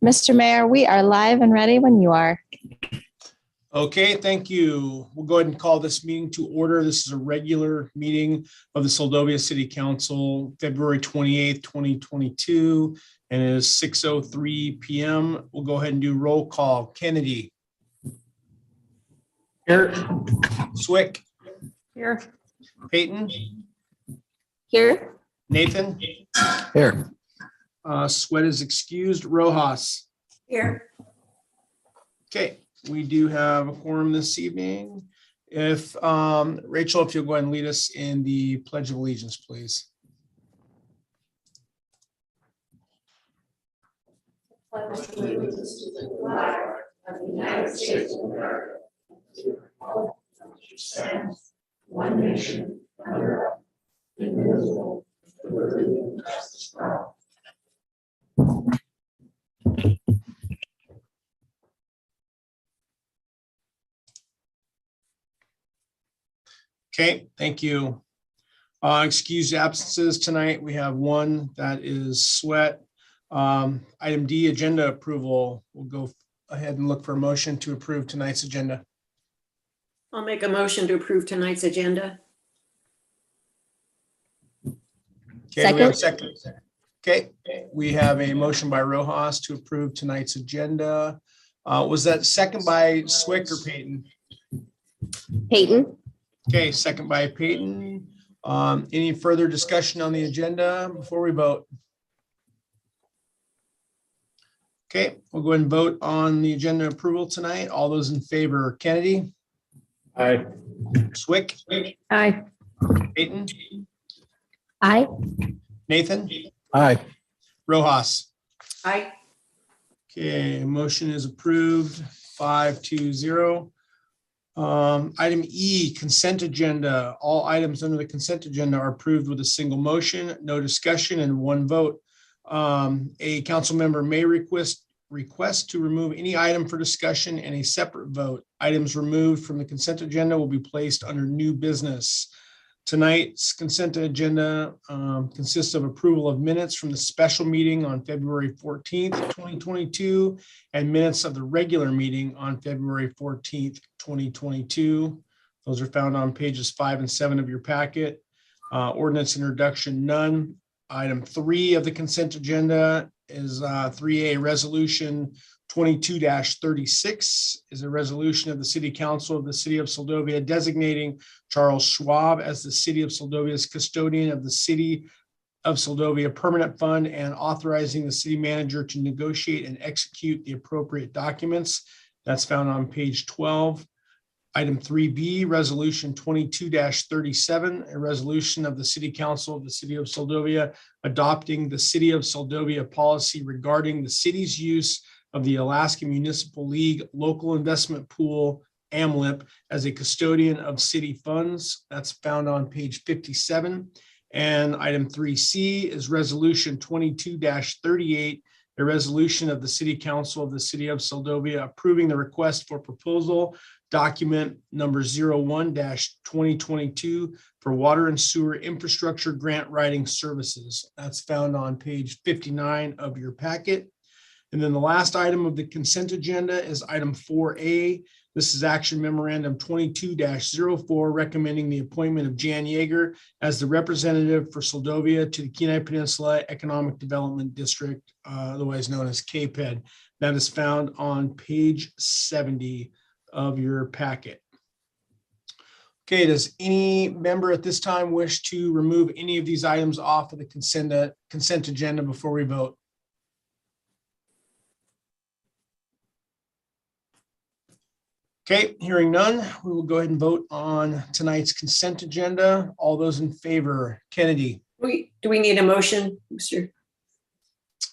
Mr. Mayor, we are live and ready when you are. Okay, thank you. We'll go ahead and call this meeting to order. This is a regular meeting of the Soldovia City Council, February 28th, 2022, and it is 6:03 p.m. We'll go ahead and do roll call. Kennedy. Here. Swick. Here. Peyton. Here. Nathan. Here. Sweat is excused. Rojas. Here. Okay, we do have a quorum this evening. If Rachel, if you'll go ahead and lead us in the Pledge of Allegiance, please. Pledge allegiance to the flag of the United States of America, to the republic which stands one nation under God, indivisible, with liberty and justice for all. Okay, thank you. Excused absences tonight. We have one that is Sweat. Item D, agenda approval. We'll go ahead and look for a motion to approve tonight's agenda. I'll make a motion to approve tonight's agenda. Okay, do we have a second? Okay, we have a motion by Rojas to approve tonight's agenda. Was that second by Swick or Peyton? Peyton. Okay, second by Peyton. Any further discussion on the agenda before we vote? Okay, we'll go ahead and vote on the agenda approval tonight. All those in favor, Kennedy? Aye. Swick? Aye. Peyton? Aye. Nathan? Aye. Rojas? Aye. Okay, motion is approved 5-0. Item E, consent agenda. All items under the consent agenda are approved with a single motion, no discussion, and one vote. A council member may request to remove any item for discussion and a separate vote. Items removed from the consent agenda will be placed under new business. Tonight's consent agenda consists of approval of minutes from the special meeting on February 14th, 2022, and minutes of the regular meeting on February 14th, 2022. Those are found on pages 5 and 7 of your packet. Ordinance introduction, none. Item 3 of the consent agenda is 3A resolution 22-36 is a resolution of the City Council of the City of Soldovia designating Charles Schwab as the City of Soldovia's custodian of the City of Soldovia Permanent Fund and authorizing the city manager to negotiate and execute the appropriate documents. That's found on page 12. Item 3B, resolution 22-37, a resolution of the City Council of the City of Soldovia adopting the City of Soldovia policy regarding the city's use of the Alaska Municipal League Local Investment Pool, AMLIP, as a custodian of city funds. That's found on page 57. And item 3C is resolution 22-38, a resolution of the City Council of the City of Soldovia approving the request for proposal document number 01-2022 for water and sewer infrastructure grant writing services. That's found on page 59 of your packet. And then the last item of the consent agenda is item 4A. This is action memorandum 22-04, recommending the appointment of Jan Yeager as the representative for Soldovia to the Kenai Peninsula Economic Development District, otherwise known as KPED. That is found on page 70 of your packet. Okay, does any member at this time wish to remove any of these items off of the consent agenda before we vote? Okay, hearing none, we will go ahead and vote on tonight's consent agenda. All those in favor, Kennedy. Do we need a motion, Mr.?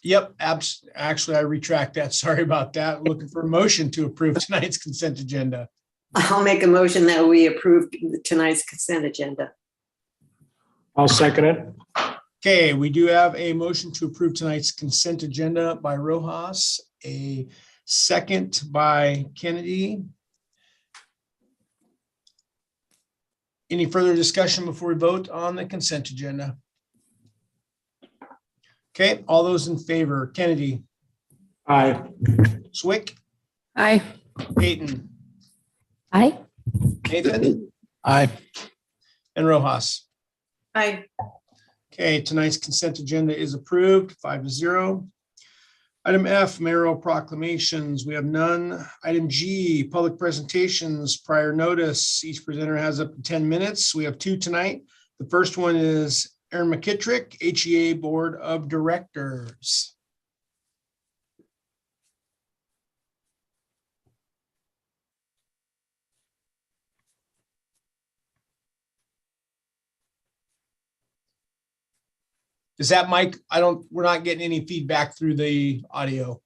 Yep, actually, I retract that. Sorry about that. Looking for a motion to approve tonight's consent agenda. I'll make a motion that we approve tonight's consent agenda. I'll second it. Okay, we do have a motion to approve tonight's consent agenda by Rojas, a second by Kennedy. Any further discussion before we vote on the consent agenda? Okay, all those in favor, Kennedy, Aye. Swick, Aye. Peyton, Aye. Nathan, Aye. and Rojas. Aye. Okay, tonight's consent agenda is approved, 5-0. Item F, mayoral proclamations. We have none. Item G, public presentations, prior notice. Each presenter has up to 10 minutes. We have two tonight. The first one is Aaron McKittrick, HEA Board of Directors. Is that Mike? We're not getting any feedback through the audio.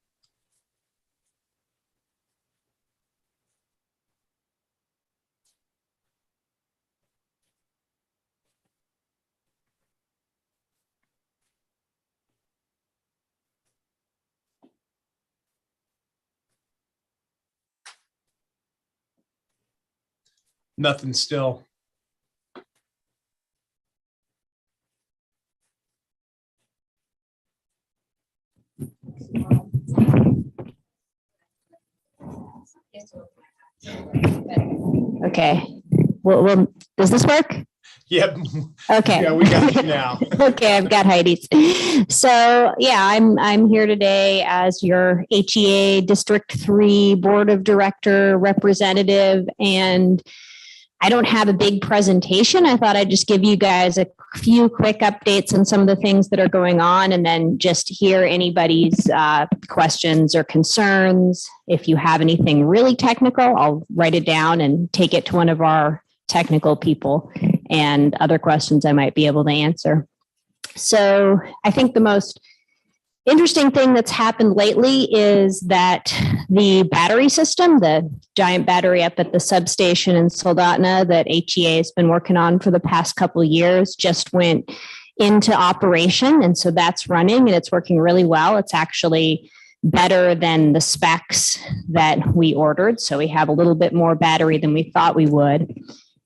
Nothing still. Okay. Well, does this work? Yep. Okay. Yeah, we got you now. Okay, I've got Heidi's. So yeah, I'm here today as your HEA District 3 Board of Director representative, and I don't have a big presentation. I thought I'd just give you guys a few quick updates on some of the things that are going on, and then just hear anybody's questions or concerns. If you have anything really technical, I'll write it down and take it to one of our technical people, and other questions I might be able to answer. So I think the most interesting thing that's happened lately is that the battery system, the giant battery up at the substation in Soldotna that HEA has been working on for the past couple of years, just went into operation. And so that's running and it's working really well. It's actually better than the specs that we ordered. So we have a little bit more battery than we thought we would.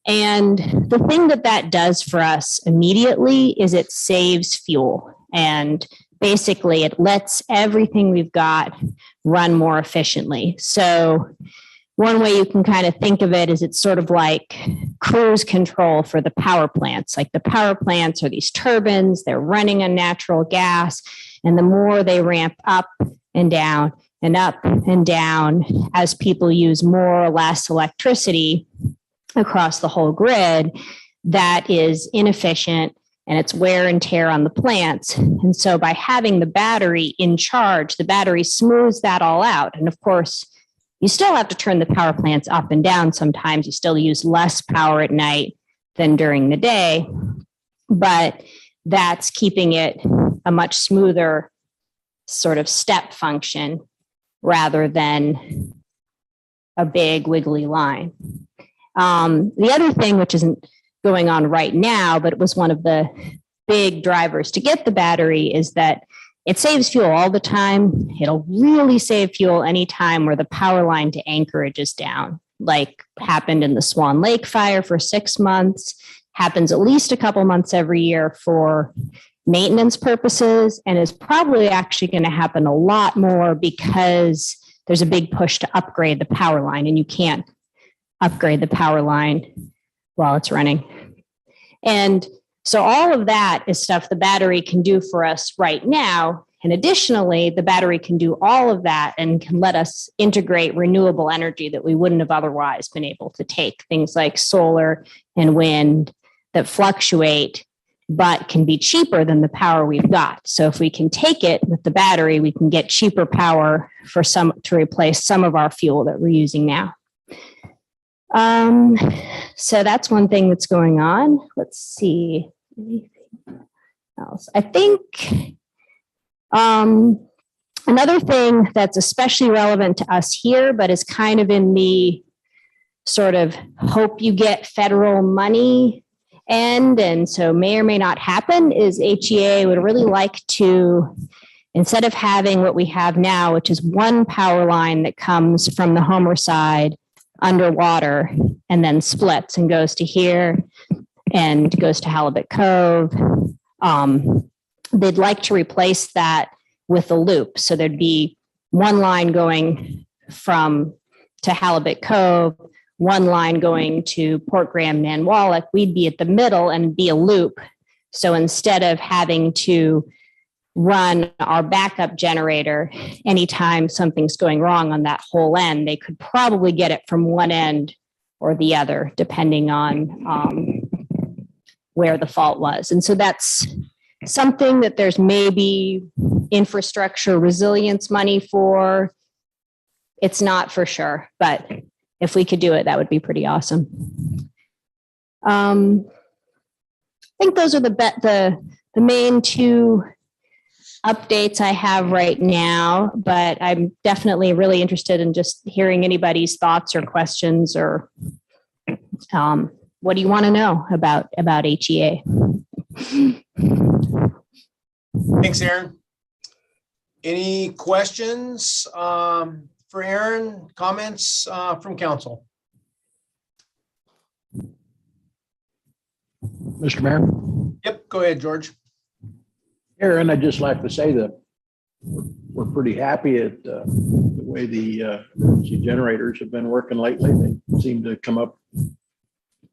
And the thing that does for us immediately is it saves fuel. And basically, it lets everything we've got run more efficiently. So one way you can kind of think of it is it's sort of like cruise control for the power plants. Like the power plants are these turbines, they're running on natural gas. And the more they ramp up and down and up and down as people use more or less electricity across the whole grid, that is inefficient and it's wear and tear on the plants. And so by having the battery in charge, the battery smooths that all out. And of course, you still have to turn the power plants up and down sometimes. You still use less power at night than during the day, but that's keeping it a much smoother sort of step function rather than a big wiggly line. The other thing, which isn't going on right now, but it was one of the big drivers to get the battery, is that it saves fuel all the time. It'll really save fuel anytime where the power line to Anchorage is down, like happened in the Swan Lake fire for 6 months, happens at least a couple months every year for maintenance purposes, and is probably actually going to happen a lot more because there's a big push to upgrade the power line, and you can't upgrade the power line while it's running. And so all of that is stuff the battery can do for us right now. And additionally, the battery can do all of that and can let us integrate renewable energy that we wouldn't have otherwise been able to take. Things like solar and wind that fluctuate, but can be cheaper than the power we've got. So if we can take it with the battery, we can get cheaper power to replace some of our fuel that we're using now. So that's one thing that's going on. Let's see. Anything else? I think another thing that's especially relevant to us here, but is kind of in the sort of hope you get federal money end, and so may or may not happen, is HEA would really like to, instead of having what we have now, which is one power line that comes from the Homer side underwater and then splits and goes to here and goes to Halibut Cove, they'd like to replace that with a loop. So there'd be one line going to Halibut Cove, one line going to Port Graham, Nanwalek. We'd be at the middle and be a loop. So instead of having to run our backup generator anytime something's going wrong on that whole end, they could probably get it from one end or the other, depending on where the fault was. And so that's something that there's maybe infrastructure resilience money for. It's not for sure, but if we could do it, that would be pretty awesome. I think those are the main two updates I have right now, but I'm definitely really interested in just hearing anybody's thoughts or questions, or what do you want to know about HEA? Thanks, Aaron. Any questions for Aaron? Comments from council? Mr. Mayor? Yep, go ahead, George. Aaron, I'd just like to say that we're pretty happy at the way the emergency generators have been working lately. They seem to come up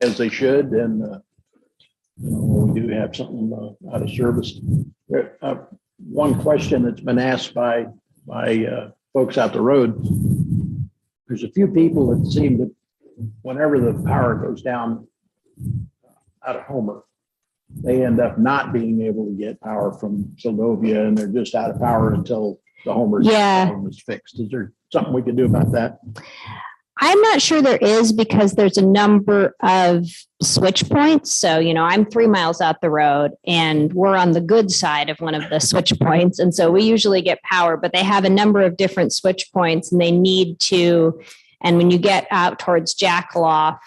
as they should, and we do have something out of service. One question that's been asked by folks out the road, there's a few people that seem that whenever the power goes down out of Homer, they end up not being able to get power from Soldovia, and they're just out of power until the Homer problem is fixed. Is there something we can do about that? I'm not sure there is, because there's a number of switch points. So, I'm 3 miles out the road and we're on the good side of one of the switch points. And so we usually get power, but they have a number of different switch points, and they need to, and when you get out towards Jackaloff,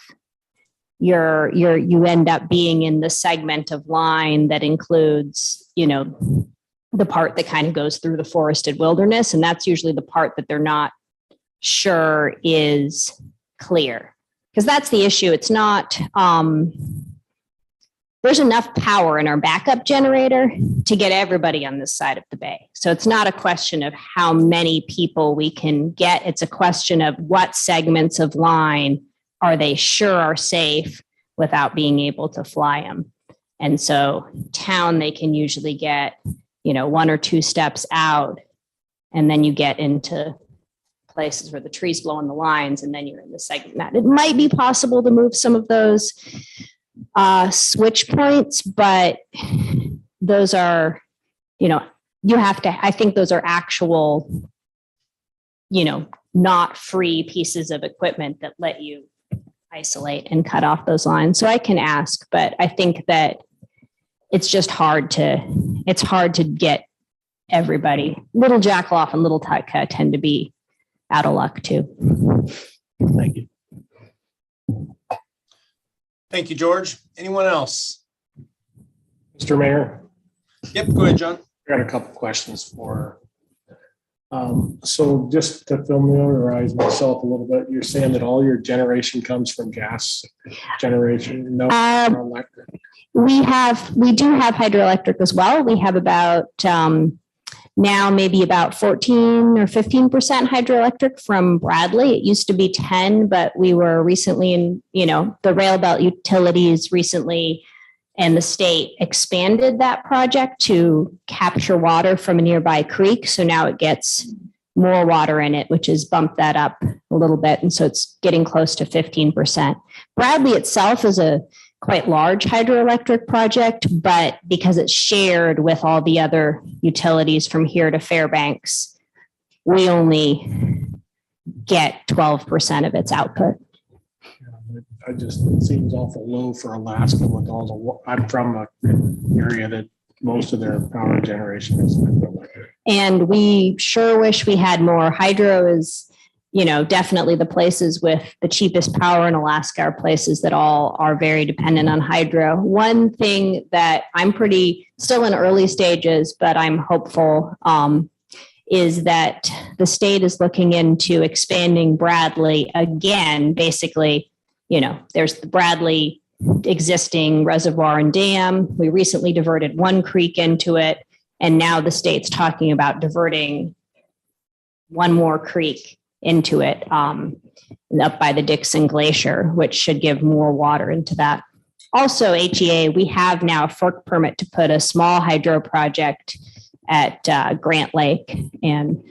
you end up being in the segment of line that includes, the part that kind of goes through the forested wilderness. And that's usually the part that they're not sure is clear, because that's the issue. It's not, there's enough power in our backup generator to get everybody on this side of the bay. So it's not a question of how many people we can get. It's a question of what segments of line are they sure are safe without being able to fly them. And so town, they can usually get, 1 or 2 steps out, and then you get into places where the trees blow on the lines, and then you're in the segment that it might be possible to move some of those switch points, but those are, you have to, I think those are actual, not free pieces of equipment that let you isolate and cut off those lines. So I can ask, but I think that it's just hard to get everybody. Little Jackaloff and Little Tutka tend to be out of luck too. Thank you. Thank you, George. Anyone else? Mr. Mayor, Yep, go ahead, John. I got a couple questions for. So just to familiarize myself a little bit, you're saying that all your generation comes from gas generation, no electric? We do have hydroelectric as well. We have about now maybe about 14 or 15% hydroelectric from Bradley. It used to be 10, but we were recently in, the rail belt utilities recently, and the state expanded that project to capture water from a nearby creek. So now it gets more water in it, which has bumped that up a little bit. And so it's getting close to 15%. Bradley itself is a quite large hydroelectric project, but because it's shared with all the other utilities from here to Fairbanks, we only get 12% of its output. It seems awful low for Alaska with all the, I'm from an area that most of their power generation is hydroelectric. And we sure wish we had more. Hydro is, definitely the places with the cheapest power in Alaska are places that all are very dependent on hydro. One thing that I'm still in early stages, but I'm hopeful, is that the state is looking into expanding Bradley again. Basically, there's the Bradley existing reservoir and dam. We recently diverted one creek into it. And now the state's talking about diverting one more creek into it, up by the Dixon Glacier, which should give more water into that. Also, HEA, we have now a FERC permit to put a small hydro project at Grant Lake. And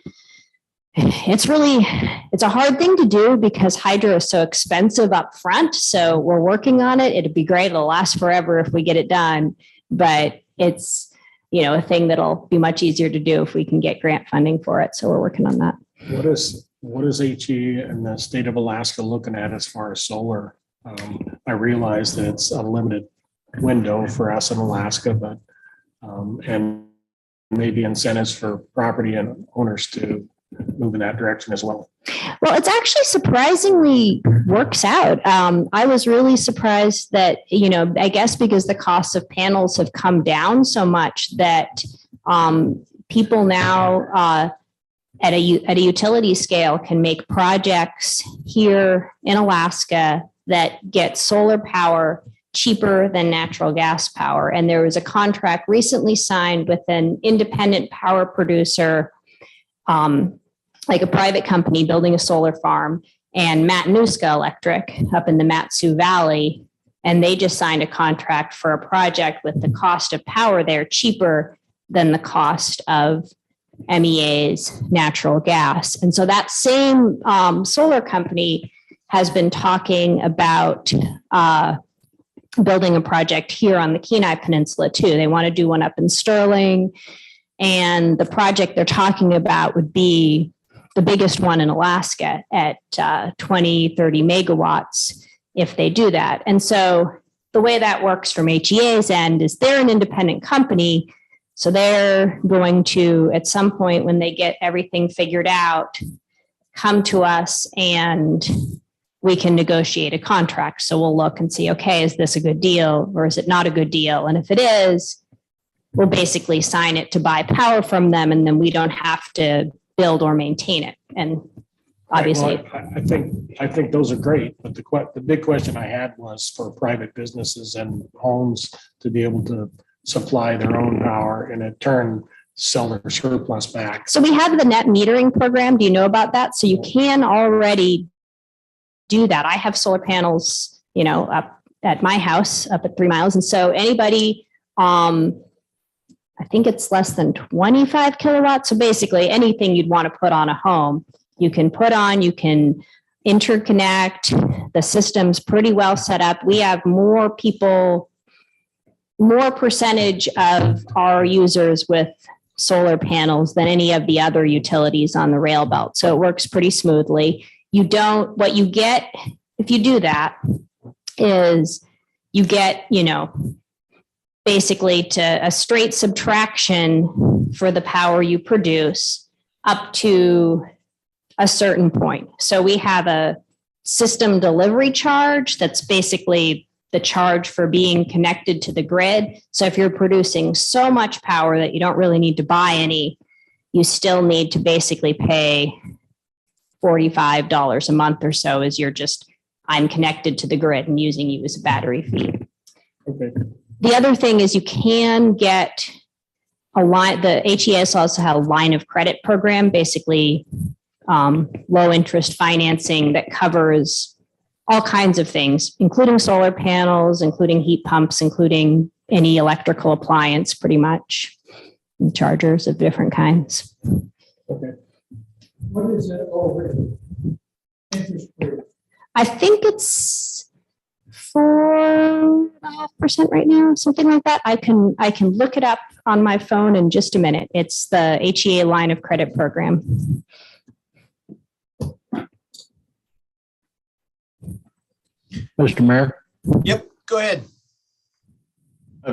it's a hard thing to do because hydro is so expensive up front. So we're working on it. It'd be great. It'll last forever if we get it done. But it's, a thing that'll be much easier to do if we can get grant funding for it. So we're working on that. What is HE and the state of Alaska looking at as far as solar? I realize that it's a limited window for us in Alaska, but and maybe incentives for property and owners to move in that direction as well. Well, it's actually surprisingly works out. I was really surprised that, I guess because the cost of panels have come down so much that people now at a utility scale can make projects here in Alaska that get solar power cheaper than natural gas power. And there was a contract recently signed with an independent power producer, like a private company building a solar farm, and Matanuska Electric up in the Mat-Su Valley. And they just signed a contract for a project with the cost of power there cheaper than the cost of MEA's natural gas. And so that same solar company has been talking about building a project here on the Kenai Peninsula too. They want to do one up in Sterling. And the project they're talking about would be the biggest one in Alaska at 20, 30 megawatts if they do that. And so the way that works from HEA's end is they're an independent company. So they're going to, at some point when they get everything figured out, come to us and we can negotiate a contract. So we'll look and see, okay, is this a good deal or is it not a good deal? And if it is, we'll basically sign it to buy power from them, and then we don't have to build or maintain it. And obviously, I think those are great, but the big question I had was for private businesses and homes to be able to supply their own power and in turn sell their surplus back. so we have the net metering program. Do you know about that? So you can already do that. I have solar panels, up at my house up at 3 miles. And so anybody, I think it's less than 25 kilowatts. So basically anything you'd want to put on a home, you can put on, you can interconnect. The system's pretty well set up. We have more people, more percentage of our users with solar panels than any of the other utilities on the rail belt. So it works pretty smoothly. What you get if you do that is you get, basically to a straight subtraction for the power you produce up to a certain point. So we have a system delivery charge that's basically the charge for being connected to the grid. So if you're producing so much power that you don't really need to buy any, you still need to basically pay $45 a month or so as I'm connected to the grid and using you as a battery fee. Okay. The other thing is you can get a line, the HES also have a line of credit program, basically low interest financing that covers all kinds of things, including solar panels, including heat pumps, including any electrical appliance, pretty much, and chargers of different kinds. Okay. What is it over interest rate? I think it's 4.5% right now, something like that. I can look it up on my phone in just a minute. It's the HEA line of credit program. Mr. Mayor, Yep, go ahead.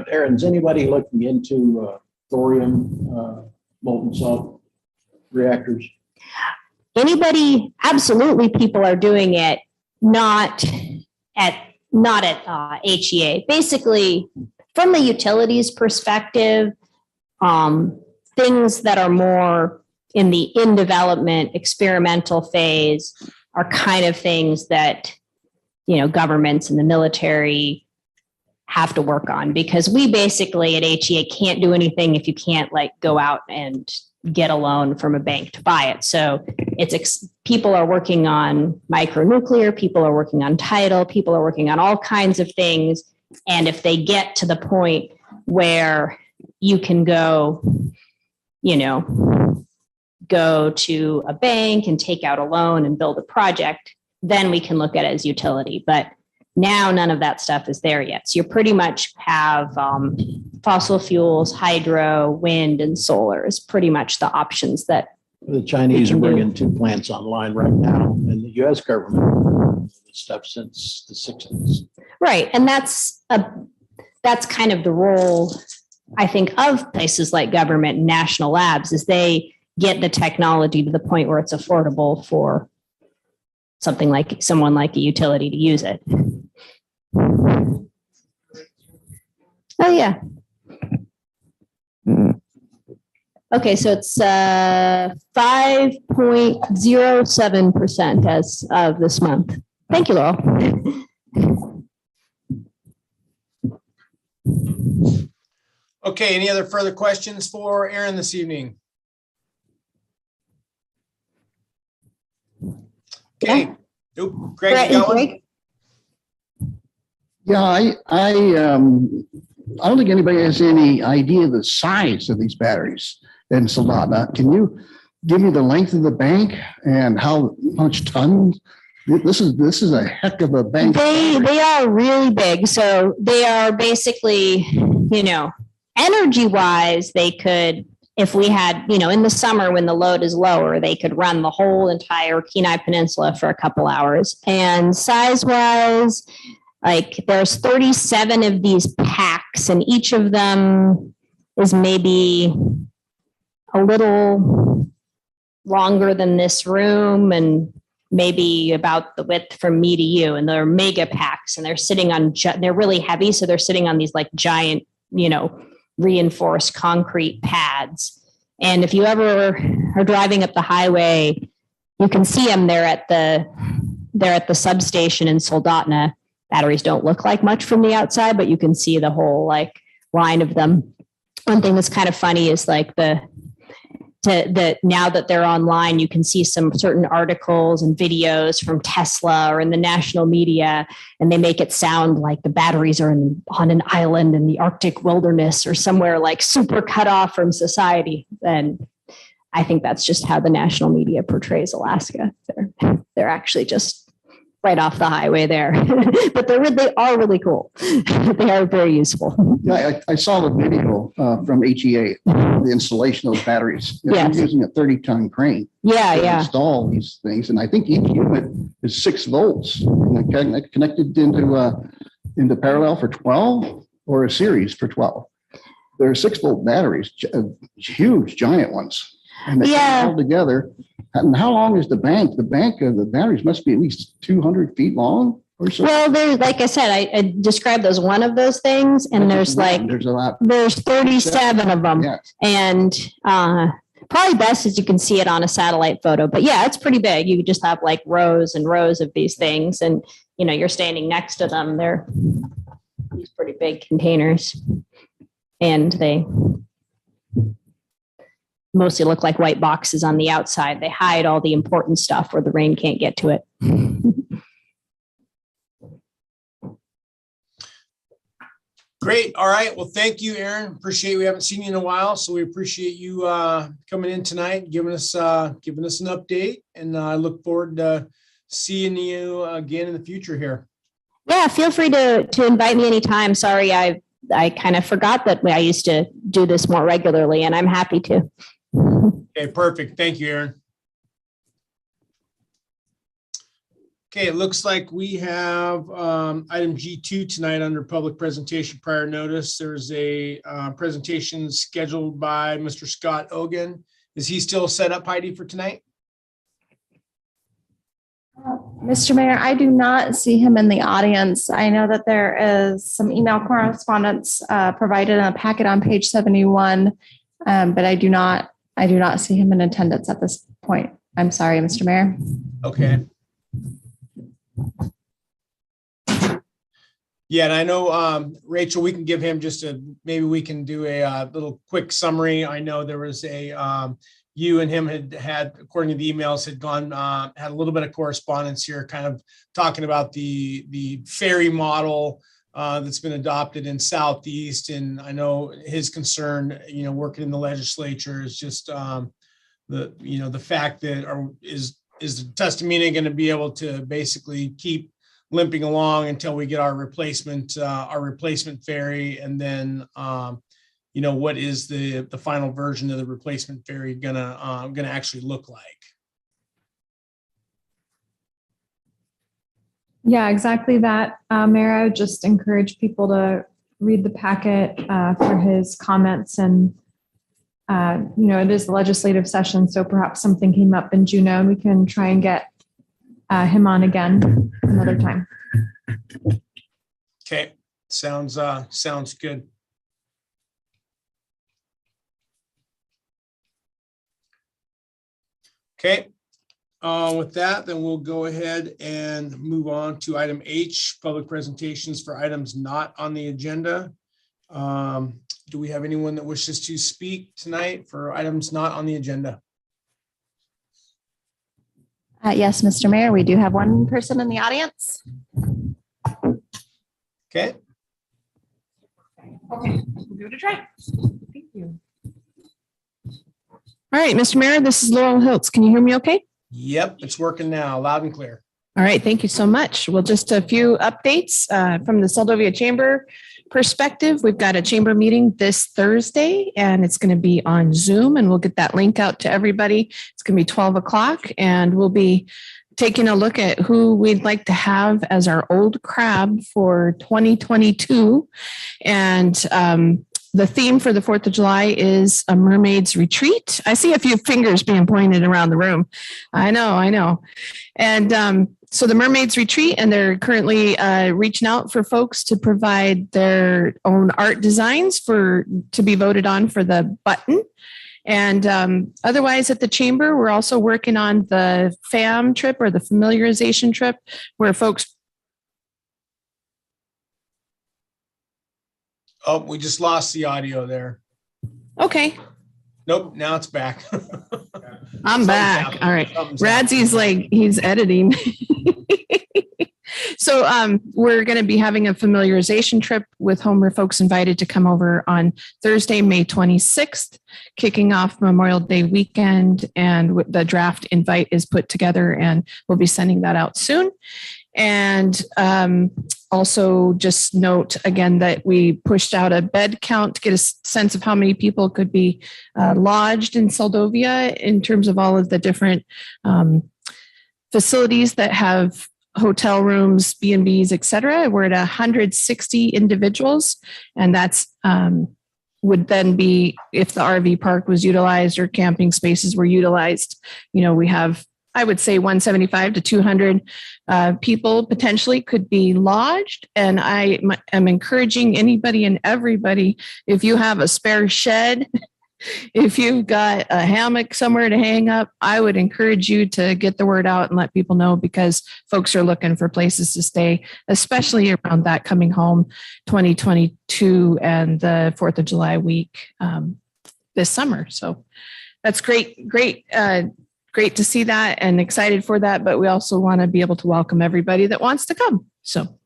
Aaron, is anybody looking into thorium molten salt reactors? Absolutely, people are doing it, not at HEA. Basically, from the utilities perspective, things that are more in the in development experimental phase are kind of things that governments and the military have to work on, because we basically at HEA can't do anything if you can't like go out and get a loan from a bank to buy it. So people are working on micronuclear, people are working on tidal, people are working on all kinds of things. And if they get to the point where you can go to a bank and take out a loan and build a project, then we can look at it as utility. But now none of that stuff is there yet. So you pretty much have fossil fuels, hydro, wind, and solar is pretty much the options that. The Chinese are bringing 2 plants online right now, and the US government stuff since the 60s. Right. And that's kind of the role, I think, of places like government and national labs, is they get the technology to the point where it's affordable for someone like a utility to use it. Oh, yeah. Okay, so it's 5.07% as of this month. Thank you, Laurel. Okay, any other further questions for Aaron this evening? Okay. Nope. Greg, you got one? Yeah, I don't think anybody has any idea the size of these batteries in Soldotna. Can you give me the length of the bank and how much tons? This is a heck of a bank. They are really big. So they are basically, energy wise, they could, if we had, in the summer when the load is lower, they could run the whole entire Kenai Peninsula for a couple hours. And size wise, like there's 37 of these packs, and each of them is maybe a little longer than this room and maybe about the width from me to you. And they're mega packs, and they're sitting on, they're really heavy. So they're sitting on these like giant, reinforced concrete pads. And if you ever are driving up the highway, you can see them. They're at the substation in Soldotna. Batteries don't look like much from the outside, but you can see the whole like line of them. One thing that's kind of funny is like now that they're online, you can see some certain articles and videos from Tesla or in the national media, and they make it sound like the batteries are on an island in the Arctic wilderness or somewhere like super cut off from society. And I think that's just how the national media portrays Alaska. They're actually just right off the highway there, but they are really cool. They are very useful. Yeah, I saw the video from HEA, the installation of those batteries. Yes. They're using a 30-ton crane. To install these things, and I think each unit is 6 volts and connected into parallel for 12 or a series for 12. They're 6-volt batteries, huge, giant ones, and they all together. And how long is the bank? The bank of the batteries must be at least 200 feet long or so. Well, there's, like I said, I described as one of those things, and there's a lot. There's 37 of them, and probably best is you can see it on a satellite photo. But yeah, it's pretty big. You just have like rows and rows of these things, and you're standing next to them. They're these pretty big containers, and they mostly look like white boxes on the outside. They hide all the important stuff where the rain can't get to it. Great. All right. Well, thank you, Aaron. Appreciate it. We haven't seen you in a while, so we appreciate you coming in tonight, giving us an update, and I look forward to seeing you again in the future here. Yeah, feel free to invite me anytime. Sorry, I kind of forgot that I used to do this more regularly, and I'm happy to. Okay, perfect. Thank you, Aaron. Okay, it looks like we have item G2 tonight under public presentation prior notice. There's a presentation scheduled by Mr. Scott Ogan. Is he still set up, Heidi, for tonight? Mr. Mayor, I do not see him in the audience. I know that there is some email correspondence provided in a packet on page 71, but I do not see him in attendance at this point. I'm sorry, Mr. Mayor. Okay. Yeah, and I know, Rachel, we can give him maybe we can do a little quick summary. I know there was you and him had, according to the emails, had gone, had a little bit of correspondence here, kind of talking about the ferry model that's been adopted in Southeast. And I know his concern, working in the legislature is just the fact that is the Tustamina going to be able to basically keep limping along until we get our replacement ferry, and then what is the final version of the replacement ferry gonna actually look like? Yeah, exactly that. Mayor, I would just encourage people to read the packet for his comments, and it is the legislative session, so perhaps something came up in Juneau and we can try and get him on again another time. Okay, sounds good. Okay, with that, then we'll go ahead and move on to item H, public presentations for items not on the agenda. Do we have anyone that wishes to speak tonight for items not on the agenda? Yes, Mr. Mayor, we do have one person in the audience. Okay. Okay, we'll give it a try. Thank you. All right, Mr. Mayor, this is Laurel Hiltz. Can you hear me okay? Yep, it's working now, loud and clear. All right, thank you so much. Well, just a few updates from the Seldovia Chamber perspective. We've got a chamber meeting this Thursday, and it's going to be on Zoom, and we'll get that link out to everybody. It's going to be 12 o'clock, and we'll be taking a look at who we'd like to have as our old crab for 2022. And the theme for the 4th of July is a mermaid's retreat. I see a few fingers being pointed around the room. I know. And so the mermaid's retreat, and they're currently reaching out for folks to provide their own art designs to be voted on for the button. And otherwise at the chamber, we're also working on the FAM trip, or the familiarization trip, where folks. Oh, we just lost the audio there. Okay. Nope, now it's back. I'm back. All right. Radzy's like, he's editing. So we're going to be having a familiarization trip with whom are folks invited to come over on Thursday, May 26th, kicking off Memorial Day weekend. And the draft invite is put together, and we'll be sending that out soon. And also just note again that we pushed out a bed count to get a sense of how many people could be lodged in Seldovia in terms of all of the different facilities that have hotel rooms, B&Bs, et cetera. We're at 160 individuals, and that's would then be if the RV park was utilized or camping spaces were utilized. We have, I would say, 175 to 200 people potentially could be lodged. And I am encouraging anybody and everybody, if you have a spare shed, if you've got a hammock somewhere to hang up, I would encourage you to get the word out and let people know, because folks are looking for places to stay, especially around that coming home 2022 and the 4th of July week this summer. So that's great to see that and excited for that. But we also want to be able to welcome everybody that wants to come. So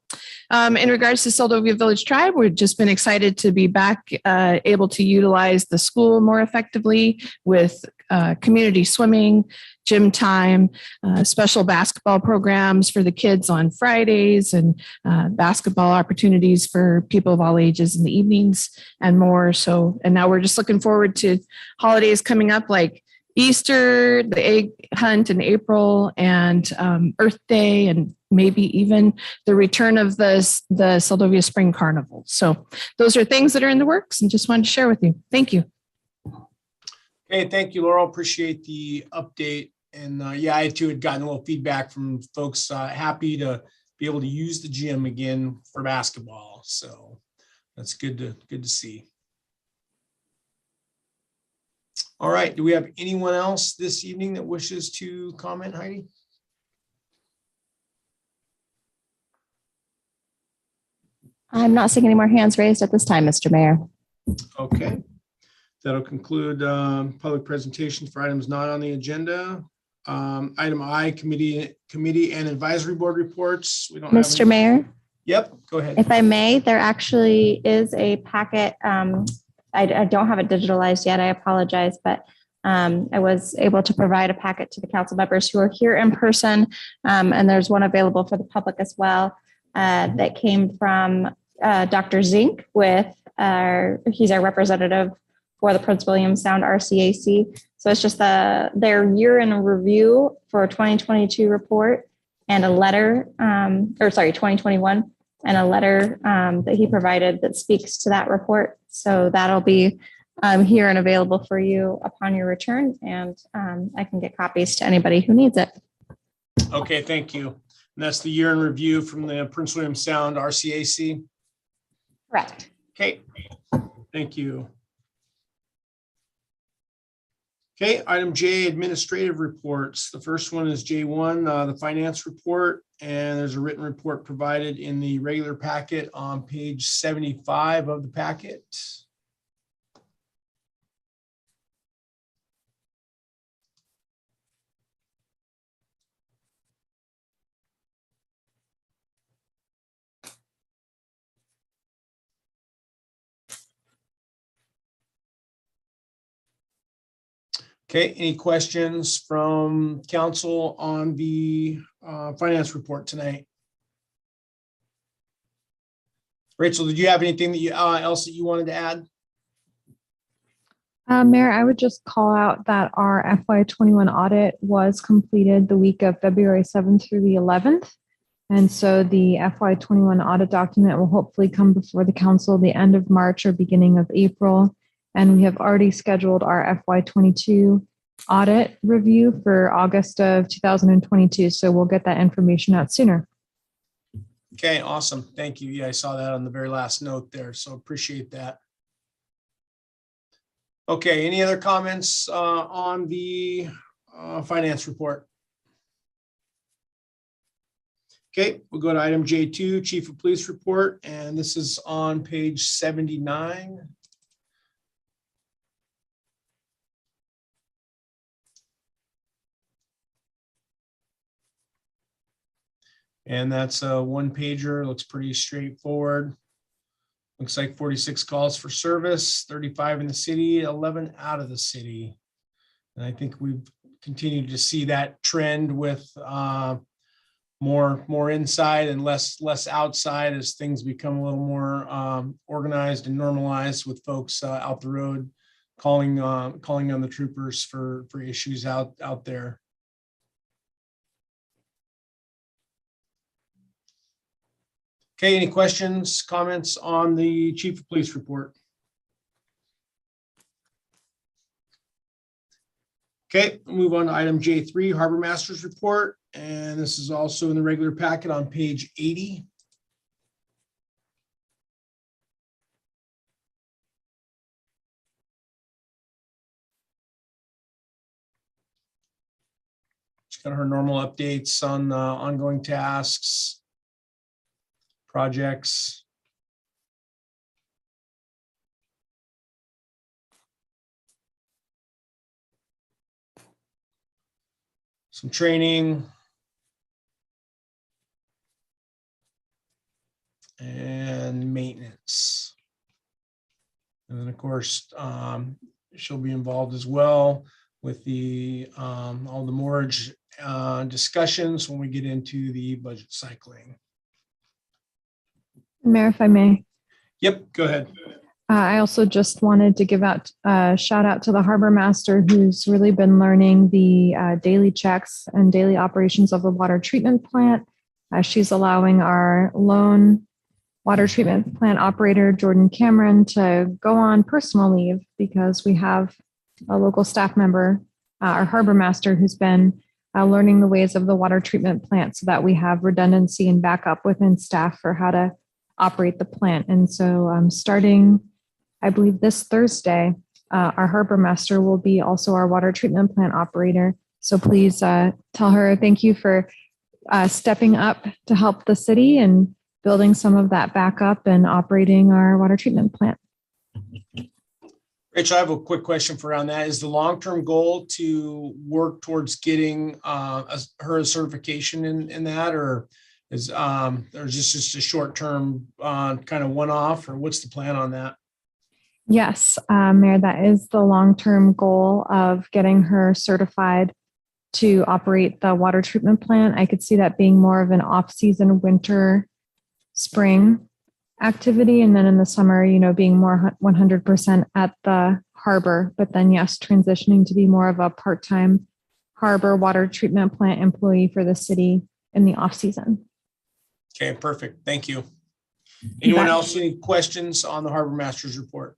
in regards to Seldovia Village Tribe, we've just been excited to be back able to utilize the school more effectively with community swimming, gym time, special basketball programs for the kids on Fridays, and basketball opportunities for people of all ages in the evenings and more. So, and now we're just looking forward to holidays coming up like Easter, the egg hunt in April, and Earth Day, and maybe even the return of the Seldovia Spring Carnival. So those are things that are in the works, and just wanted to share with you. Thank you. Okay, thank you, Laurel. Appreciate the update. And yeah, I too had gotten a little feedback from folks happy to be able to use the gym again for basketball. So that's good to see. All right. Do we have anyone else this evening that wishes to comment, Heidi? I'm not seeing any more hands raised at this time, Mr. Mayor. Okay. That'll conclude public presentations for items not on the agenda. Item I, committee and advisory board reports. We don't have Mr. any. Mayor, Yep, go ahead. if I may, there actually is a packet. I don't have it digitalized yet. I apologize, but I was able to provide a packet to the council members who are here in person. And there's one available for the public as well that came from Dr. Zink he's our representative for the Prince William Sound RCAC. So it's just their year in review for 2022 report and a letter, 2021, and a letter that he provided that speaks to that report. So that'll be here and available for you upon your return. And I can get copies to anybody who needs it. Okay, thank you. And that's the year in review from the Prince William Sound RCAC. Correct. Okay, thank you. Okay, item J, administrative reports. The first one is J1, the finance report, and there's a written report provided in the regular packet on page 75 of the packet. Okay, any questions from council on the finance report tonight? Rachel, did you have anything that else that you wanted to add? Mayor, I would just call out that our FY21 audit was completed the week of February 7th through the 11th. And so the FY21 audit document will hopefully come before the council the end of March or beginning of April. And we have already scheduled our FY22 audit review for August of 2022. So we'll get that information out sooner. Okay, awesome. Thank you. Yeah, I saw that on the very last note there. So appreciate that. Okay, any other comments on the finance report? Okay, we'll go to item J2, Chief of Police report, and this is on page 79. And that's a one pager, looks pretty straightforward. Looks like 46 calls for service, 35 in the city, 11 out of the city. And I think we've continued to see that trend with more inside and less outside as things become a little more organized and normalized with folks out the road calling on the troopers for issues out there. Okay, any questions, comments on the Chief of Police report? Okay, we'll move on to item J3, Harbor Master's report, and this is also in the regular packet on page 80. She's got her normal updates on ongoing tasks, projects. Some training. And maintenance. And then of course, she'll be involved as well with the all the mortgage discussions when we get into the budget cycling. Mayor, if I may. Yep, go ahead. I also just wanted to give out a shout out to the harbor master who's really been learning the daily checks and daily operations of the water treatment plant. She's allowing our lone water treatment plant operator, Jordan Cameron, to go on personal leave because we have a local staff member, our harbor master, who's been learning the ways of the water treatment plant so that we have redundancy and backup within staff for how to operate the plant. And so starting, I believe this Thursday, our harbor master will be also our water treatment plant operator. So please tell her thank you for stepping up to help the city and building some of that back up and operating our water treatment plant. Rachel, I have a quick question for around that. Is the long-term goal to work towards getting her certification in that, or is this just a short-term kind of one-off, or what's the plan on that? Yes, Mayor, that is the long-term goal of getting her certified to operate the water treatment plant. I could see that being more of an off-season winter, spring activity. And then in the summer, being more 100% at the harbor, but then yes, transitioning to be more of a part-time harbor water treatment plant employee for the city in the off-season. Okay, perfect. Thank you. Anyone else, any questions on the Harbor Master's report?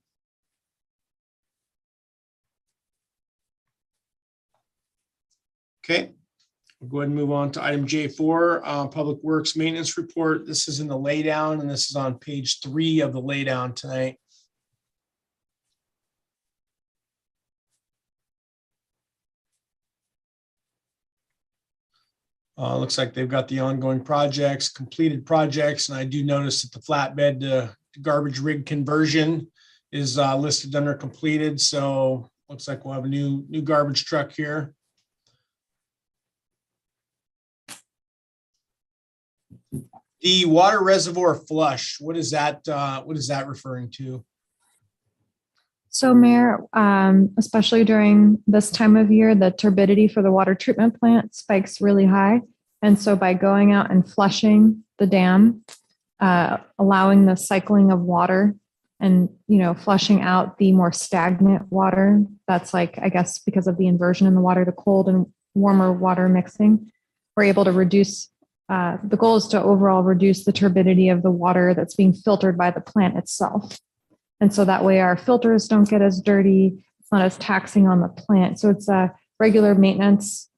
Okay, we'll go ahead and move on to item J4, Public Works Maintenance Report. This is in the laydown, and this is on page 3 of the laydown tonight. Looks like they've got the ongoing projects, completed projects, and I do notice that the flatbed to garbage rig conversion is listed under completed. So looks like we'll have a new garbage truck here. The water reservoir flush, what is that referring to? So Mayor, especially during this time of year, the turbidity for the water treatment plant spikes really high. And so by going out and flushing the dam, allowing the cycling of water and, flushing out the more stagnant water, that's like, I guess, because of the inversion in the water, the cold and warmer water mixing, we're able to reduce, the goal is to overall reduce the turbidity of the water that's being filtered by the plant itself. And so that way our filters don't get as dirty. It's not as taxing on the plant. So it's a regular maintenance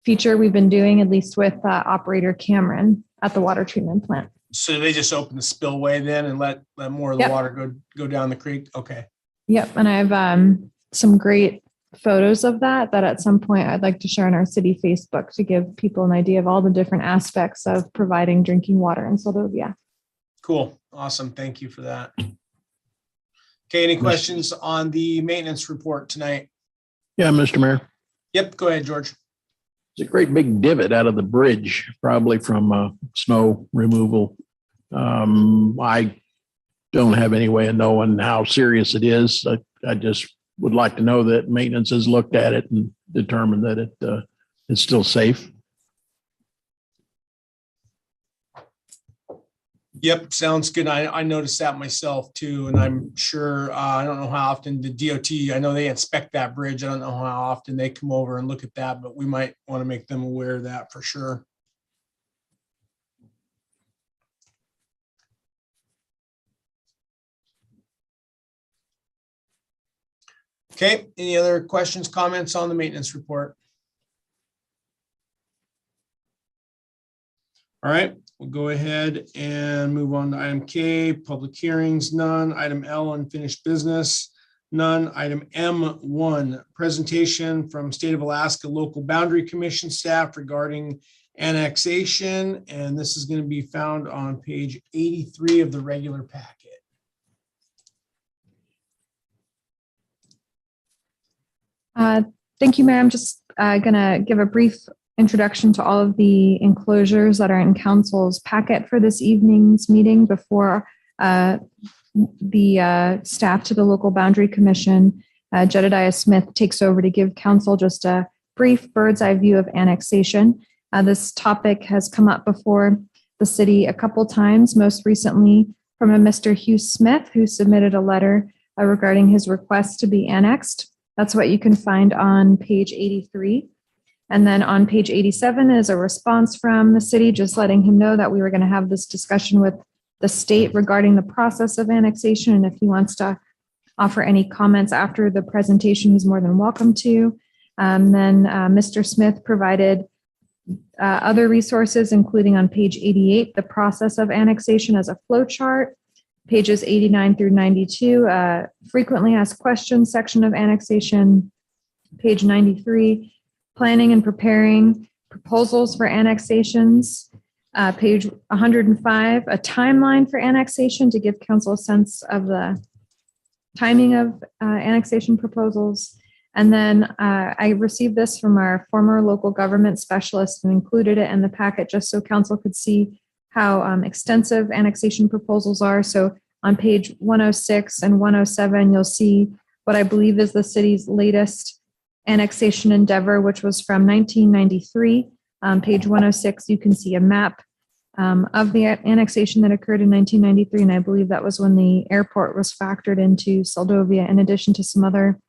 feature we've been doing, at least with operator Cameron at the water treatment plant. So they just open the spillway then and let more of the water go down the creek? Okay. Yep. And I have some great photos of that at some point I'd like to share on our city Facebook to give people an idea of all the different aspects of providing drinking water in Soldovia. Cool. Awesome. Thank you for that. Okay. Any questions on the maintenance report tonight? Yeah, Mr. Mayor. Yep. Go ahead, George. It's a great big divot out of the bridge, probably from snow removal. I don't have any way of knowing how serious it is. I just would like to know that maintenance has looked at it and determined that it's still safe. Yep, sounds good. I noticed that myself too, and I'm sure, I don't know how often the DOT, I know they inspect that bridge. I don't know how often they come over and look at that, but we might want to make them aware of that for sure. Okay, any other questions, comments on the maintenance report? All right, we'll go ahead and move on to item K, public hearings, none. Item L, unfinished business, none. Item M1, presentation from State of Alaska Local Boundary Commission staff regarding annexation. And this is going to be found on page 83 of the regular packet. Thank you, Mayor. I'm just going to give a brief introduction to all of the enclosures that are in council's packet for this evening's meeting before the staff to the Local Boundary Commission, Jedediah Smith, takes over to give council just a brief bird's eye view of annexation. This topic has come up before the city a couple times, most recently from a Mr. Hugh Smith, who submitted a letter regarding his request to be annexed. That's what you can find on page 83. And then on page 87 is a response from the city, just letting him know that we were going to have this discussion with the state regarding the process of annexation. And if he wants to offer any comments after the presentation, he's more than welcome to. Then Mr. Smith provided other resources, including on page 88, the process of annexation as a flow chart. Pages 89 through 92, frequently asked questions section of annexation. Page 93, planning and preparing proposals for annexations. Page 105, a timeline for annexation to give council a sense of the timing of annexation proposals. And then I received this from our former local government specialist and included it in the packet just so council could see how extensive annexation proposals are. So on page 106 and 107, you'll see what I believe is the city's latest annexation endeavor, which was from 1993. On page 106, you can see a map of the annexation that occurred in 1993. And I believe that was when the airport was factored into Soldovia, in addition to some other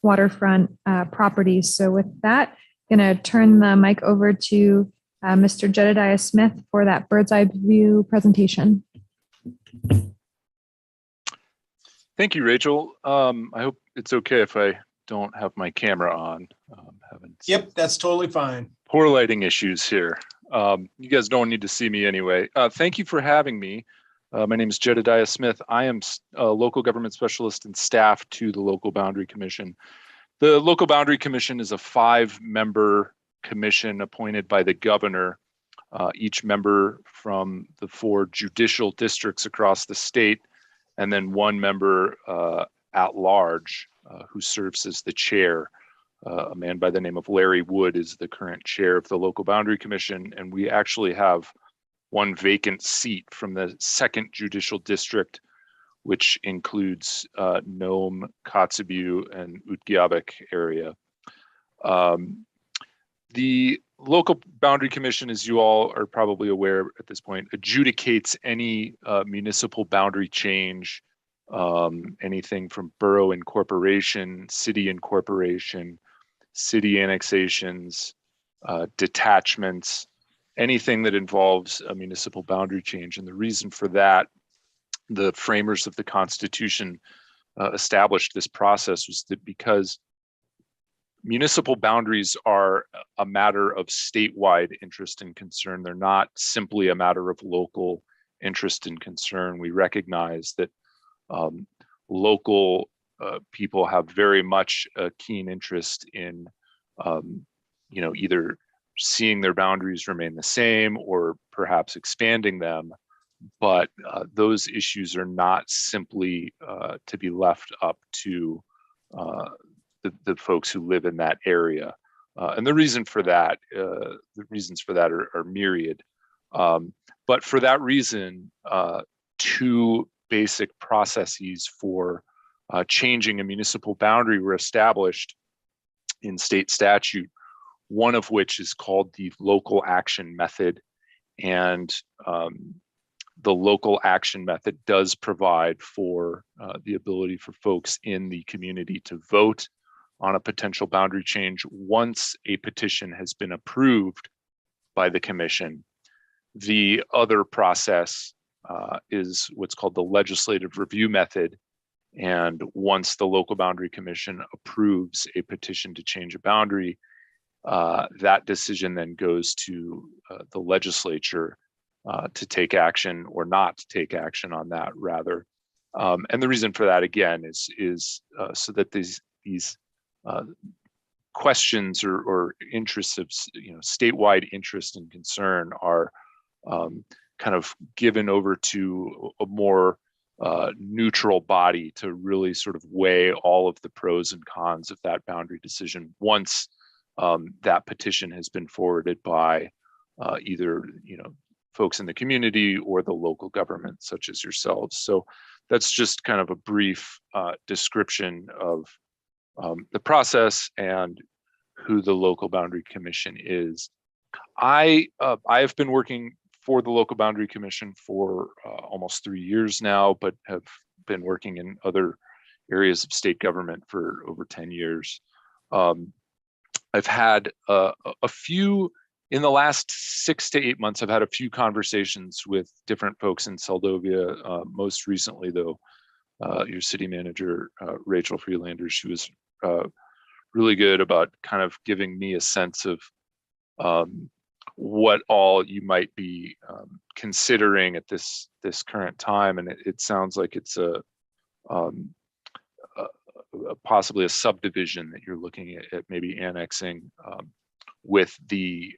waterfront properties. So with that, I'm going to turn the mic over to Mr. Jedediah Smith for that bird's eye view presentation. Thank you, Rachel. I hope it's okay if I don't have my camera on. Yep, that's totally fine. Poor lighting issues here. You guys don't need to see me anyway. Thank you for having me. My name is Jedediah Smith. I am a local government specialist and staff to the Local Boundary Commission. The Local Boundary Commission is a 5-member commission appointed by the governor, each member from the 4 judicial districts across the state, and then 1 member at large who serves as the chair. A man by the name of Larry Wood is the current chair of the Local Boundary Commission, and we actually have 1 vacant seat from the 2nd Judicial District, which includes Nome, Kotzebue, and Utqiagvik area. The Local Boundary Commission, as you all are probably aware at this point, adjudicates any municipal boundary change, anything from borough incorporation, city incorporation, city annexations, detachments, anything that involves a municipal boundary change. And the reason for that, the framers of the Constitution established this process, was that because municipal boundaries are a matter of statewide interest and concern. They're not simply a matter of local interest and concern. We recognize that local people have very much a keen interest in, either seeing their boundaries remain the same or perhaps expanding them. But those issues are not simply to be left up to the folks who live in that area. And the reasons for that are myriad. But for that reason, 2 basic processes for changing a municipal boundary were established in state statute, one of which is called the local action method. And the local action method does provide for the ability for folks in the community to vote on a potential boundary change once a petition has been approved by the commission. The other process is what's called the legislative review method. And once the Local Boundary Commission approves a petition to change a boundary, that decision then goes to the legislature to take action or not to take action on that, rather. And the reason for that, again, is so that these questions or interests of statewide interest and concern are kind of given over to a more neutral body to really sort of weigh all of the pros and cons of that boundary decision once that petition has been forwarded by either folks in the community or the local government, such as yourselves. So that's just kind of a brief description of the process and who the Local Boundary Commission is. I have been working for the Local Boundary Commission for almost 3 years now, but have been working in other areas of state government for over 10 years. I've had a few, in the last 6 to 8 months, I've had a few conversations with different folks in Soldovia. Most recently, though, your city manager, Rachel Freelander, she was really good about kind of giving me a sense of what all you might be considering at this current time, and it sounds like it's possibly a subdivision that you're looking at maybe annexing with the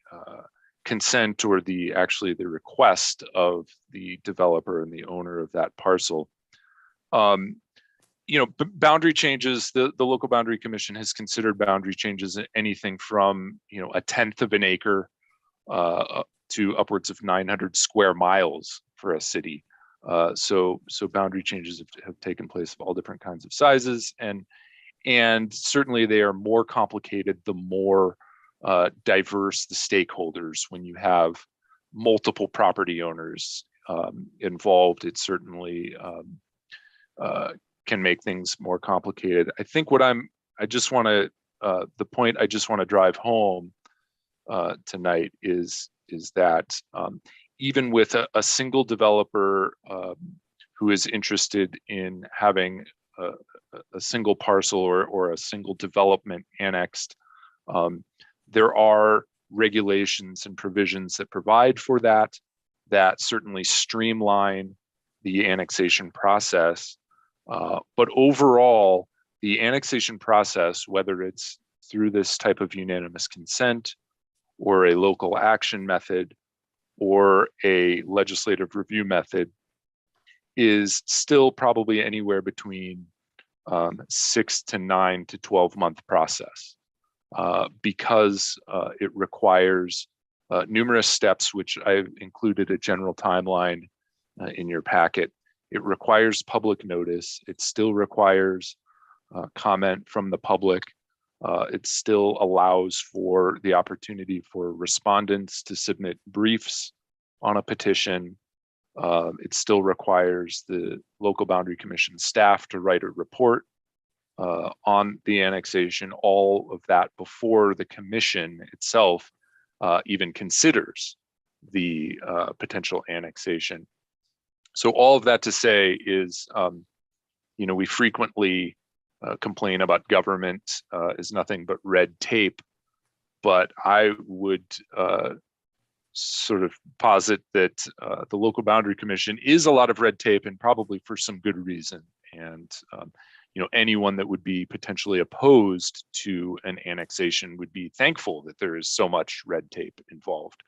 consent or actually the request of the developer and the owner of that parcel. Boundary changes, the local boundary commission has considered boundary changes anything from, 1/10 of an acre to upwards of 900 square miles for a city. So boundary changes have taken place of all different kinds of sizes, and certainly they are more complicated the more diverse the stakeholders. When you have multiple property owners involved, it certainly can make things more complicated. I think the point I just want to drive home tonight is that even with a single developer who is interested in having a single parcel or a single development annexed, there are regulations and provisions that provide for that certainly streamline the annexation process. But overall, the annexation process, whether it's through this type of unanimous consent or a local action method or a legislative review method, is still probably anywhere between 6 to 9 to 12-month process because it requires numerous steps, which I've included a general timeline in your packet. It requires public notice. It still requires comment from the public. It still allows for the opportunity for respondents to submit briefs on a petition. It still requires the local boundary commission staff to write a report on the annexation, all of that before the commission itself even considers the potential annexation. So all of that to say is, we frequently complain about government is nothing but red tape, but I would sort of posit that the local boundary commission is a lot of red tape, and probably for some good reason. And anyone that would be potentially opposed to an annexation would be thankful that there is so much red tape involved.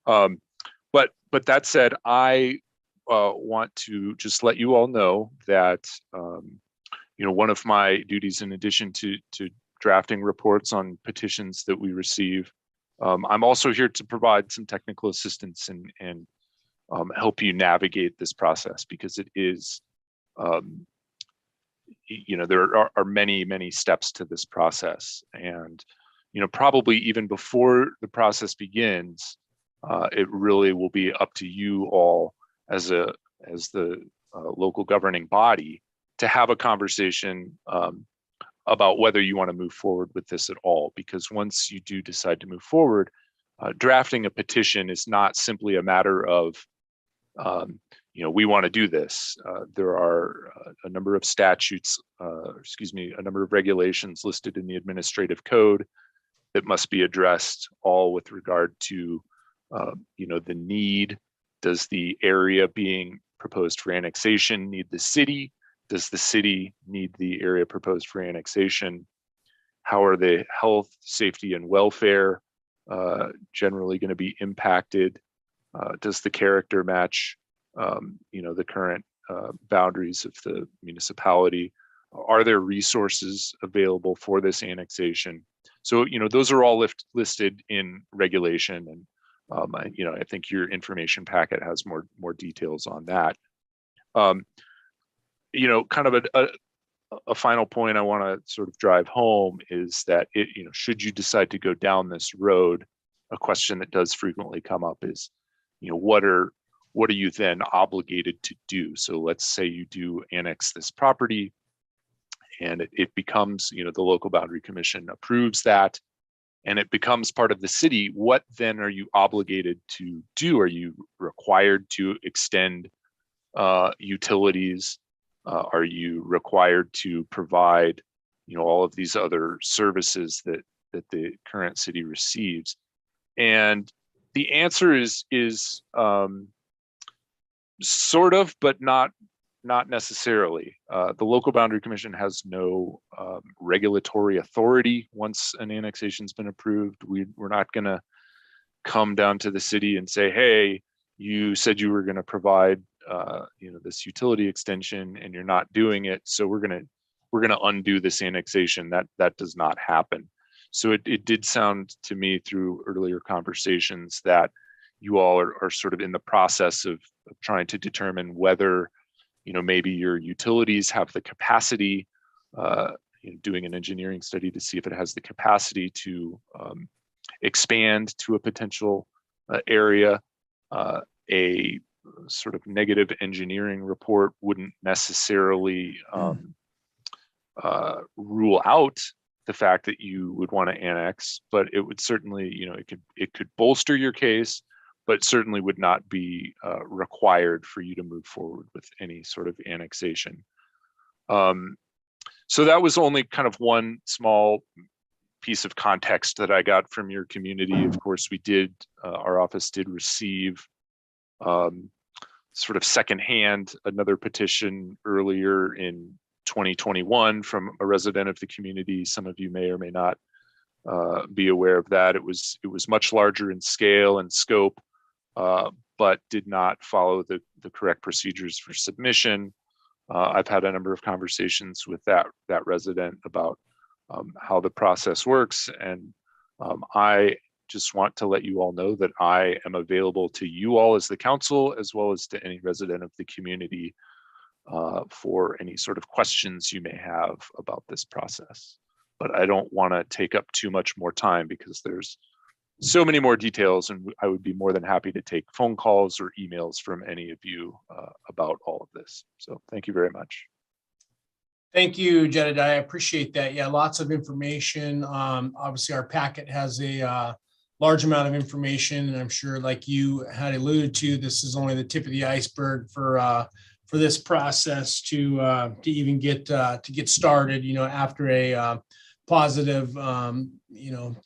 But that said, I want to just let you all know that one of my duties, in addition to drafting reports on petitions that we receive, I'm also here to provide some technical assistance and help you navigate this process, because it is, there are many steps to this process, and probably even before the process begins, it really will be up to you all as the local governing body to have a conversation about whether you want to move forward with this at all. Because once you do decide to move forward, drafting a petition is not simply a matter of, we want to do this. There are a number of statutes, a number of regulations listed in the administrative code that must be addressed, all with regard to, the need. Does the area being proposed for annexation need the city? Does the city need the area proposed for annexation? How are the health, safety, and welfare generally going to be impacted? Does the character match, the current boundaries of the municipality? Are there resources available for this annexation? So, those are all listed in regulation, and I think your information packet has more details on that. Kind of a final point I want to sort of drive home is that should you decide to go down this road, a question that does frequently come up is, what are you then obligated to do? So let's say you do annex this property, and it becomes, the local boundary commission approves that, and it becomes part of the city. What then are you obligated to do? Are you required to extend utilities? Are you required to provide, all of these other services that the current city receives? And the answer is sort of, but not necessarily. The local boundary commission has no regulatory authority once an annexation's been approved. We're not going to come down to the city and say, hey, you said you were going to provide this utility extension and you're not doing it, so we're going to undo this annexation. That does not happen. So it did sound to me through earlier conversations that you all are sort of in the process of trying to determine whether maybe your utilities have the capacity, doing an engineering study to see if it has the capacity to expand to a potential area. A sort of negative engineering report wouldn't necessarily rule out the fact that you would want to annex, but it would certainly, it could bolster your case, but certainly would not be required for you to move forward with any sort of annexation. So that was only kind of one small piece of context that I got from your community. Of course, our office did receive sort of secondhand another petition earlier in 2021 from a resident of the community. Some of you may or may not be aware of that. It was much larger in scale and scope, but did not follow the correct procedures for submission. I've had a number of conversations with that resident about how the process works, and I just want to let you all know that I am available to you all as the council, as well as to any resident of the community for any sort of questions you may have about this process. But I don't want to take up too much more time because there's so many more details, and I would be more than happy to take phone calls or emails from any of you about all of this. So thank you very much. Thank you, Jedediah. I appreciate that. Yeah, lots of information. Obviously, our packet has a large amount of information, and I'm sure, like you had alluded to, this is only the tip of the iceberg for this process to even get started. After a positive,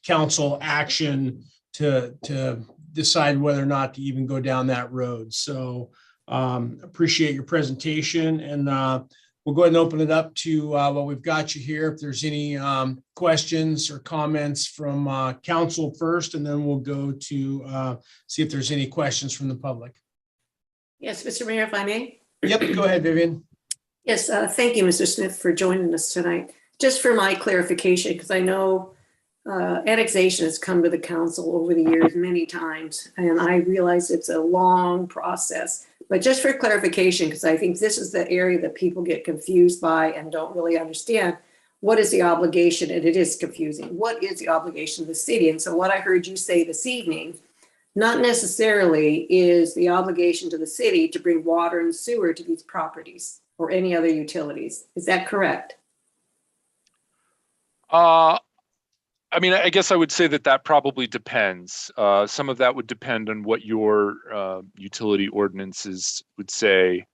council action to decide whether or not to even go down that road. So appreciate your presentation, and we'll go ahead and open it up to what we've got you here. If there's any questions or comments from council first, and then we'll go to see if there's any questions from the public. Yes, Mr. Mayor, if I may. Yep, go ahead, Vivian. Yes, thank you, Mr. Smith, for joining us tonight. Just for my clarification, because I know annexation has come to the council over the years many times, and I realize it's a long process. But just for clarification, because I think this is the area that people get confused by and don't really understand, what is the obligation? And it is confusing. What is the obligation of the city? And so what I heard you say this evening, not necessarily is the obligation to the city to bring water and sewer to these properties or any other utilities. Is that correct? I guess I would say that probably depends. Some of that would depend on what your utility ordinances would say.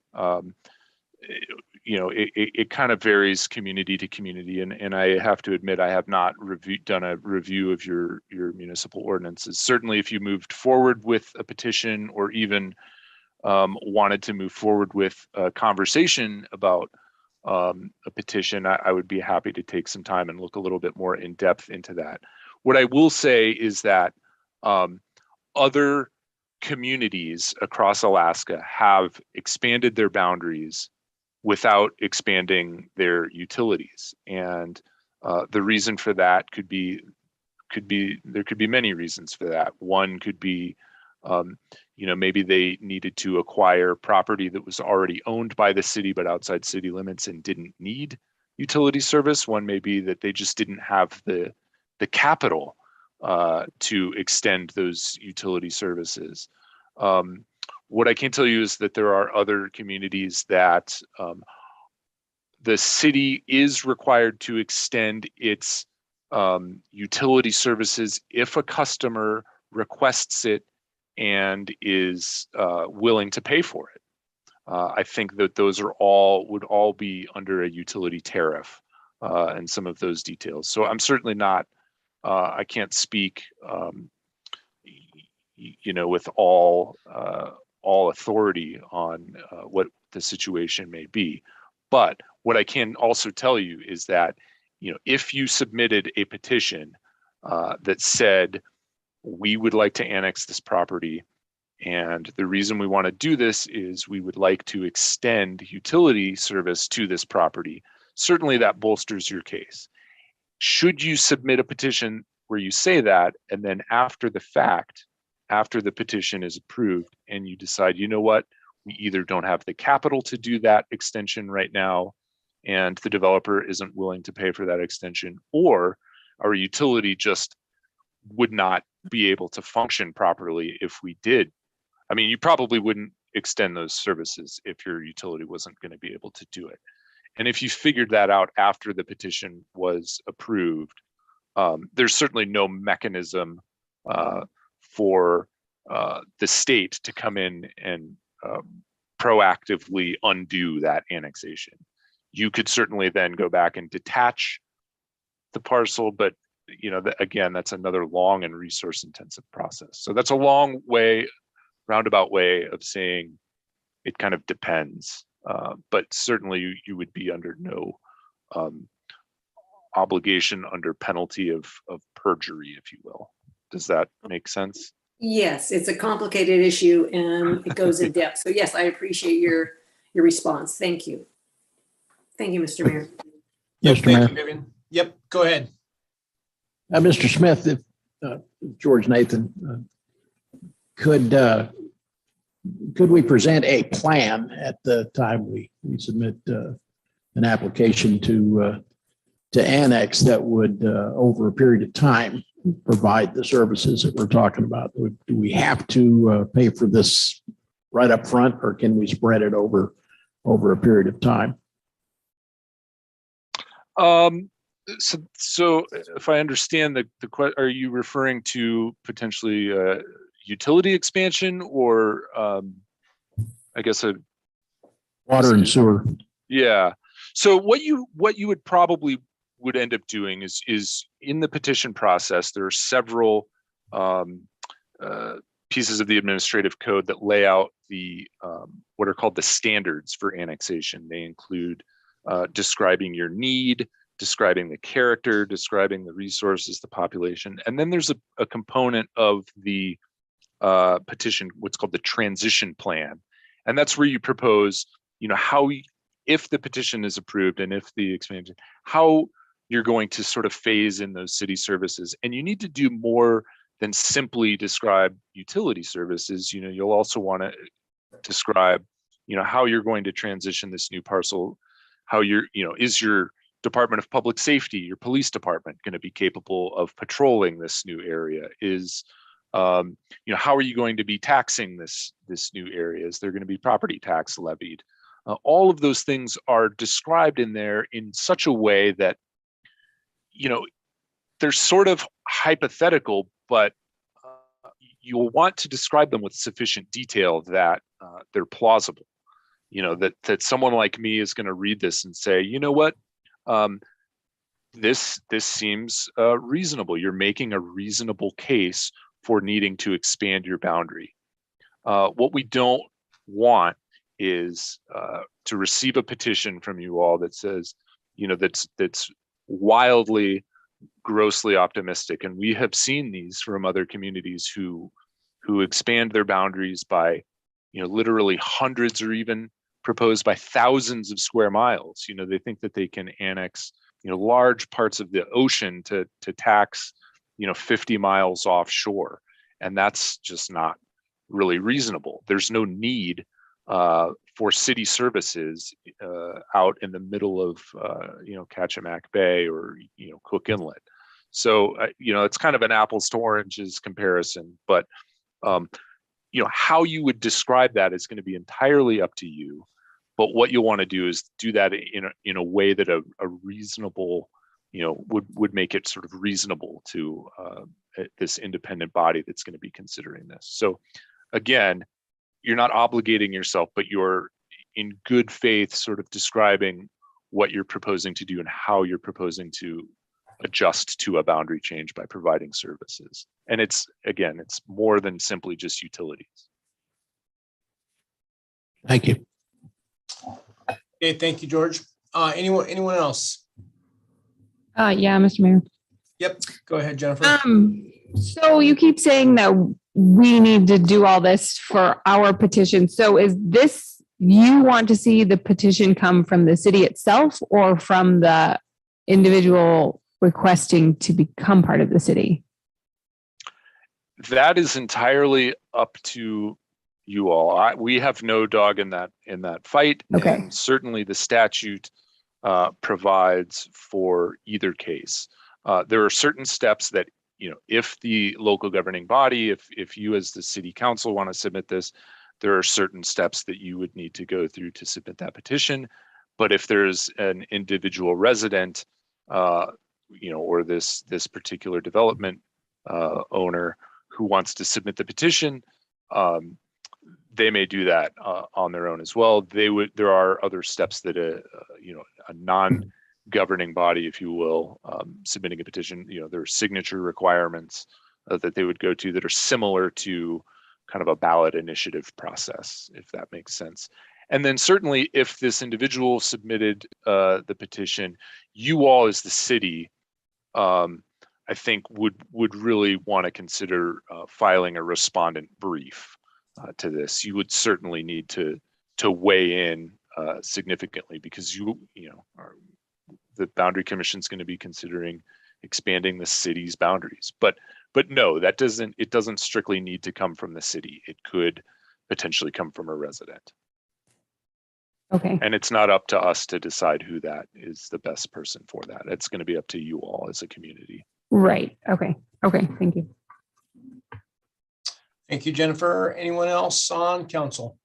It kind of varies community to community, and I have to admit I have not done a review of your municipal ordinances. Certainly, if you moved forward with a petition or even wanted to move forward with a conversation about a petition, I would be happy to take some time and look a little bit more in depth into that. What I will say is that other communities across Alaska have expanded their boundaries without expanding their utilities. And the reason for that could be many reasons for that. One could be, maybe they needed to acquire property that was already owned by the city, but outside city limits and didn't need utility service. One may be that they just didn't have the capital to extend those utility services. What I can tell you is that there are other communities that the city is required to extend its utility services if a customer requests it and is willing to pay for it. I think that those would all be under a utility tariff and some of those details. So I'm certainly not, I can't speak, with all authority on what the situation may be. But what I can also tell you is that, if you submitted a petition that said, we would like to annex this property. And the reason we want to do this is we would like to extend utility service to this property. Certainly that bolsters your case. Should you submit a petition where you say that, and then after the fact, after the petition is approved and you decide, you know what, we either don't have the capital to do that extension right now, and the developer isn't willing to pay for that extension, or our utility just would not be able to function properly if we did. I mean, you probably wouldn't extend those services if your utility wasn't going to be able to do it. And if you figured that out after the petition was approved, there's certainly no mechanism for the state to come in and proactively undo that annexation. You could certainly then go back and detach the parcel, but again, that's another long and resource-intensive process. So that's a long way, roundabout way of saying it kind of depends. But certainly you would be under no obligation under penalty of perjury, if you will. Does that make sense? Yes, it's a complicated issue and it goes in depth. So yes, I appreciate your response. Thank you. Thank you, Mr. Mayor. Yep, Mr. thank Mayor. you, Vivian. Yep, go ahead. Mr. Smith, if George Nathan, could we present a plan at the time we submit an application to annex that would, over a period of time, provide the services that we're talking about? Do we have to pay for this right up front, or can we spread it over a period of time? So if I understand the question, are you referring to potentially utility expansion, or I guess a Water and sewer. Yeah. So what you would probably would end up doing is in the petition process, there are several pieces of the administrative code that lay out the what are called the standards for annexation. They include describing your need, describing the character, describing the resources, the population. And then there's a component of the petition, what's called the transition plan. And that's where you propose, how, if the petition is approved and if the expansion, how you're going to sort of phase in those city services. And you need to do more than simply describe utility services. You'll also want to describe, how you're going to transition this new parcel, how is your Department of Public Safety, your police department, going to be capable of patrolling this new area? Is how are you going to be taxing this new area? Is there going to be property tax levied? All of those things are described in there in such a way that they're sort of hypothetical, but you'll want to describe them with sufficient detail that they're plausible. That someone like me is going to read this and say, you know what, this seems reasonable. You're making a reasonable case for needing to expand your boundary. What we don't want is to receive a petition from you all that says, that's wildly, grossly optimistic. And we have seen these from other communities who expand their boundaries by, literally hundreds, or even proposed by thousands of square miles. They think that they can annex, large parts of the ocean to tax, 50 miles offshore. And that's just not really reasonable. There's no need for city services out in the middle of Kachemak Bay or Cook Inlet. So it's kind of an apples to oranges comparison, but how you would describe that is going to be entirely up to you. But what you'll want to do is do that in a way that a reasonable would make it sort of reasonable to this independent body that's going to be considering this. So again, you're not obligating yourself, but you're in good faith sort of describing what you're proposing to do and how you're proposing to adjust to a boundary change by providing services. And it's more than simply just utilities. Thank you. Okay, thank you, George. Anyone else? Yeah, Mr. Mayor. Yep, go ahead, Jennifer. So you keep saying that we need to do all this for our petition. So is this, you want to see the petition come from the city itself or from the individual requesting to become part of the city? That is entirely up to you all. We have no dog in that fight. Okay. And certainly the statute provides for either case. There are certain steps that, if the local governing body, if you as the city council want to submit this, there are certain steps that you would need to go through to submit that petition. But if there's an individual resident, or this particular development owner who wants to submit the petition, they may do that on their own as well. There are other steps that a non-governing body, if you will, submitting a petition, there are signature requirements that they would go to that are similar to kind of a ballot initiative process, if that makes sense. And then certainly if this individual submitted the petition, you all as the city, I think would really want to consider filing a respondent brief to this. You would certainly need to weigh in significantly because the Boundary Commission is going to be considering expanding the city's boundaries. But no, it doesn't strictly need to come from the city. It could potentially come from a resident. Okay. And it's not up to us to decide who that is the best person for that. It's going to be up to you all as a community. Right. Okay. Thank you. Thank you, Jennifer. Anyone else on council?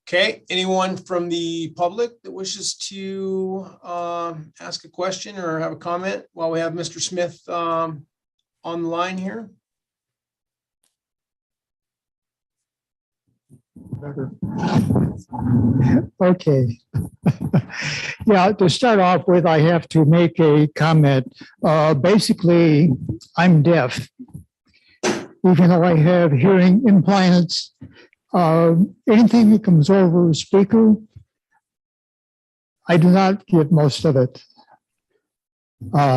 Okay, anyone from the public that wishes to ask a question or have a comment while we have Mr. Smith on the line here? Okay. Yeah, to start off with, I have to make a comment. Basically, I'm deaf. Even though I have hearing implants, anything that comes over a speaker, I do not get most of it.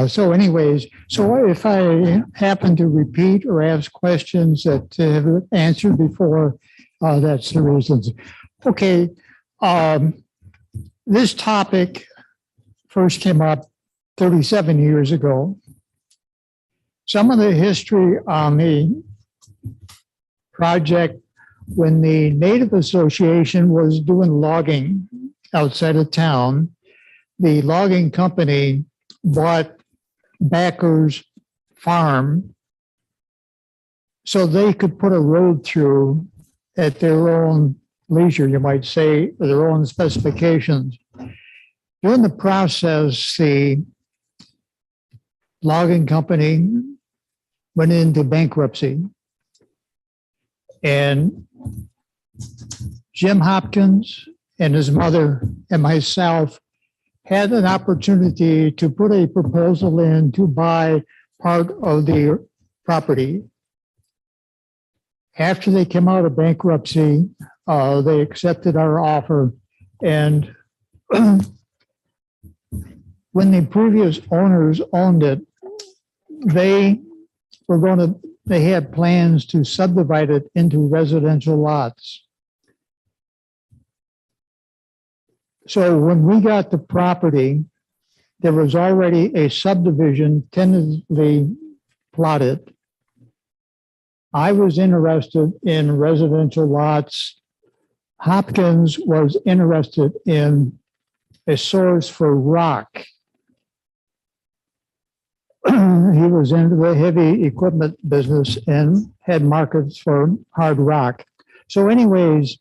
So anyways, so if I happen to repeat or ask questions that have been answered before, that's the reasons. Okay, this topic first came up 37 years ago. Some of the history on the project when the Native Association was doing logging outside of town, the logging company bought Backer's farm so they could put a road through at their own leisure, you might say, or their own specifications. During the process, the logging company went into bankruptcy. And Jim Hopkins and his mother and myself had an opportunity to put a proposal in to buy part of the property. After they came out of bankruptcy, they accepted our offer. And when the previous owners owned it, they had plans to subdivide it into residential lots. So when we got the property, there was already a subdivision tentatively plotted. I was interested in residential lots. Hopkins was interested in a source for rock. He was into the heavy equipment business and had markets for hard rock. So anyways,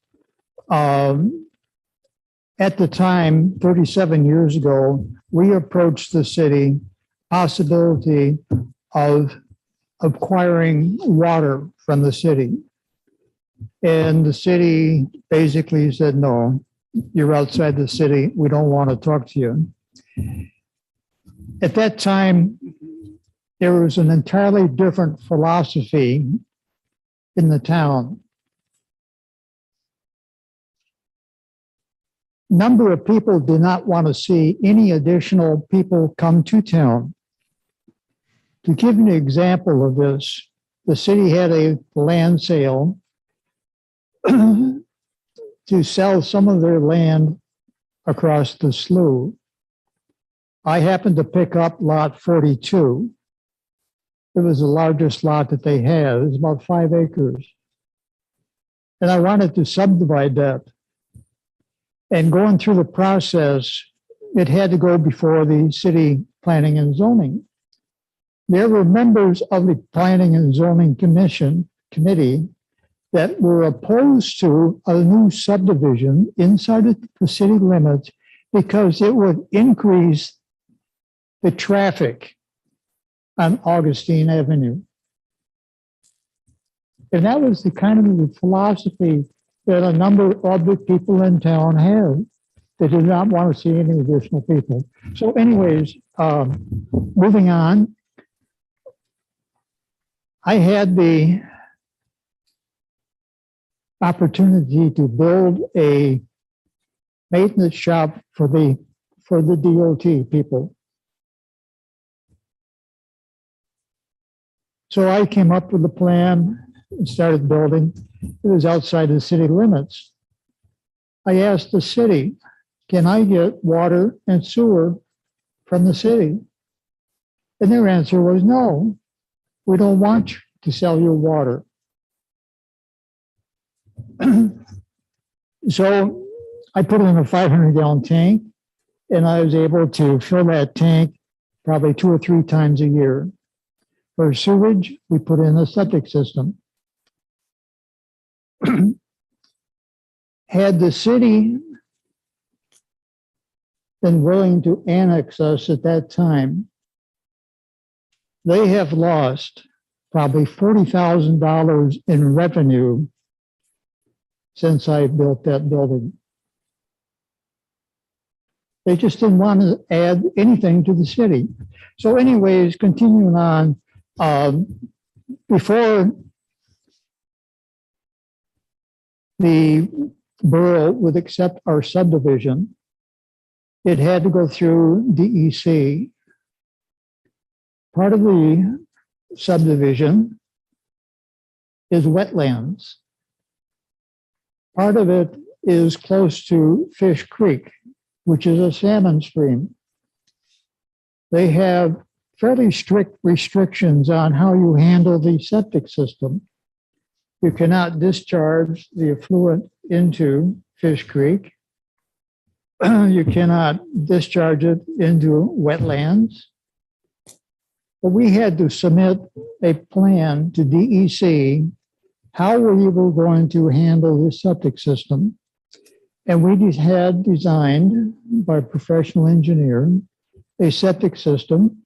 at the time, 37 years ago, we approached the city possibility of acquiring water from the city. And the city basically said, no, you're outside the city. We don't want to talk to you. At that time, there was an entirely different philosophy in the town. number of people did not want to see any additional people come to town. To give you an example of this, the city had a land sale to sell some of their land across the slough. I happened to pick up lot 42. It was the largest lot that they had. It was about 5 acres. And I wanted to subdivide that. And going through the process, it had to go before the city planning and zoning. There were members of the planning and zoning committee that were opposed to a new subdivision inside of the city limits because it would increase the traffic on Augustine Avenue. And that was the kind of the philosophy that a number of the people in town had. They did not want to see any additional people. So anyways, moving on, I had the opportunity to build a maintenance shop for the DOT people. So I came up with a plan and started building. It was outside the city limits. I asked the city, can I get water and sewer from the city? And their answer was no, we don't want you to sell your water. So I put in a 500-gallon tank, and I was able to fill that tank probably 2 or 3 times a year. For sewage, we put in a septic system. Had the city been willing to annex us at that time, they have lost probably $40,000 in revenue since I built that building. They just didn't want to add anything to the city. So anyways, continuing on, before the borough would accept our subdivision, it had to go through DEC. Part of the subdivision is wetlands. Part of it is close to Fish Creek, which is a salmon stream. They have fairly strict restrictions on how you handle the septic system. You cannot discharge the effluent into Fish Creek. You cannot discharge it into wetlands. But we had to submit a plan to DEC how we were going to handle this septic system. And we just had designed by a professional engineer a septic system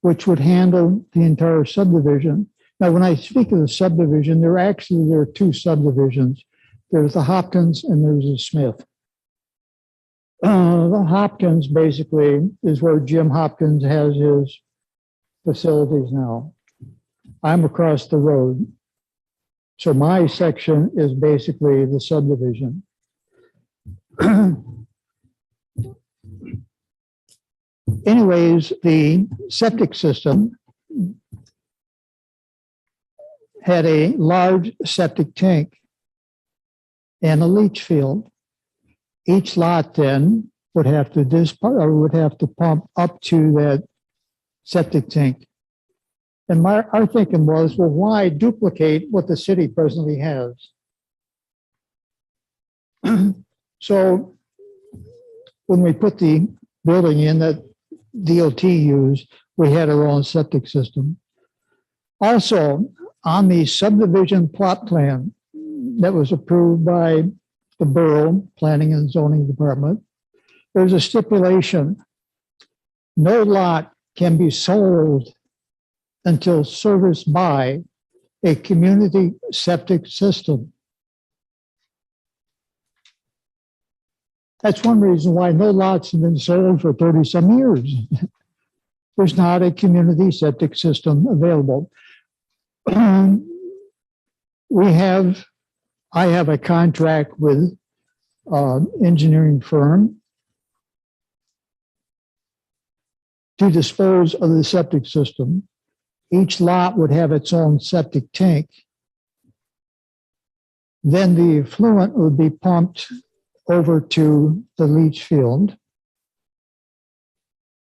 which would handle the entire subdivision. Now, when I speak of the subdivision, there are 2 subdivisions. There's the Hopkins and there's the Smith. The Hopkins basically is where Jim Hopkins has his facilities now. I'm across the road. So my section is basically the subdivision. Anyways, the septic system had a large septic tank and a leach field. Each lot then would have to pump up to that septic tank. And our thinking was, well, why duplicate what the city presently has? So when we put the building in that DOT used, we had our own septic system. Also, on the subdivision plot plan that was approved by the Borough Planning and Zoning Department, there's a stipulation: no lot can be sold until serviced by a community septic system. That's one reason why no lots have been sold for 30-some years. There's not a community septic system available. We have I have a contract with engineering firm to dispose of the septic system. Each lot would have its own septic tank. Then the effluent would be pumped over to the leach field.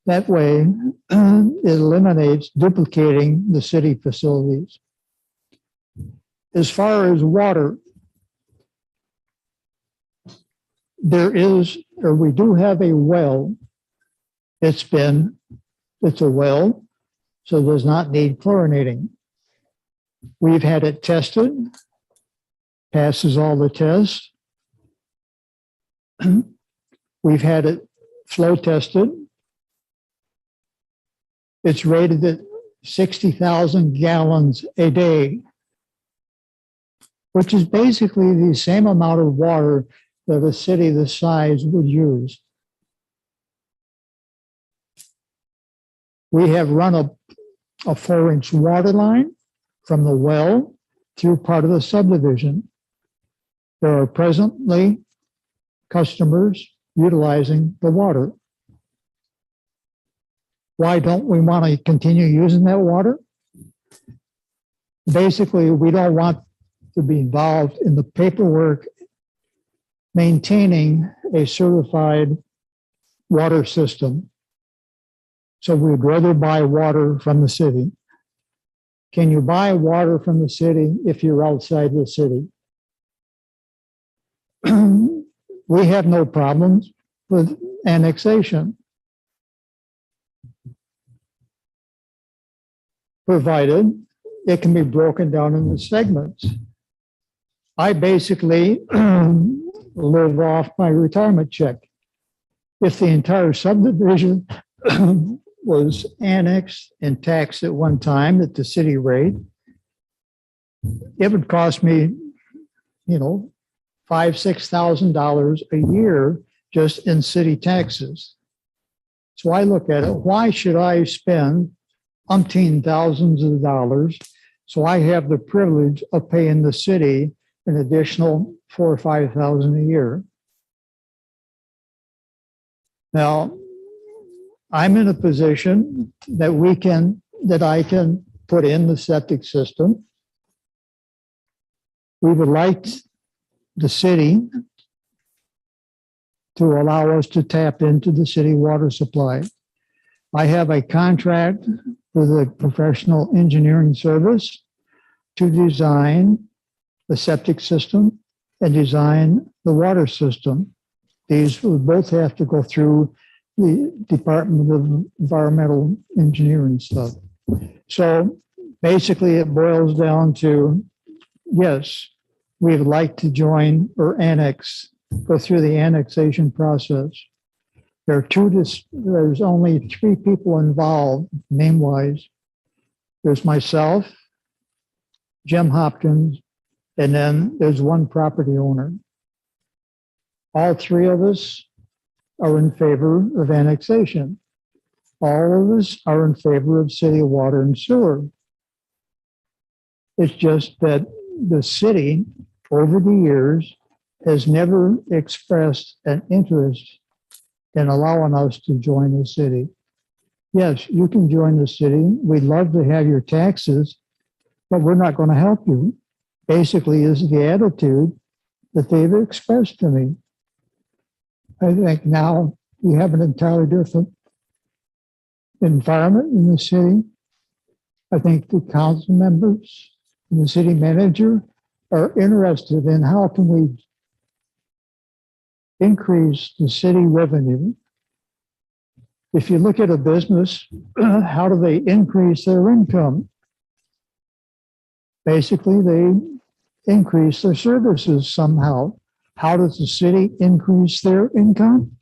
That way, it eliminates duplicating the city facilities. As far as water, we do have a well. It's a well, so it does not need chlorinating. We've had it tested, passes all the tests. We've had it flow tested. It's rated at 60,000 gallons a day, which is basically the same amount of water that a city this size would use. We have run a 4-inch water line from the well through part of the subdivision. There are presently customers utilizing the water. Why don't we want to continue using that water? Basically, we don't want to be involved in the paperwork maintaining a certified water system. So we'd rather buy water from the city. Can you buy water from the city if you're outside the city? We have no problems with annexation, provided it can be broken down into segments. I basically live off my retirement check. If the entire subdivision was annexed and taxed at one time at the city rate, it would cost me, $5,000-6,000 a year just in city taxes. So I look at it, why should I spend umpteen thousands of dollars so I have the privilege of paying the city an additional $4,000 or $5,000 a year? Now, I'm in a position that I can put in the septic system. We would like the city to allow us to tap into the city water supply. I have a contract with a professional engineering service to design the septic system and design the water system. These will both have to go through the Department of Environmental Engineering stuff. So basically it boils down to, yes, we'd like to join or go through the annexation process. There's only 3 people involved, name-wise. There's myself, Jim Hopkins, and then there's one property owner. All 3 of us are in favor of annexation. All of us are in favor of city water and sewer. It's just that the city, over the years, has never expressed an interest in allowing us to join the city. Yes, you can join the city. We'd love to have your taxes, but we're not going to help you. Basically, is the attitude that they've expressed to me. I think now we have an entirely different environment in the city. I think the council members and the city manager are interested in how can we increase the city revenue. If you look at a business, how do they increase their income? Basically, they increase their services somehow. How does the city increase their income?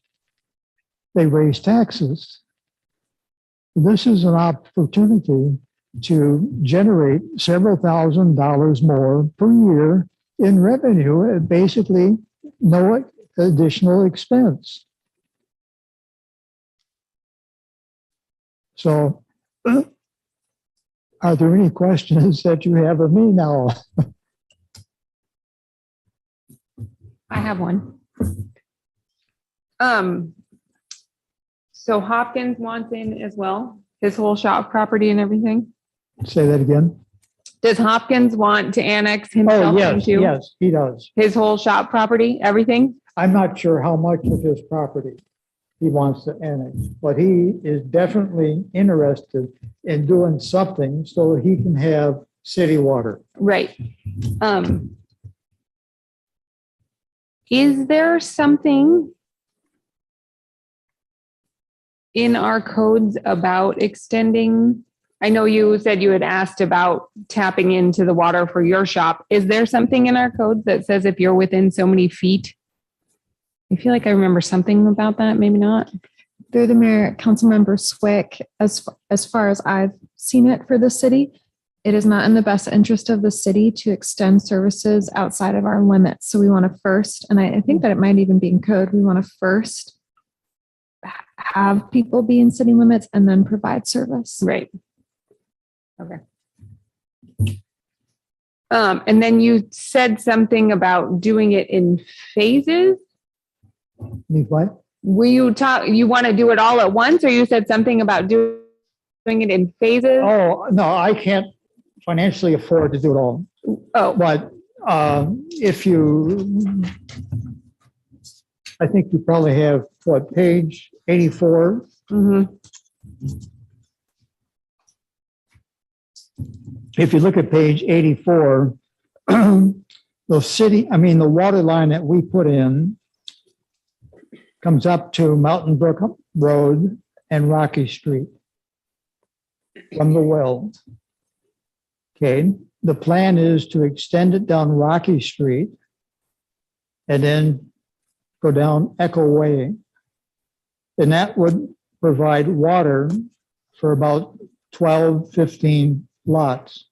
They raise taxes. This is an opportunity to generate several $1,000s more per year in revenue at basically no additional expense. So, are there any questions that you have of me now? I have one. So Hopkins wants in as well, his whole shop property and everything. Say that again. Does Hopkins want to annex himself Oh, yes, into yes, he does. his whole shop property, everything? I'm not sure how much of his property he wants to annex, but he is definitely interested in doing something so he can have city water. Right. Is there something in our codes about extending? I know you said you had asked about tapping into the water for your shop. Is there something in our codes that says if you're within so many feet? I feel like I remember something about that, maybe not. Through the mayor, Councilmember Swick, as far as I've seen it for the city, it is not in the best interest of the city to extend services outside of our limits. So we want to first, and I think that it might even be in code, we want to first have people be in city limits and then provide service. Right. Okay. And then you said something about doing it in phases. Need what? Will you want to do it all at once, or you said something about doing it in phases? Oh, no, I can't financially afford to do it all. Oh, But if you, I think you probably have, what, page 84? mhm. If you look at page 84, the water line that we put in comes up to Mountain Brook Road and Rocky Street from the well. Okay, the plan is to extend it down Rocky Street and then go down Echo Way. And that would provide water for about 12, 15 lots.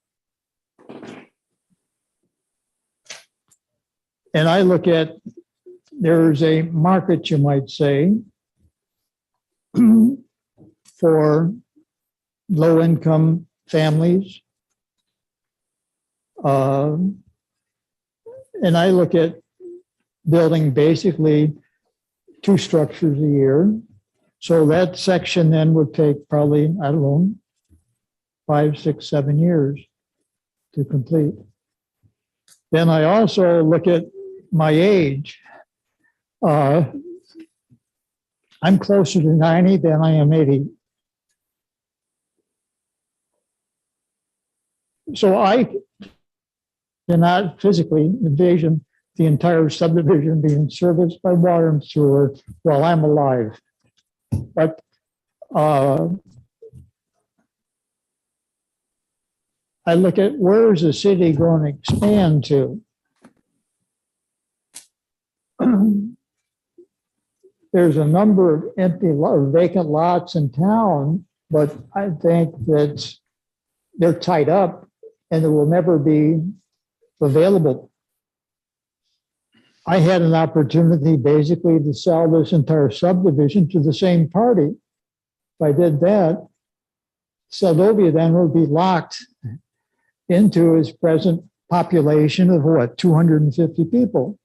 And I look at, there's a market, you might say, for low-income families. And I look at building basically 2 structures a year. So that section then would take probably, I don't know, 5, 6, 7 years to complete. Then I also look at my age. I'm closer to 90 than I am 80. So I cannot physically envision the entire subdivision being serviced by water and sewer while I'm alive. But I look at where is the city going to expand to? There's a number of vacant lots in town, but I think that they're tied up and it will never be available. I had an opportunity basically to sell this entire subdivision to the same party. If I did that, Seldovia then would be locked into its present population of what, 250 people.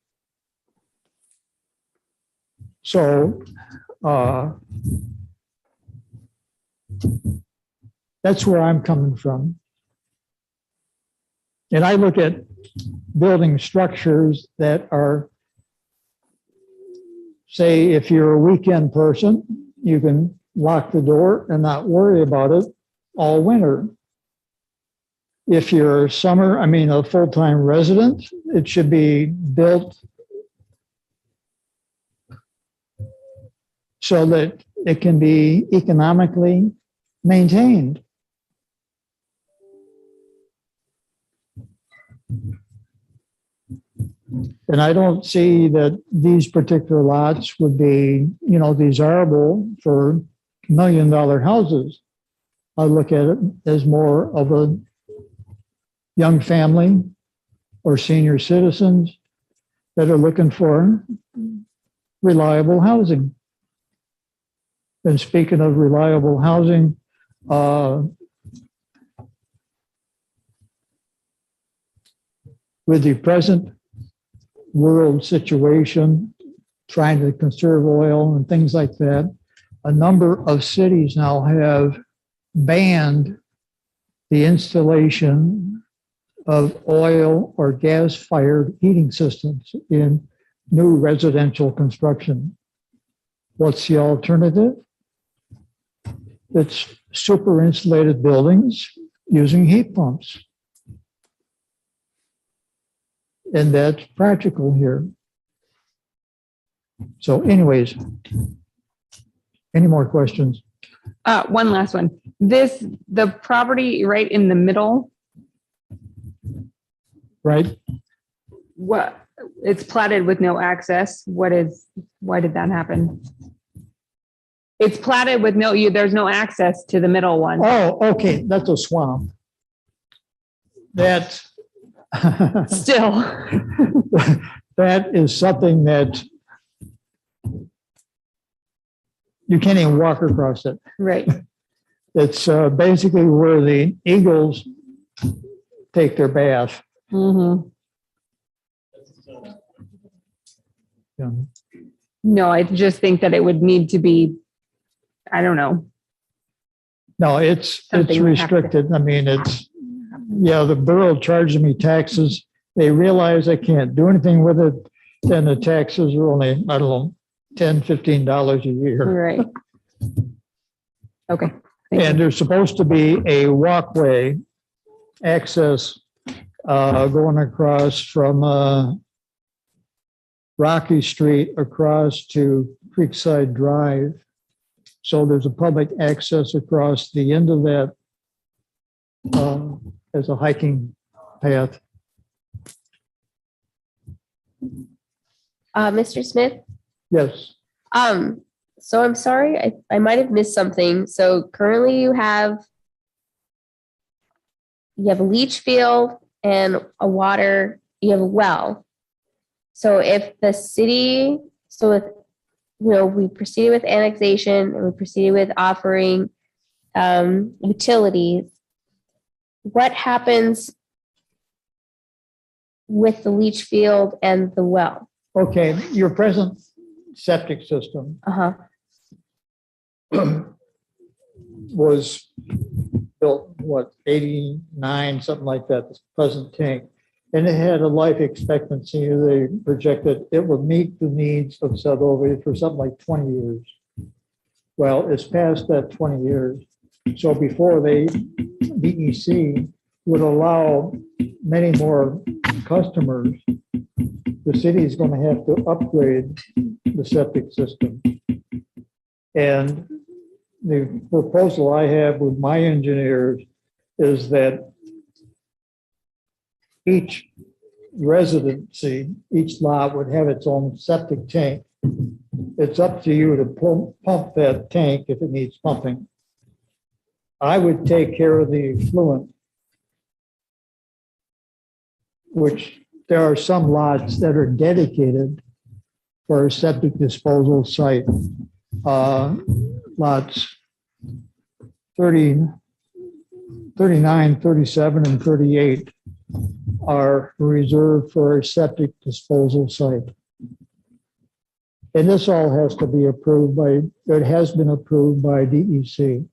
So that's where I'm coming from. And I look at building structures that are, say, if you're a weekend person, you can lock the door and not worry about it all winter. If you're a full-time resident, it should be built so that it can be economically maintained. And I don't see that these particular lots would be, desirable for $1 million houses. I look at it as more of a young family or senior citizens that are looking for reliable housing. And speaking of reliable housing, with the present world situation, trying to conserve oil and things like that, a number of cities now have banned the installation of oil or gas-fired heating systems in new residential construction. What's the alternative? It's super insulated buildings using heat pumps. And that's practical here. So anyways, any more questions? One last one. The property right in the middle, Right? what, it's platted with no access. Why did that happen? It's platted with there's no access to the middle one. Oh, okay, that's a swamp. That Still. that is something that you can't even walk across it. Right. It's basically where the eagles take their bath. Mm-hmm. Yeah. No, I just think that it would need to be, I don't know. No, it's Something restricted. I mean, the borough charges me taxes. They realize I can't do anything with it. Then the taxes are only, I don't know, $10, $15 a year. Right. Okay. Thank And you. there's supposed to be a walkway access going across from Rocky Street across to Creekside Drive. So there's a public access across the end of that as a hiking path. Mr. Smith? Yes. So I'm sorry, I might have missed something. So currently you have a leach field and a water, you have a well. So if the city, if we proceeded with annexation and we proceeded with offering utilities, what happens with the leach field and the well? Okay, your present septic system was built, 89, something like that, this present tank. And it had a life expectancy, they projected it would meet the needs of Seldovia for something like 20 years. Well, it's past that 20 years. So before DEC would allow many more customers, the city is going to have to upgrade the septic system. And the proposal I have with my engineers is that each residency, each lot would have its own septic tank. It's up to you to pump that tank if it needs pumping. I would take care of the effluent, which there are some lots that are dedicated for a septic disposal site. Lots 30, 39, 37, and 38 are reserved for a septic disposal site. And this all has to be approved it has been approved by DEC.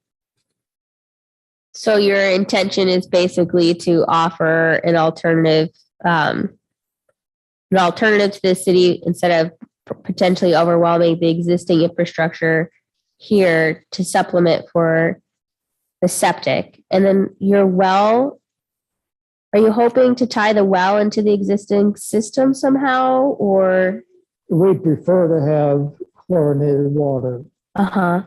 So your intention is basically to offer an alternative to the city instead of potentially overwhelming the existing infrastructure here to supplement for the septic. And then your well, are you hoping to tie the well into the existing system somehow, or? We prefer to have chlorinated water. And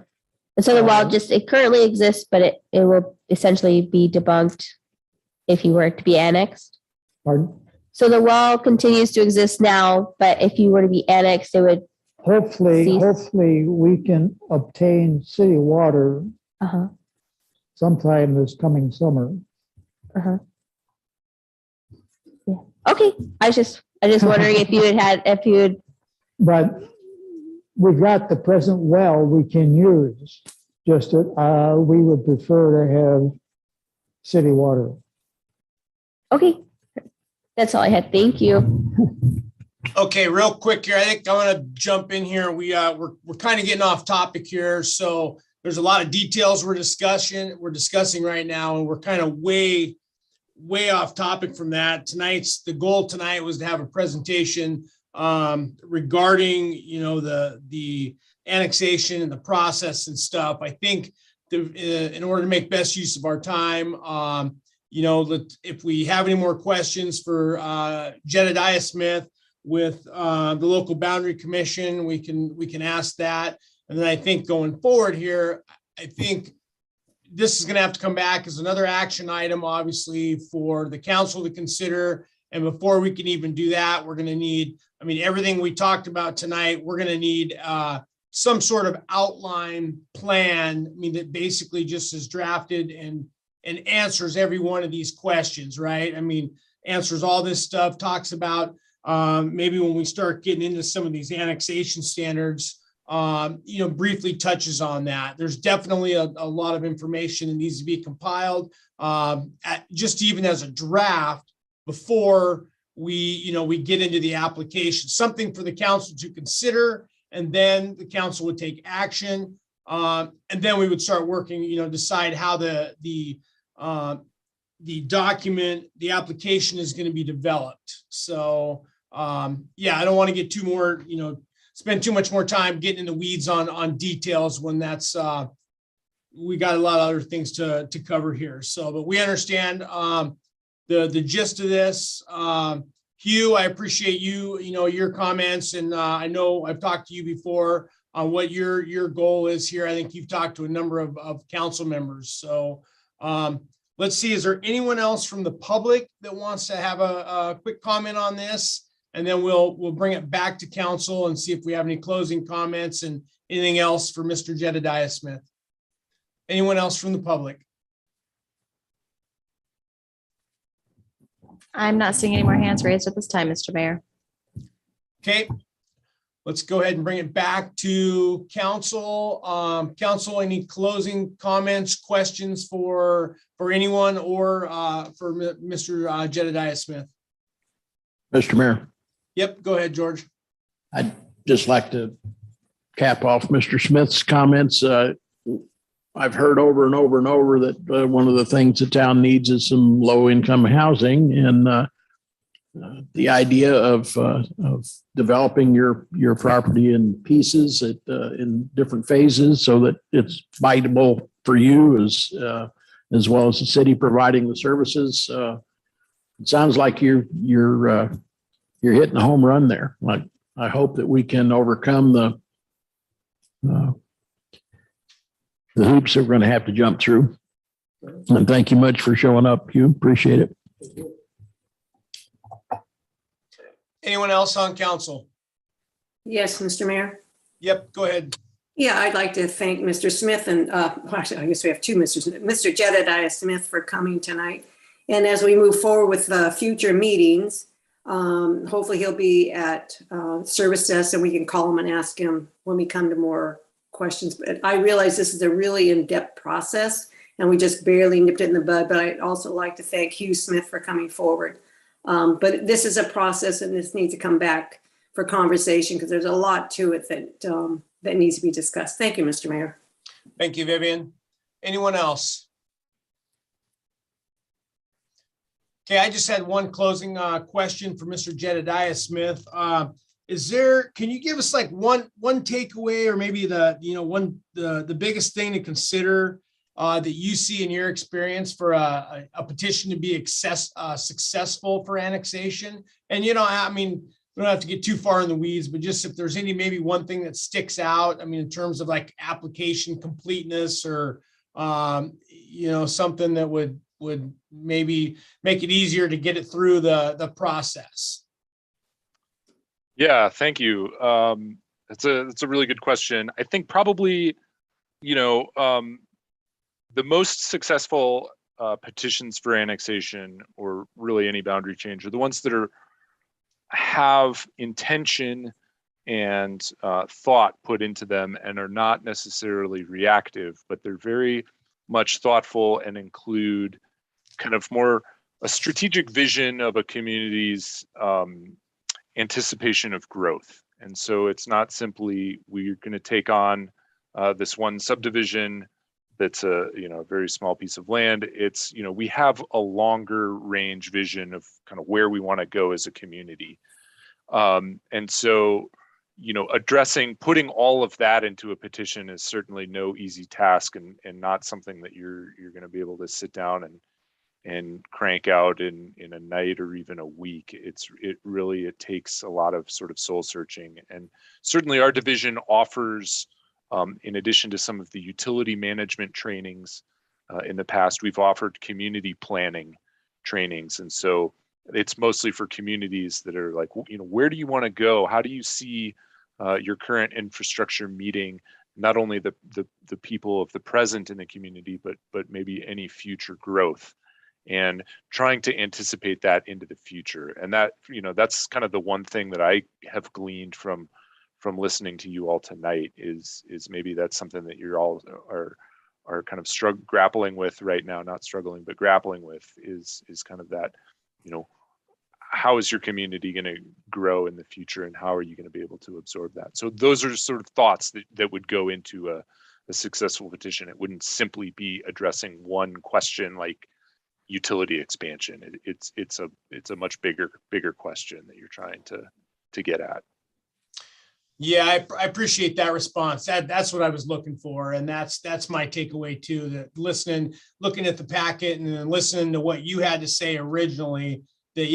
so the well it currently exists, but it will essentially be debunked if you were to be annexed. Pardon? So the well continues to exist now, but if you were to be annexed, it would Hopefully we can obtain city water sometime this coming summer. Yeah. Okay. I was just wondering if you had But we've got the present well we can use. Just that we would prefer to have city water. Okay. That's all I had. Thank you. Okay, real quick here. I think I want to jump in here. We're kind of getting off topic here. So there's a lot of details we're discussing right now, and we're kind of way off topic from that. The goal tonight was to have a presentation regarding, the annexation and the process and stuff. I think in order to make best use of our time, if we have any more questions for Jedediah Smith with the local boundary commission, we can ask that. And then I think going forward here, I think this is going to have to come back as another action item, obviously, for the council to consider. And before we can even do that, we're going to need, everything we talked about tonight, we're going to need some sort of outline plan, that basically just is drafted and answers every one of these questions, right? Answers all this stuff, talks about maybe when we start getting into some of these annexation standards, briefly touches on that. There's definitely a lot of information that needs to be compiled, just even as a draft before we get into the application, something for the council to consider, and then the council would take action. And then we would start working, decide how the document, the application is going to be developed. So I don't want to get spend too much more time getting in the weeds on details when that's we got a lot of other things to cover here. So, but we understand the gist of this. Hugh, I appreciate your comments, and I know I've talked to you before on what your goal is here. I think you've talked to a number of council members. So let's see, is there anyone else from the public that wants to have a quick comment on this? And then we'll bring it back to council and see if we have any closing comments and anything else for Mr. Jedediah Smith. Anyone else from the public? I'm not seeing any more hands raised at this time, Mr. Mayor. Okay, let's go ahead and bring it back to council. Council, any closing comments, questions for anyone or for Mr. Jedediah Smith? Mr. Mayor. Yep, go ahead, George. I'd just like to cap off Mr. Smith's comments. I've heard over and over and over that one of the things the town needs is some low-income housing, and the idea of developing your property in pieces in different phases so that it's biteable for you as well as the city providing the services. It sounds like you're hitting a home run there. I hope that we can overcome the hoops that we're going to have to jump through. And thank you much for showing up, Hugh. Appreciate it. Anyone else on council? Yes, Mr. Mayor. Yep, go ahead. Yeah, I'd like to thank Mr. Smith and actually, I guess we have two Mr. Smith, Mr. Jedediah Smith for coming tonight. And as we move forward with future meetings, hopefully he'll be at service desk and we can call him and ask him when we come to more questions. But I realize this is a really in-depth process and we just barely nipped it in the bud, but I'd also like to thank Hugh Smith for coming forward. But this is a process and this needs to come back for conversation because there's a lot to it that needs to be discussed. Thank you, Mr. Mayor. Thank you, Vivian. Anyone else? Okay, I just had one closing question for Mr. Jedediah Smith. Can you give us like one takeaway or maybe the biggest thing to consider that you see in your experience for a petition to be successful for annexation? And, we don't have to get too far in the weeds, but just if there's maybe one thing that sticks out, in terms of like application completeness or, something that would maybe make it easier to get it through the process. Yeah, thank you. It's a really good question. I think probably, the most successful petitions for annexation or really any boundary change are the ones that have intention and thought put into them and are not necessarily reactive, but they're very much thoughtful and include kind of more a strategic vision of a community's anticipation of growth. And so it's not simply we're going to take on this one subdivision that's a very small piece of land. It's we have a longer range vision of kind of where we want to go as a community, and so putting all of that into a petition is certainly no easy task, and not something that you're going to be able to sit down and crank out in a night or even a week. It takes a lot of sort of soul searching, and certainly our division offers, in addition to some of the utility management trainings, in the past, we've offered community planning trainings. And so it's mostly for communities that are like, where do you want to go? How do you see your current infrastructure meeting not only the people of the present in the community, but maybe any future growth, and trying to anticipate that into the future. And that, that's kind of the one thing that I have gleaned from listening to you all tonight is maybe that's something that you're all are kind of grappling with right now, not struggling, but grappling with is kind of that, how is your community going to grow in the future, and how are you going to be able to absorb that? So those are sort of thoughts that would go into a successful petition. It wouldn't simply be addressing one question like utility expansion. It's a much bigger question that you're trying to get at. Yeah, I appreciate that response. That's what I was looking for. And that's my takeaway too, that looking at the packet and then listening to what you had to say originally, that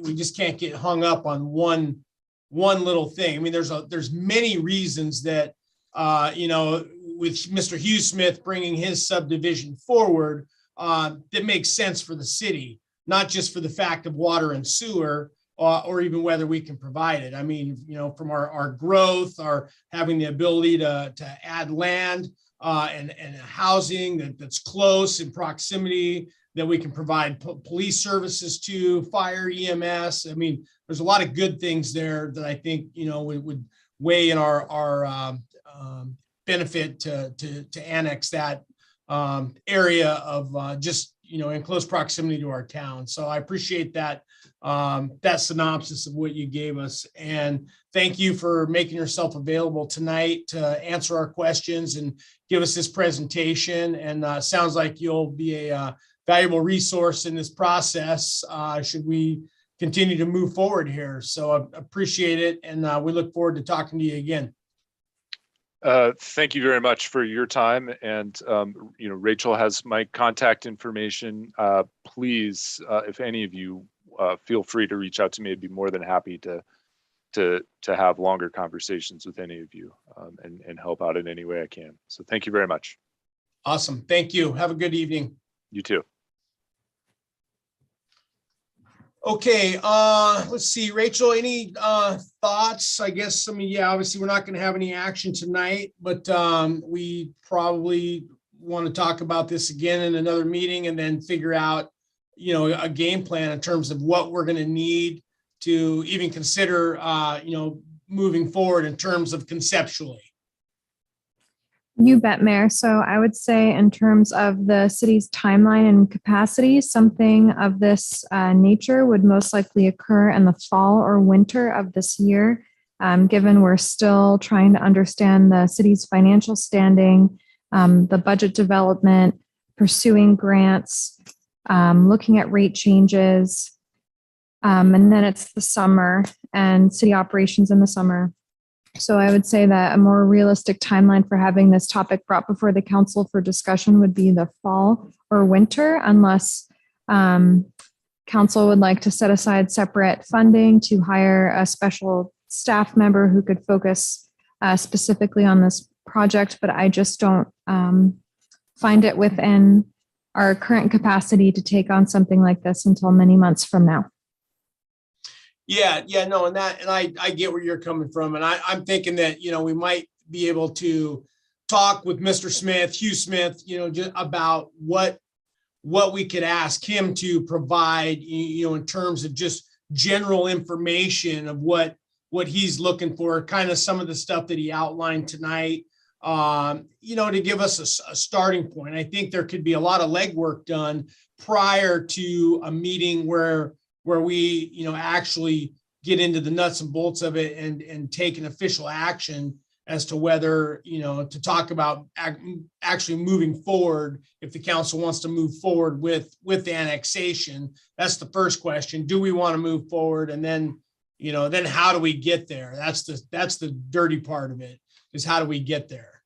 we just can't get hung up on one little thing. I mean, there's many reasons that, with Mr. Hugh Smith bringing his subdivision forward, that makes sense for the city, not just for the fact of water and sewer, or even whether we can provide it. I mean, from our growth, our having the ability to add land and housing that's close in proximity, that we can provide police services to, fire, EMS. I mean, there's a lot of good things there that I think, would weigh in our benefit to annex that area of just, in close proximity to our town. So I appreciate that synopsis of what you gave us. And thank you for making yourself available tonight to answer our questions and give us this presentation. And sounds like you'll be a valuable resource in this process should we continue to move forward here. So I appreciate it. And we look forward to talking to you again. Thank you very much for your time. And, Rachel has my contact information. Please, if any of you feel free to reach out to me. I'd be more than happy to have longer conversations with any of you and help out in any way I can. So thank you very much. Awesome. Thank you. Have a good evening. You too. Okay, let's see, Rachel, any thoughts? I guess, obviously we're not going to have any action tonight, but we probably want to talk about this again in another meeting and then figure out, a game plan in terms of what we're going to need to even consider, moving forward in terms of conceptually. You bet, Mayor. So I would say in terms of the city's timeline and capacity, something of this nature would most likely occur in the fall or winter of this year, given we're still trying to understand the city's financial standing, the budget development, pursuing grants, looking at rate changes, and then it's the summer and city operations in the summer. So I would say that a more realistic timeline for having this topic brought before the council for discussion would be the fall or winter, unless council would like to set aside separate funding to hire a special staff member who could focus specifically on this project. But I just don't find it within our current capacity to take on something like this until many months from now. Yeah, no, and I get where you're coming from. And I'm thinking that, we might be able to talk with Mr. Smith, Hugh Smith, just about what we could ask him to provide, in terms of just general information of what he's looking for, kind of some of the stuff that he outlined tonight, to give us a starting point. I think there could be a lot of legwork done prior to a meeting where we, actually get into the nuts and bolts of it and take an official action as to whether, to talk about actually moving forward, if the council wants to move forward with the annexation. That's the first question. Do we want to move forward? And then, then how do we get there? That's the dirty part of it, is how do we get there?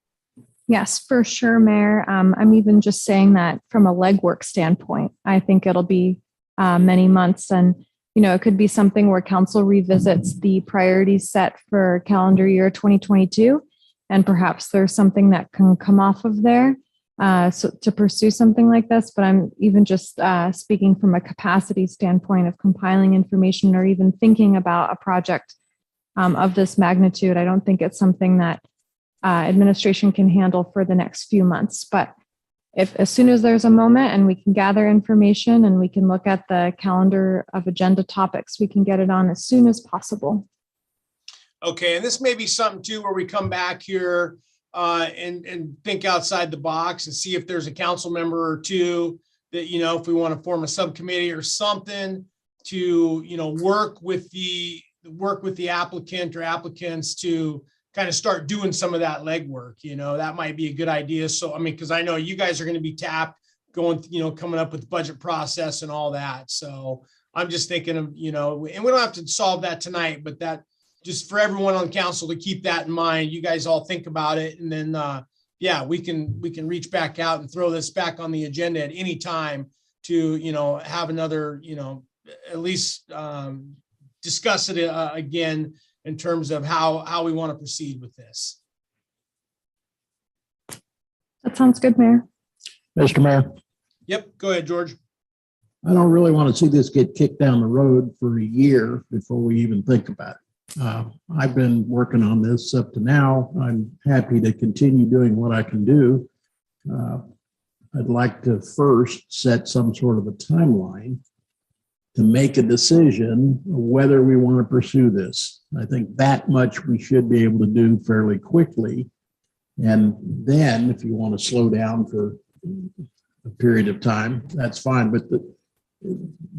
Yes, for sure, Mayor. I'm even just saying that from a legwork standpoint. I think it'll be many months, and it could be something where council revisits the priorities set for calendar year 2022, and perhaps there's something that can come off of there so to pursue something like this. But I'm even just speaking from a capacity standpoint of compiling information or even thinking about a project of this magnitude. I don't think it's something that administration can handle for the next few months. But if as soon as there's a moment and we can gather information and we can look at the calendar of agenda topics, we can get it on as soon as possible. Okay, and this may be something too where we come back here and think outside the box and see if there's a council member or two that, if we want to form a subcommittee or something to, work with the applicant or applicants to kind of start doing some of that legwork. That might be a good idea. So, because I know you guys are going to be tapped going, coming up with the budget process and all that. So I'm just thinking of, and we don't have to solve that tonight, but that just for everyone on council to keep that in mind. You guys all think about it. And then, we can reach back out and throw this back on the agenda at any time to, have another, at least discuss it again in terms of how we want to proceed with this. That sounds good, Mayor. Mr. Mayor, Yep, go ahead, George. I don't really want to see this get kicked down the road for a year before we even think about it. I've been working on this up to now. I'm happy to continue doing what I can do. I'd like to first set some sort of a timeline to make a decision whether we want to pursue this. I think that much we should be able to do fairly quickly. And then if you want to slow down for a period of time, that's fine. But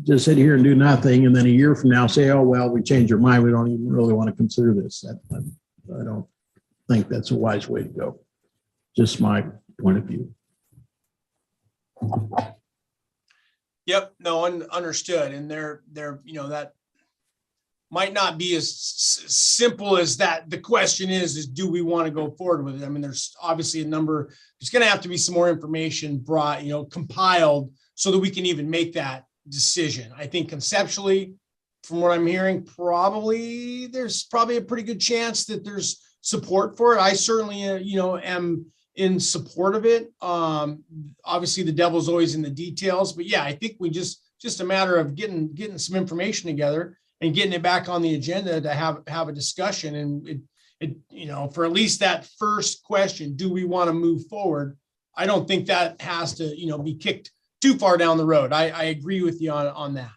just sit here and do nothing. And then a year from now say, oh, well, we changed our mind. We don't even really want to consider this. I don't think that's a wise way to go. Just my point of view. Yep, no, understood. And they're, that might not be as simple as that. The question is do we want to go forward with it? I mean, there's obviously there's going to have to be some more information brought, compiled so that we can even make that decision. I think conceptually, from what I'm hearing, there's probably a pretty good chance that there's support for it. I certainly, am in support of it. Obviously the devil's always in the details, but yeah, I think we just a matter of getting some information together and getting it back on the agenda to have a discussion. And it, for at least that first question, do we want to move forward? I don't think that has to, be kicked too far down the road. I agree with you on that.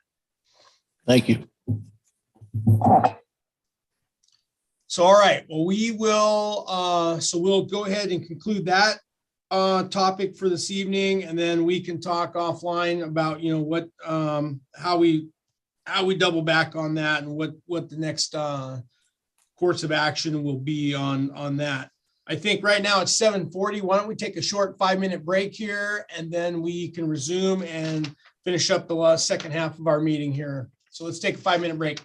Thank you. So, all right, well, we will, we'll go ahead and conclude that topic for this evening, and then we can talk offline about, what, how we double back on that and what the next course of action will be on that. I think right now it's 7:40. Why don't we take a short 5-minute break here, and then we can resume and finish up the second half of our meeting here. So let's take a 5-minute break.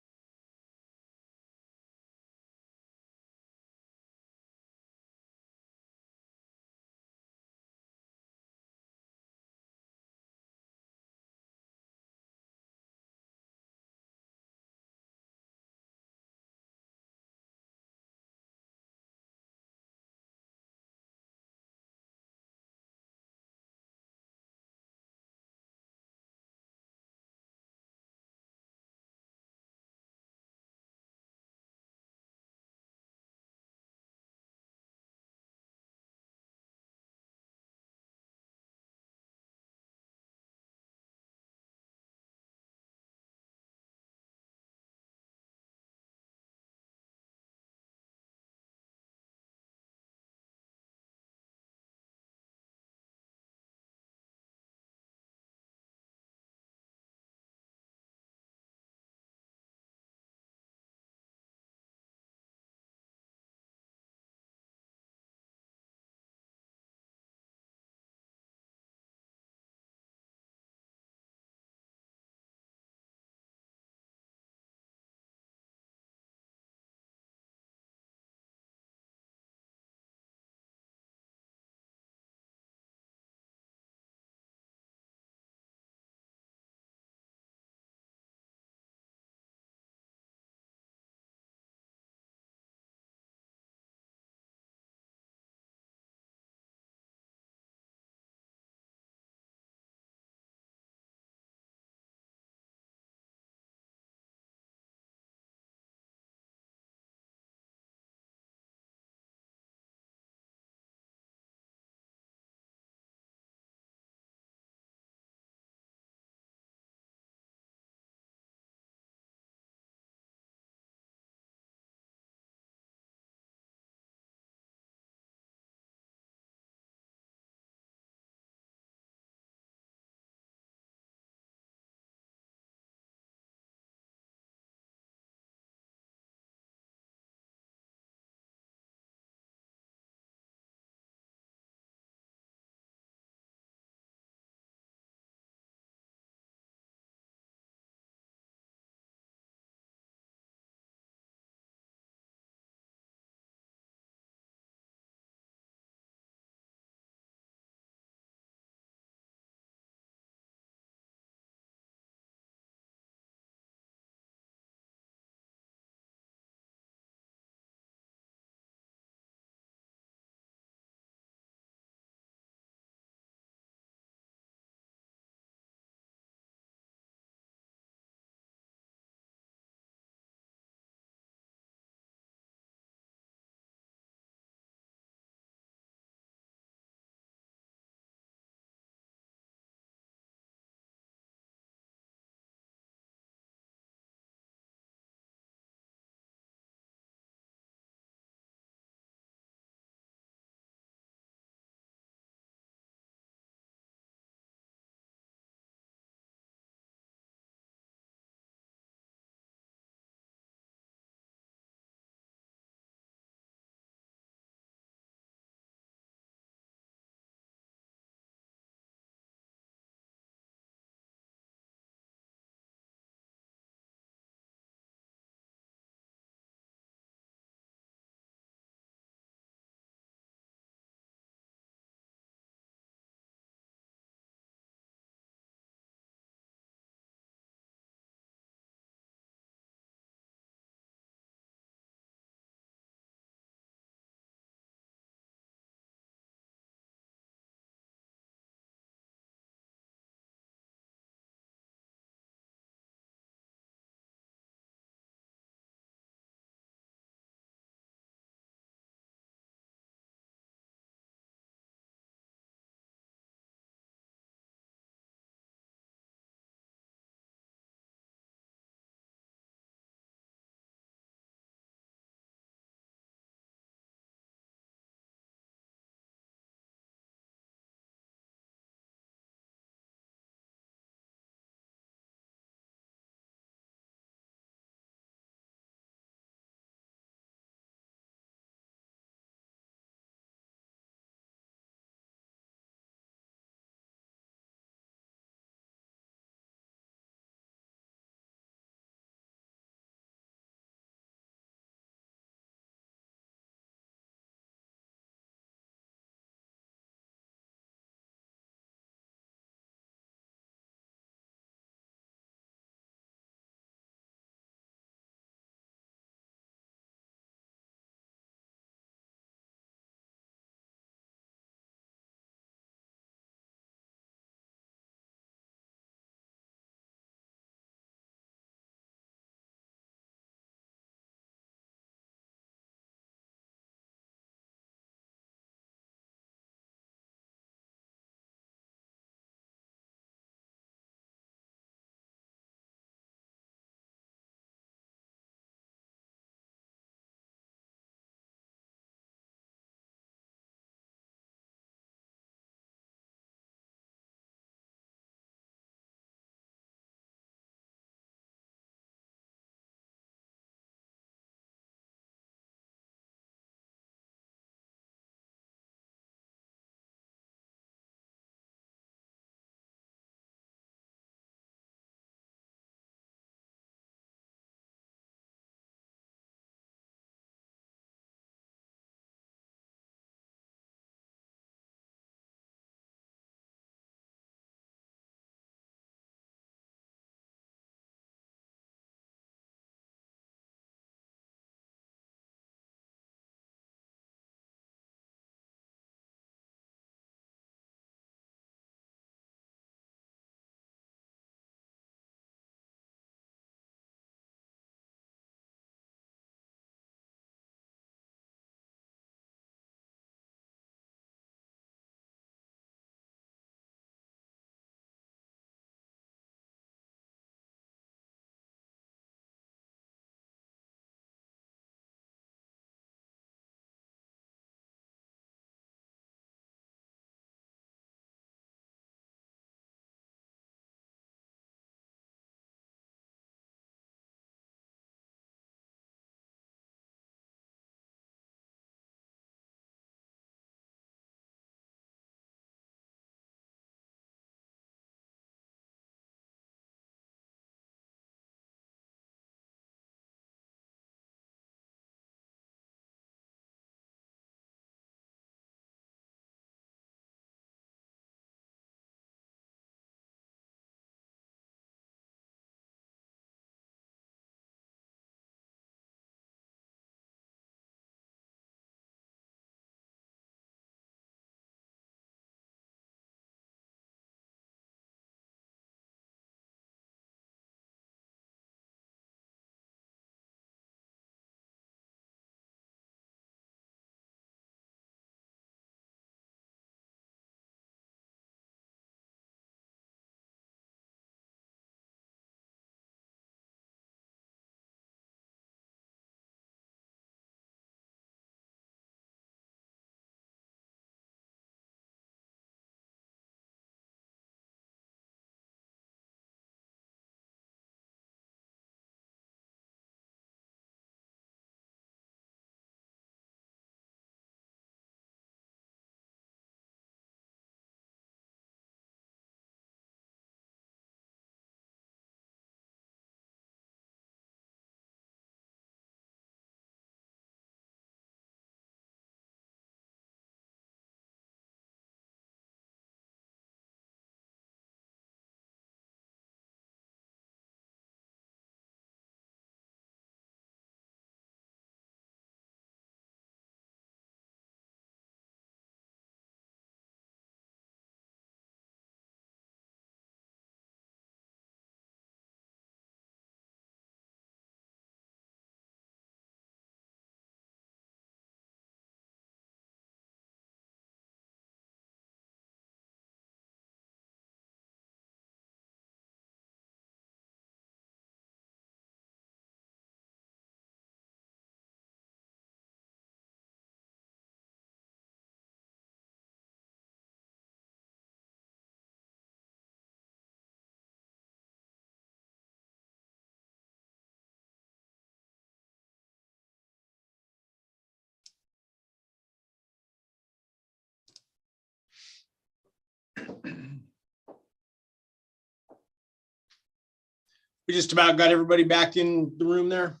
We just about got everybody back in the room there.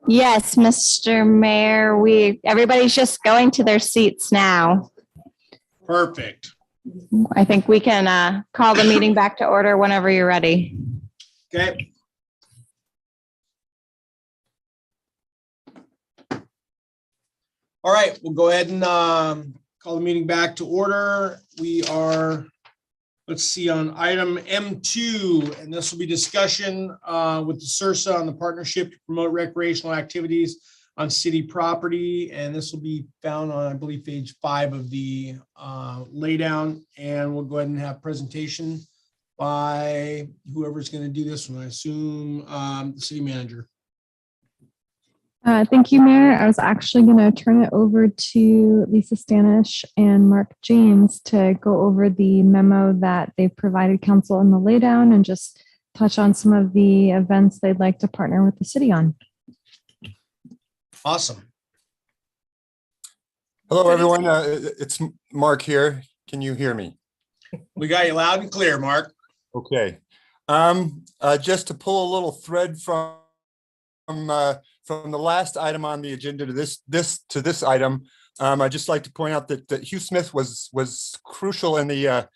Yes, Mr. Mayor, everybody's just going to their seats now. Perfect. I think we can call the meeting back to order whenever you're ready. Okay. All right, we'll go ahead and call the meeting back to order. We are, let's see, on item M2, and this will be discussion with the SRSA on the partnership to promote recreational activities on city property. And this will be found on, I believe, page 5 of the laydown. And we'll go ahead and have presentation by whoever's going to do this one. I assume the city manager. Thank you, Mayor. I was actually going to turn it over to Lisa Stanish and Mark James to go over the memo that they've provided council in the laydown and just touch on some of the events they'd like to partner with the city on. Awesome. Hello, everyone. It's Mark here. Can you hear me? We got you loud and clear, Mark. Okay. Just to pull a little thread from the last item on the agenda to this item, I'd just like to point out that Hugh Smith was crucial in the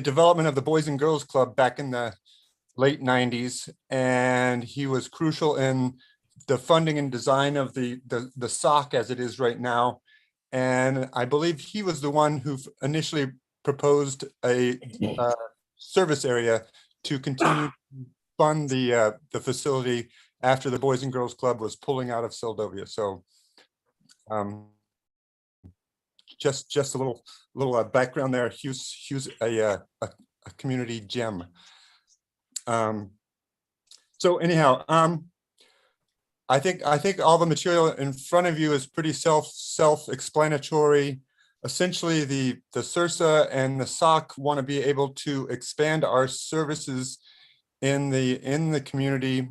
development of the Boys and Girls Club back in the late 90s, and he was crucial in the funding and design of the SOC as it is right now. And I believe he was the one who initially proposed a service area to continue to fund the facility after the Boys and Girls Club was pulling out of Seldovia. So just a little background there. Hugh's a community gem. So anyhow, I think all the material in front of you is pretty self-explanatory. Essentially, the SRSA and the SOC want to be able to expand our services in the community.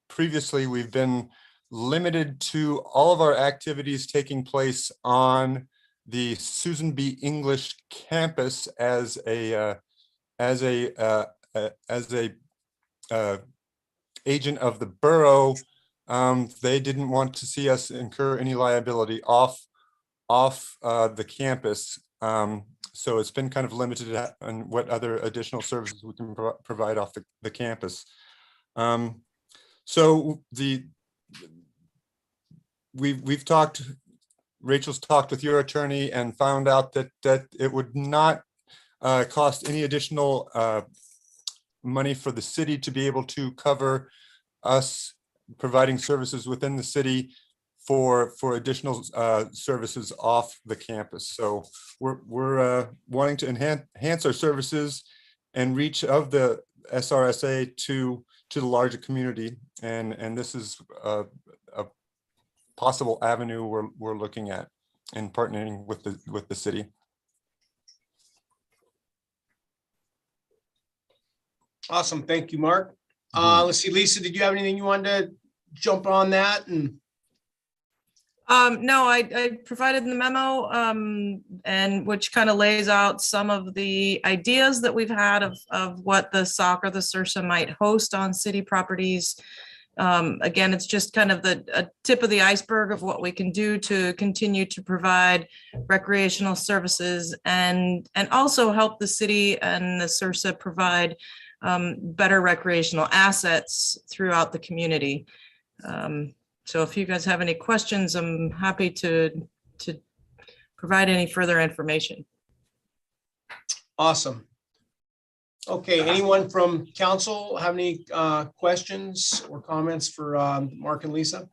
Previously, we've been limited to all of our activities taking place on the Susan B. English campus as a agent of the borough. They didn't want to see us incur any liability off the campus. So it's been kind of limited on what other additional services we can provide off the campus. So we've talked, Rachel's talked with your attorney and found out that it would not cost any additional money for the city to be able to cover us providing services within the city for additional services off the campus. So we're wanting to enhance our services and reach of the SRSA to the larger community, and this is a possible avenue we're looking at in partnering with the city. Awesome, thank you, Mark. Let's see, Lisa, did you have anything you wanted to jump on that? And no, I provided the memo, and which kind of lays out some of the ideas that we've had of what the SOC or the SRSA might host on city properties. Again, it's just kind of a tip of the iceberg of what we can do to continue to provide recreational services and also help the city and the SRSA provide better recreational assets throughout the community. So if you guys have any questions, I'm happy to provide any further information. awesome. Okay, anyone from council have any questions or comments for Mark and Lisa?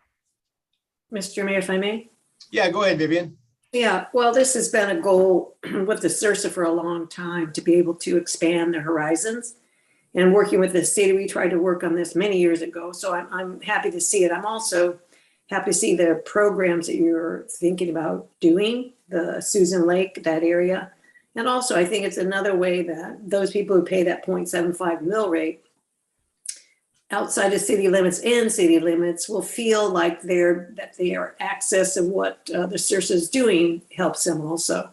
Mr. Mayor, if I may? Yeah, go ahead, Vivian. Yeah, well, this has been a goal with the SRSA for a long time to be able to expand the horizons. And working with the city, we tried to work on this many years ago. So I'm happy to see it. I'm also happy to see the programs that you're thinking about doing, the Susan Lake, that area. And also, I think it's another way that those people who pay that 0.75 mill rate outside of city limits and city limits will feel like their access of what the SRSA is doing helps them also.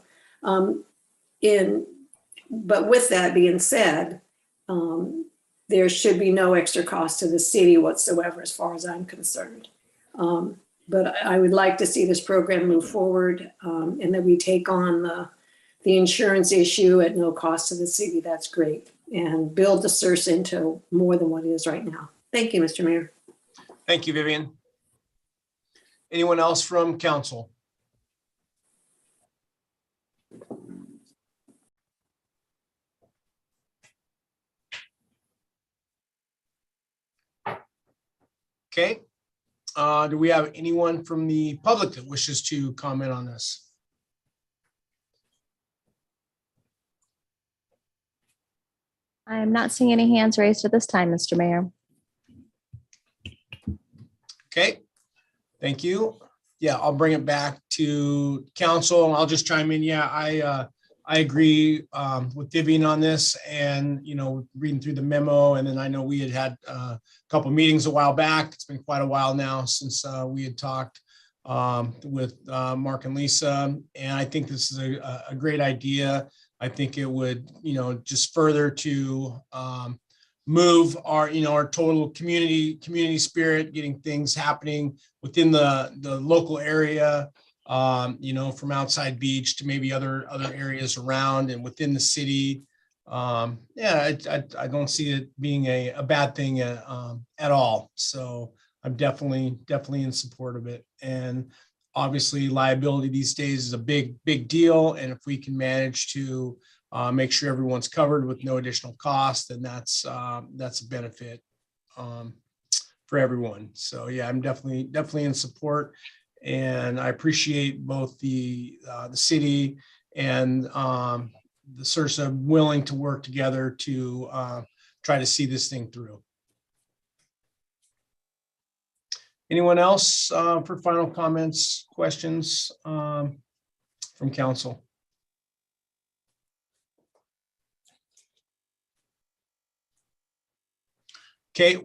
But with that being said, there should be no extra cost to the city whatsoever, as far as I'm concerned. But I would like to see this program move forward, and that we take on the insurance issue at no cost to the city. That's great. And build the CERS into more than what it is right now. Thank you, Mr. Mayor. Thank you, Vivian. Anyone else from council? Okay. Do we have anyone from the public that wishes to comment on this? I am not seeing any hands raised at this time, Mr. Mayor. Okay, thank you. Yeah, I'll bring it back to council. I'll just chime in. Yeah, I agree with Vivian on this, and reading through the memo, and then I know we had a couple meetings a while back. It's been quite a while now since we had talked with Mark and Lisa, and I think this is a great idea. I think it would just further to move our our total community spirit, getting things happening within the local area, from outside beach to maybe other areas around and within the city. Yeah, I don't see it being a bad thing at all. So I'm definitely in support of it. And obviously liability these days is a big deal. And if we can manage to make sure everyone's covered with no additional cost, then that's a benefit for everyone. So yeah, I'm definitely in support, and I appreciate both the city and the CERSA willing to work together to try to see this thing through. Anyone else for final comments, questions from council? Okay,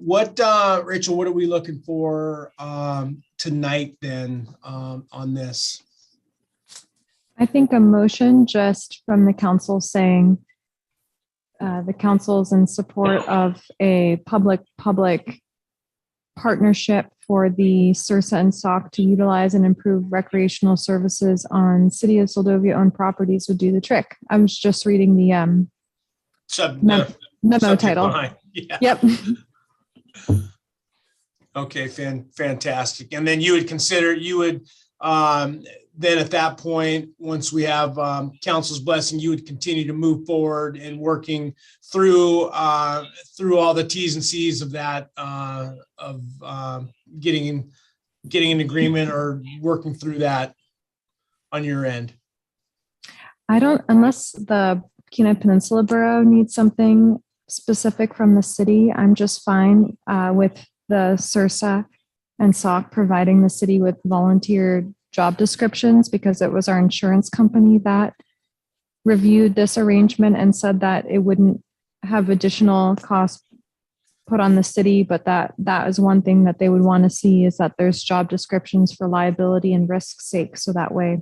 Rachel, what are we looking for tonight then on this? I think a motion just from the council saying the council's in support of a public partnership for the CERSA and SOC to utilize and improve recreational services on City of Soldovia owned properties would do the trick. I was just reading the memo title. Yeah. Yep. Okay, fantastic. And then you would then at that point, once we have council's blessing, you would continue to move forward and working through all the T's and C's of that, getting an agreement or working through that on your end. Unless the Kenai Peninsula Borough needs something specific from the city, I'm just fine with the CERSA and SOC providing the city with volunteer job descriptions, because it was our insurance company that reviewed this arrangement and said that it wouldn't have additional costs put on the city, but that is one thing that they would want to see, is that there's job descriptions for liability and risk sake. So that way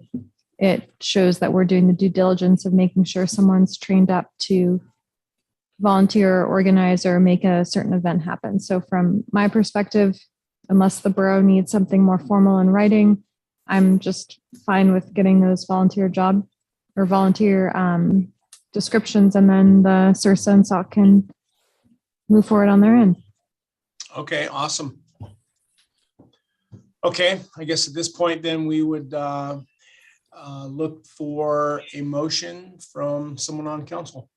it shows that we're doing the due diligence of making sure someone's trained up to volunteer, organize, or make a certain event happen. So from my perspective, unless the borough needs something more formal in writing, I'm just fine with getting those volunteer descriptions, and then the CERSA and SOC can move forward on their end. Okay, awesome. Okay, I guess at this point then we would look for a motion from someone on council.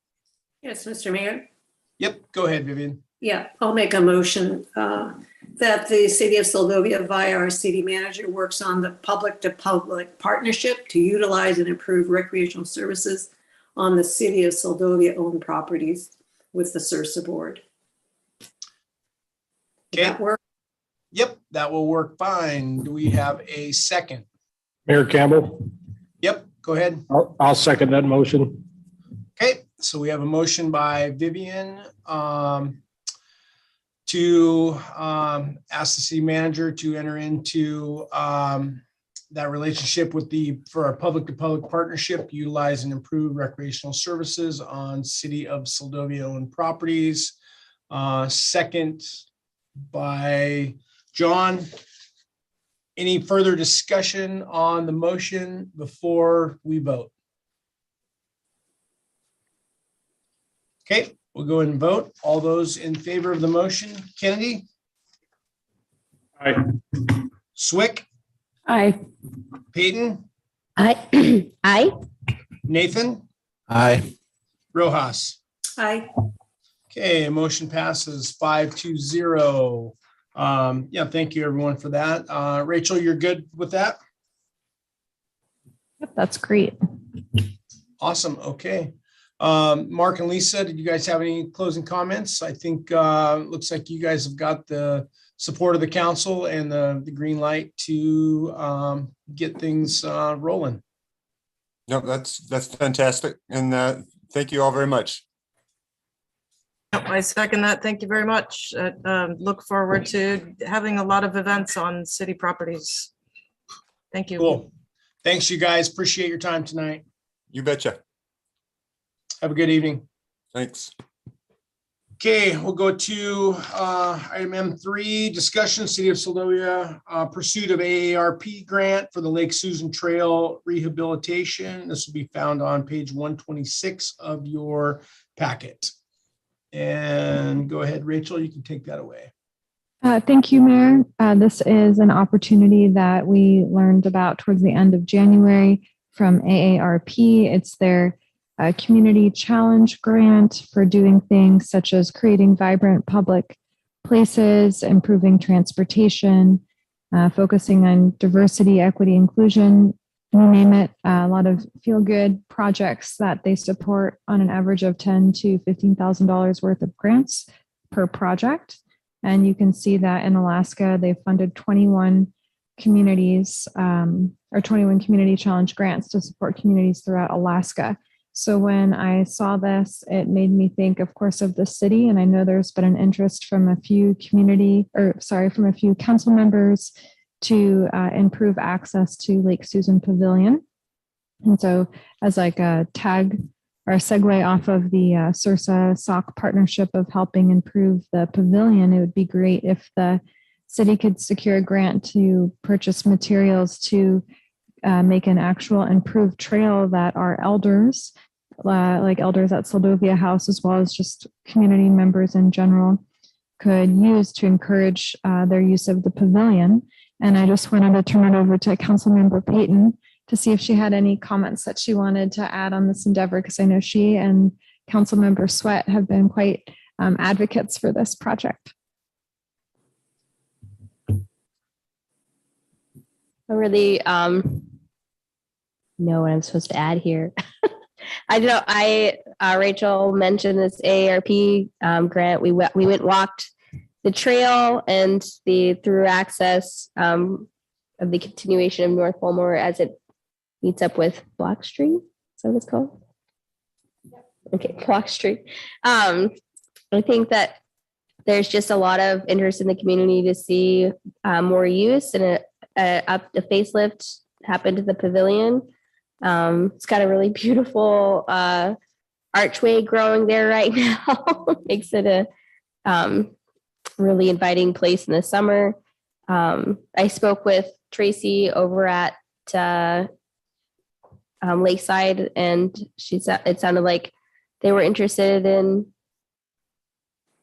Yes, Mr. Mayor. Yep, go ahead, Vivian. Yeah, I'll make a motion that the City of Soldovia via our city manager works on the public-to-public partnership to utilize and improve recreational services on the City of Soldovia owned properties with the CERSA board. Okay. That work? Yep, that will work fine. Do we have a second? Mayor Campbell, Yep, go ahead. I'll second that motion. Okay, so we have a motion by Vivian to ask the city manager to enter into that relationship for our public to public partnership, utilize and improve recreational services on City of Seldovia owned properties. Second by John. Any further discussion on the motion before we vote? Okay, we'll go ahead and vote. All those in favor of the motion, Kennedy? Aye. Swick? Aye. Peyton? Aye. Aye. Nathan? Aye. Rojas? Aye. Okay, motion passes 5-0. Yeah, thank you everyone for that. Rachel, you're good with that? Yep, that's great. Awesome. Okay. Mark and Lisa, did you guys have any closing comments? I think looks like you guys have got the support of the council and the green light to get things rolling. No, that's fantastic. And thank you all very much. I second that. Thank you very much. Look forward to having a lot of events on city properties. Thank you. Cool. Thanks, you guys. Appreciate your time tonight. You betcha. Have a good evening. Thanks. Okay, we'll go to item M3, discussion, City of Seldovia, pursuit of AARP grant for the Lake Susan Trail rehabilitation. This will be found on page 126 of your packet. And go ahead, Rachel, you can take that away. Thank you, Mayor. This is an opportunity that we learned about towards the end of January from AARP. It's their community challenge grant for doing things such as creating vibrant public places, improving transportation, focusing on diversity, equity, inclusion, you name it. A lot of feel-good projects that they support on an average of $10,000 to $15,000 worth of grants per project. And you can see that in Alaska, they funded 21 communities or 21 community challenge grants to support communities throughout Alaska. So when I saw this, it made me think, of course, of the city. And I know there's been an interest from a few from a few council members to improve access to Lake Susan Pavilion. And so as like a tag or a segue off of the SURSA SOC partnership of helping improve the pavilion, it would be great if the city could secure a grant to purchase materials to make an actual improved trail that our elders, like elders at Seldovia House, as well as just community members in general, could use to encourage their use of the pavilion. And I just wanted to turn it over to Councilmember Peyton to see if she had any comments that she wanted to add on this endeavor, because I know she and Councilmember Sweat have been quite advocates for this project. I really know what I'm supposed to add here. Rachel mentioned this AARP grant. We went and walked the trail and through access of the continuation of North Fulmore as it meets up with Block Street. Is that what it's called? Okay, Block Street. I think that there's just a lot of interest in the community to see more use and a facelift happen to the pavilion. It's got a really beautiful archway growing there right now. Makes it a really inviting place in the summer. I spoke with Tracy over at Lakeside, and it sounded like they were interested in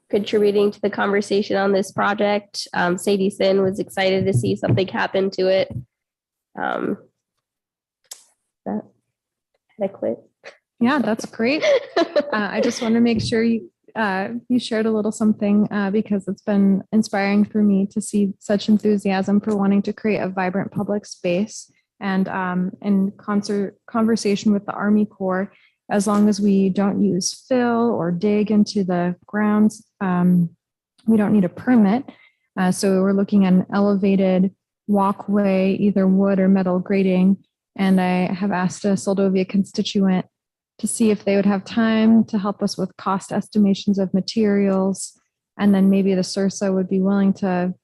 contributing to the conversation on this project. Sadie Sin was excited to see something happen to it. That had I quit? Yeah, that's great. I just want to make sure you shared a little something because it's been inspiring for me to see such enthusiasm for wanting to create a vibrant public space. And in conversation with the Army Corps, as long as we don't use fill or dig into the grounds, we don't need a permit. So we're looking at an elevated walkway, either wood or metal grading. And I have asked a Seldovia constituent to see if they would have time to help us with cost estimations of materials. And then maybe the SURSA would be willing to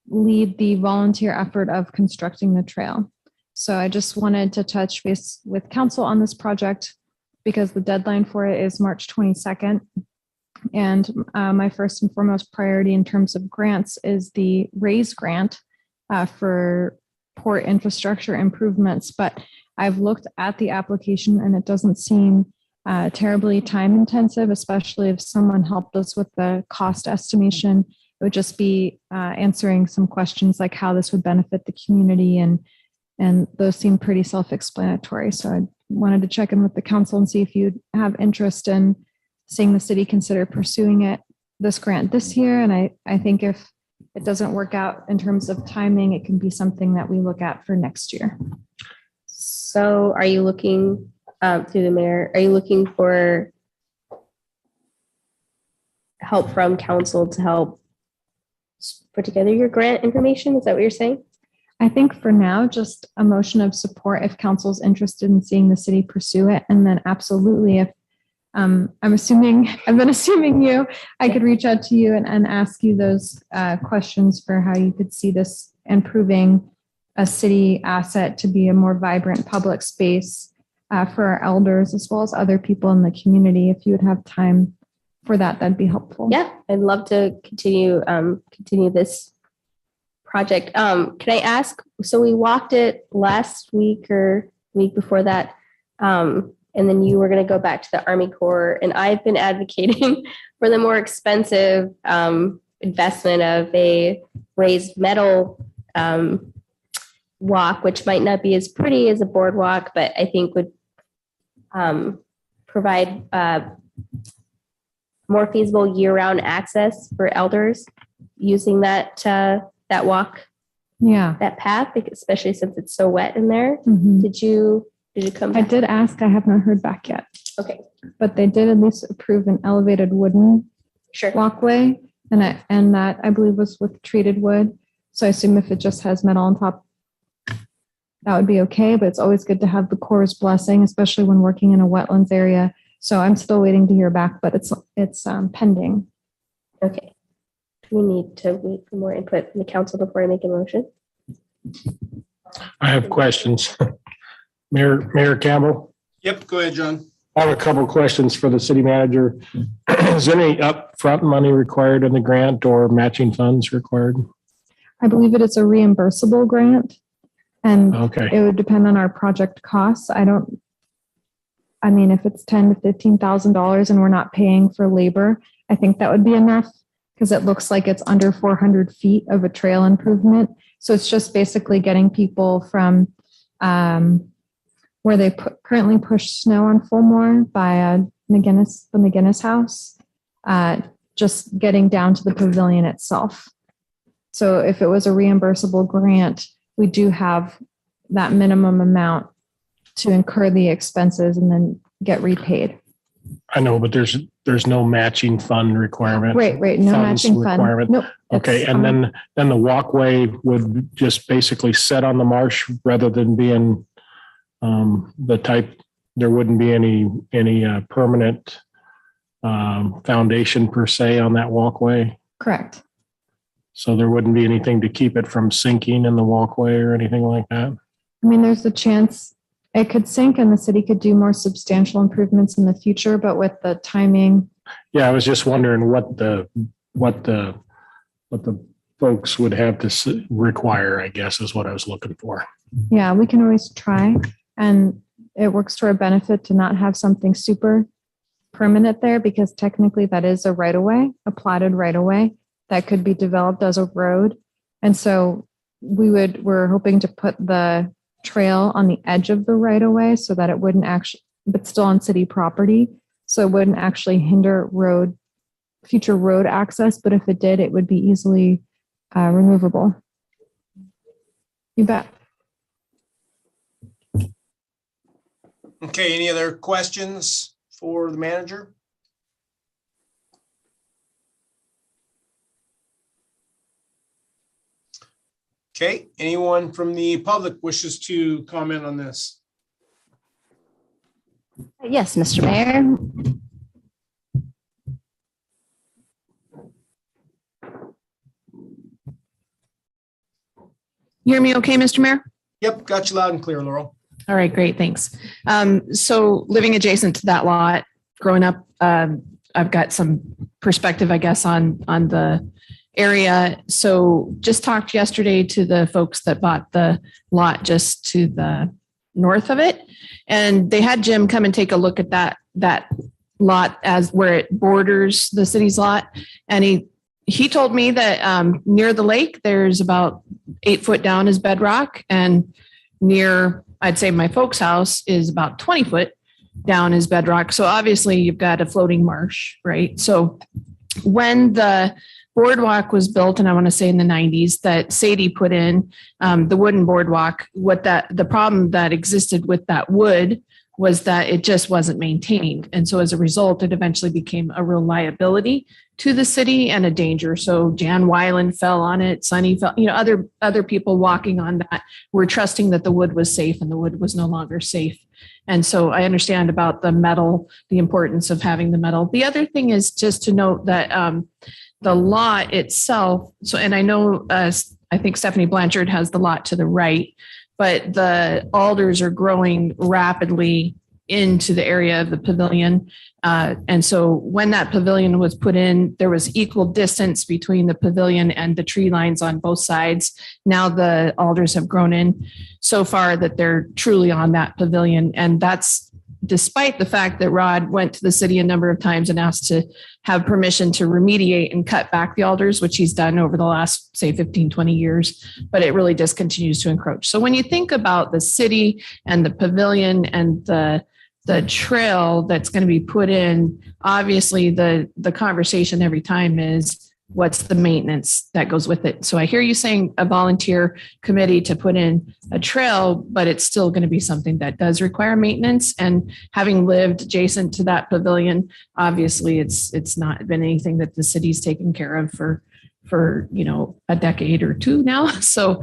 lead the volunteer effort of constructing the trail. So I just wanted to touch base with council on this project because the deadline for it is March 22nd. And my first and foremost priority in terms of grants is the RAISE grant for port infrastructure improvements. But I've looked at the application and it doesn't seem terribly time intensive, especially if someone helped us with the cost estimation. It would just be answering some questions like how this would benefit the community, and those seem pretty self-explanatory. So I wanted to check in with the council and see if you'd have interest in seeing the city consider pursuing this grant this year. And I think if it doesn't work out in terms of timing, it can be something that we look at for next year. So are you looking, through the mayor, are you looking for help from council to help put together your grant information? Is that what you're saying? I think for now, just a motion of support if council's interested in seeing the city pursue it. And then absolutely, if I've been assuming I could reach out to you and ask you those questions for how you could see this improving a city asset to be a more vibrant public space for our elders as well as other people in the community. If you would have time for that, that'd be helpful. Yeah, I'd love to continue this project. Can I ask, so we walked it last week or week before that, and then you were going to go back to the Army Corps, and I've been advocating for the more expensive investment of a raised metal walk, which might not be as pretty as a boardwalk, but I think would provide more feasible year-round access for elders using that walk, that path, especially since it's so wet in there. Mm-hmm. Did you come back? I did ask. I have not heard back yet. Okay, but they did at least approve an elevated wooden walkway, and that I believe was with treated wood. So I assume if it just has metal on top, that would be okay. But it's always good to have the Corps' blessing, especially when working in a wetlands area. So I'm still waiting to hear back, but it's pending. Okay. We need to wait for more input from the council before I make a motion. I have questions. Mayor Campbell? Yep, go ahead, John. I have a couple of questions for the city manager. Is there any upfront money required in the grant or matching funds required? I believe it is a reimbursable grant, and it would depend on our project costs. I mean, if it's $10,000 to $15,000 and we're not paying for labor, I think that would be enough because it looks like it's under 400 feet of a trail improvement. So it's just basically getting people from where they currently push snow on Fulmore by the McGinnis house, just getting down to the pavilion itself. So if it was a reimbursable grant, we do have that minimum amount to incur the expenses and then get repaid. I know, but there's no matching fund requirement. Right. No matching fund. Nope. Okay, and then the walkway would just basically set on the marsh rather than being the type. There wouldn't be any permanent foundation per se on that walkway. Correct. So there wouldn't be anything to keep it from sinking in the walkway or anything like that. I mean, there's a chance it could sink and the city could do more substantial improvements in the future, but with the timing. Yeah, I was just wondering what the folks would have to require, I guess, is what I was looking for. Yeah, we can always try, and it works to our benefit to not have something super permanent there because technically that is a right-of-way, a platted right-of-way that could be developed as a road. And so we're hoping to put the trail on the edge of the right-of-way so that it wouldn't actually, but still on city property, so it wouldn't actually hinder future road access. But if it did, it would be easily removable. You bet. Okay, any other questions for the manager? Okay, anyone from the public wishes to comment on this? Yes, Mr. Mayor. You hear me okay, Mr. Mayor? Yep, got you loud and clear, Laurel. All right, great, thanks. So living adjacent to that lot, growing up, I've got some perspective, I guess, on the area. So just talked yesterday to the folks that bought the lot just to the north of it. And they had Jim come and take a look at that lot as where it borders the city's lot. And he told me that near the lake, there's about 8 foot down is bedrock, and near, I'd say my folks' house is about 20 foot down is bedrock. So obviously you've got a floating marsh, right? So when the boardwalk was built, and I want to say in the 90s, that Sadie put in the wooden boardwalk, the problem that existed with that wood was that it just wasn't maintained. And so as a result, it eventually became a real liability to the city and a danger. So Jan Weiland fell on it, Sonny fell, other people walking on that were trusting that the wood was safe, and the wood was no longer safe. And so I understand about the metal, the importance of having the metal. The other thing is just to note that the lot itself, so, and I know, I think Stephanie Blanchard has the lot to the right, but the alders are growing rapidly into the area of the pavilion. And so when that pavilion was put in, there was equal distance between the pavilion and the tree lines on both sides. Now the alders have grown in so far that they're truly on that pavilion. And that's despite the fact that Rod went to the city a number of times and asked to have permission to remediate and cut back the alders, which he's done over the last, say, 15, 20 years, but it really just continues to encroach. So when you think about the city and the pavilion and the trail that's going to be put in, obviously the conversation every time is, what's the maintenance that goes with it? So I hear you saying a volunteer committee to put in a trail, but it's still going to be something that does require maintenance. And having lived adjacent to that pavilion, obviously it's not been anything that the city's taken care of for a decade or two now. So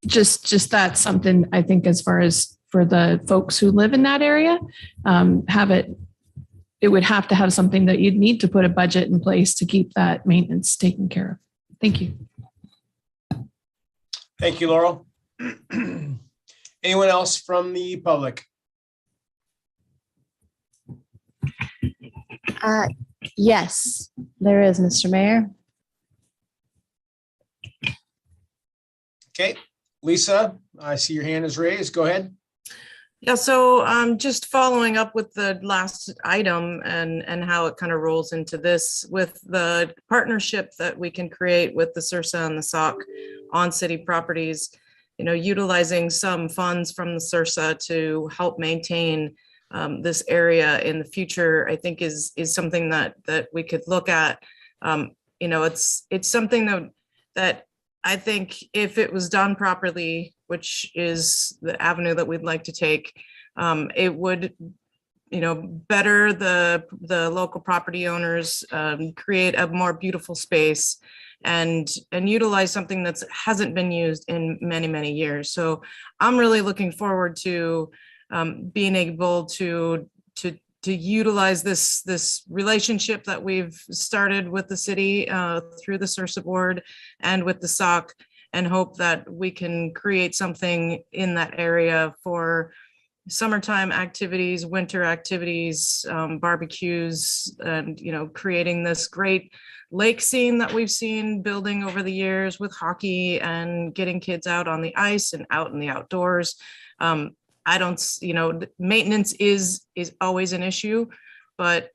just that's something I think, as far as for the folks who live in that area, it would have to have something that you'd need to put a budget in place to keep that maintenance taken care of. Thank you. Thank you, Laurel. Anyone else from the public? Yes, there is, Mr. Mayor. Okay, Lisa, I see your hand is raised. Go ahead. Yeah, so just following up with the last item and how it kind of rolls into this with the partnership that we can create with the SRSA and the SOC on city properties, utilizing some funds from the SRSA to help maintain this area in the future, I think is something that we could look at. It's something that I think if it was done properly, which is the avenue that we'd like to take, it would, better the local property owners, create a more beautiful space, and utilize something that hasn't been used in many, many years. So I'm really looking forward to being able to utilize this relationship that we've started with the city through the SRSA board and with the SOC, and hope that we can create something in that area for summertime activities, winter activities, barbecues, and creating this great lake scene that we've seen building over the years with hockey and getting kids out on the ice and out in the outdoors. Maintenance is always an issue, but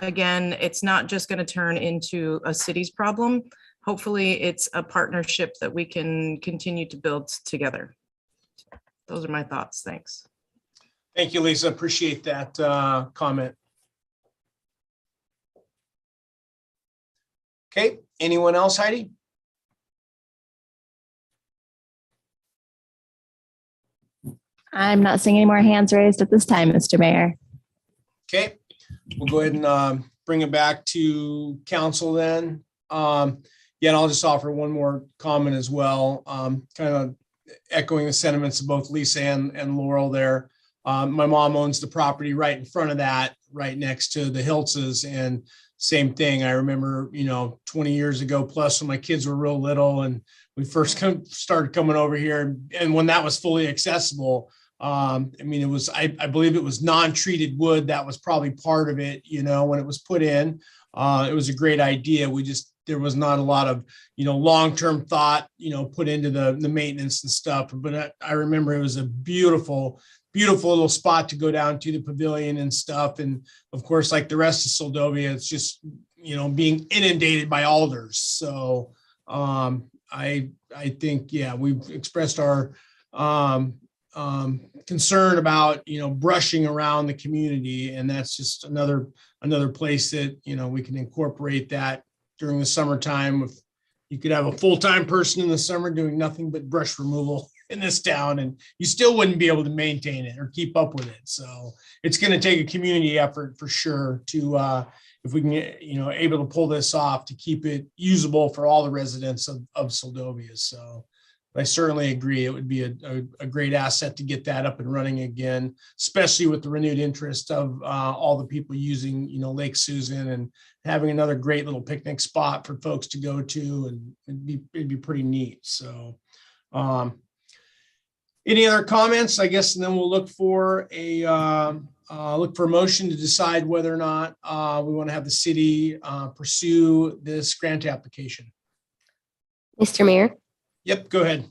again, it's not just going to turn into a city's problem. Hopefully it's a partnership that we can continue to build together. Those are my thoughts. Thanks. Thank you, Lisa. Appreciate that comment. Okay, anyone else, Heidi? I'm not seeing any more hands raised at this time, Mr. Mayor. Okay, we'll go ahead and bring it back to council then. And I'll just offer one more comment as well, kind of echoing the sentiments of both Lisa and Laurel there. My mom owns the property right in front of that, right next to the Hiltzes, and same thing. I remember, 20 years ago plus when my kids were real little and we first started coming over here, and when that was fully accessible, it was, I believe it was non-treated wood. That was probably part of it, when it was put in. It was a great idea. There was not a lot of, long-term thought, put into the maintenance and stuff. But I remember it was a beautiful little spot to go down to the pavilion and stuff. And of course, like the rest of Soldovia, it's just, being inundated by alders. So I think, yeah, we've expressed our concern about, brushing around the community. And that's just another place that, we can incorporate that during the summertime. If you could have a full-time person in the summer doing nothing but brush removal in this town, and you still wouldn't be able to maintain it or keep up with it. So it's going to take a community effort for sure to, if we can get, able to pull this off, to keep it usable for all the residents of Soldovia. So I certainly agree. It would be a great asset to get that up and running again, especially with the renewed interest of all the people using, Lake Susan, and having another great little picnic spot for folks to go to, and it'd be pretty neat. So any other comments, I guess, and then we'll look for a motion to decide whether or not we want to have the city pursue this grant application. Mr. Mayor? Yep, go ahead.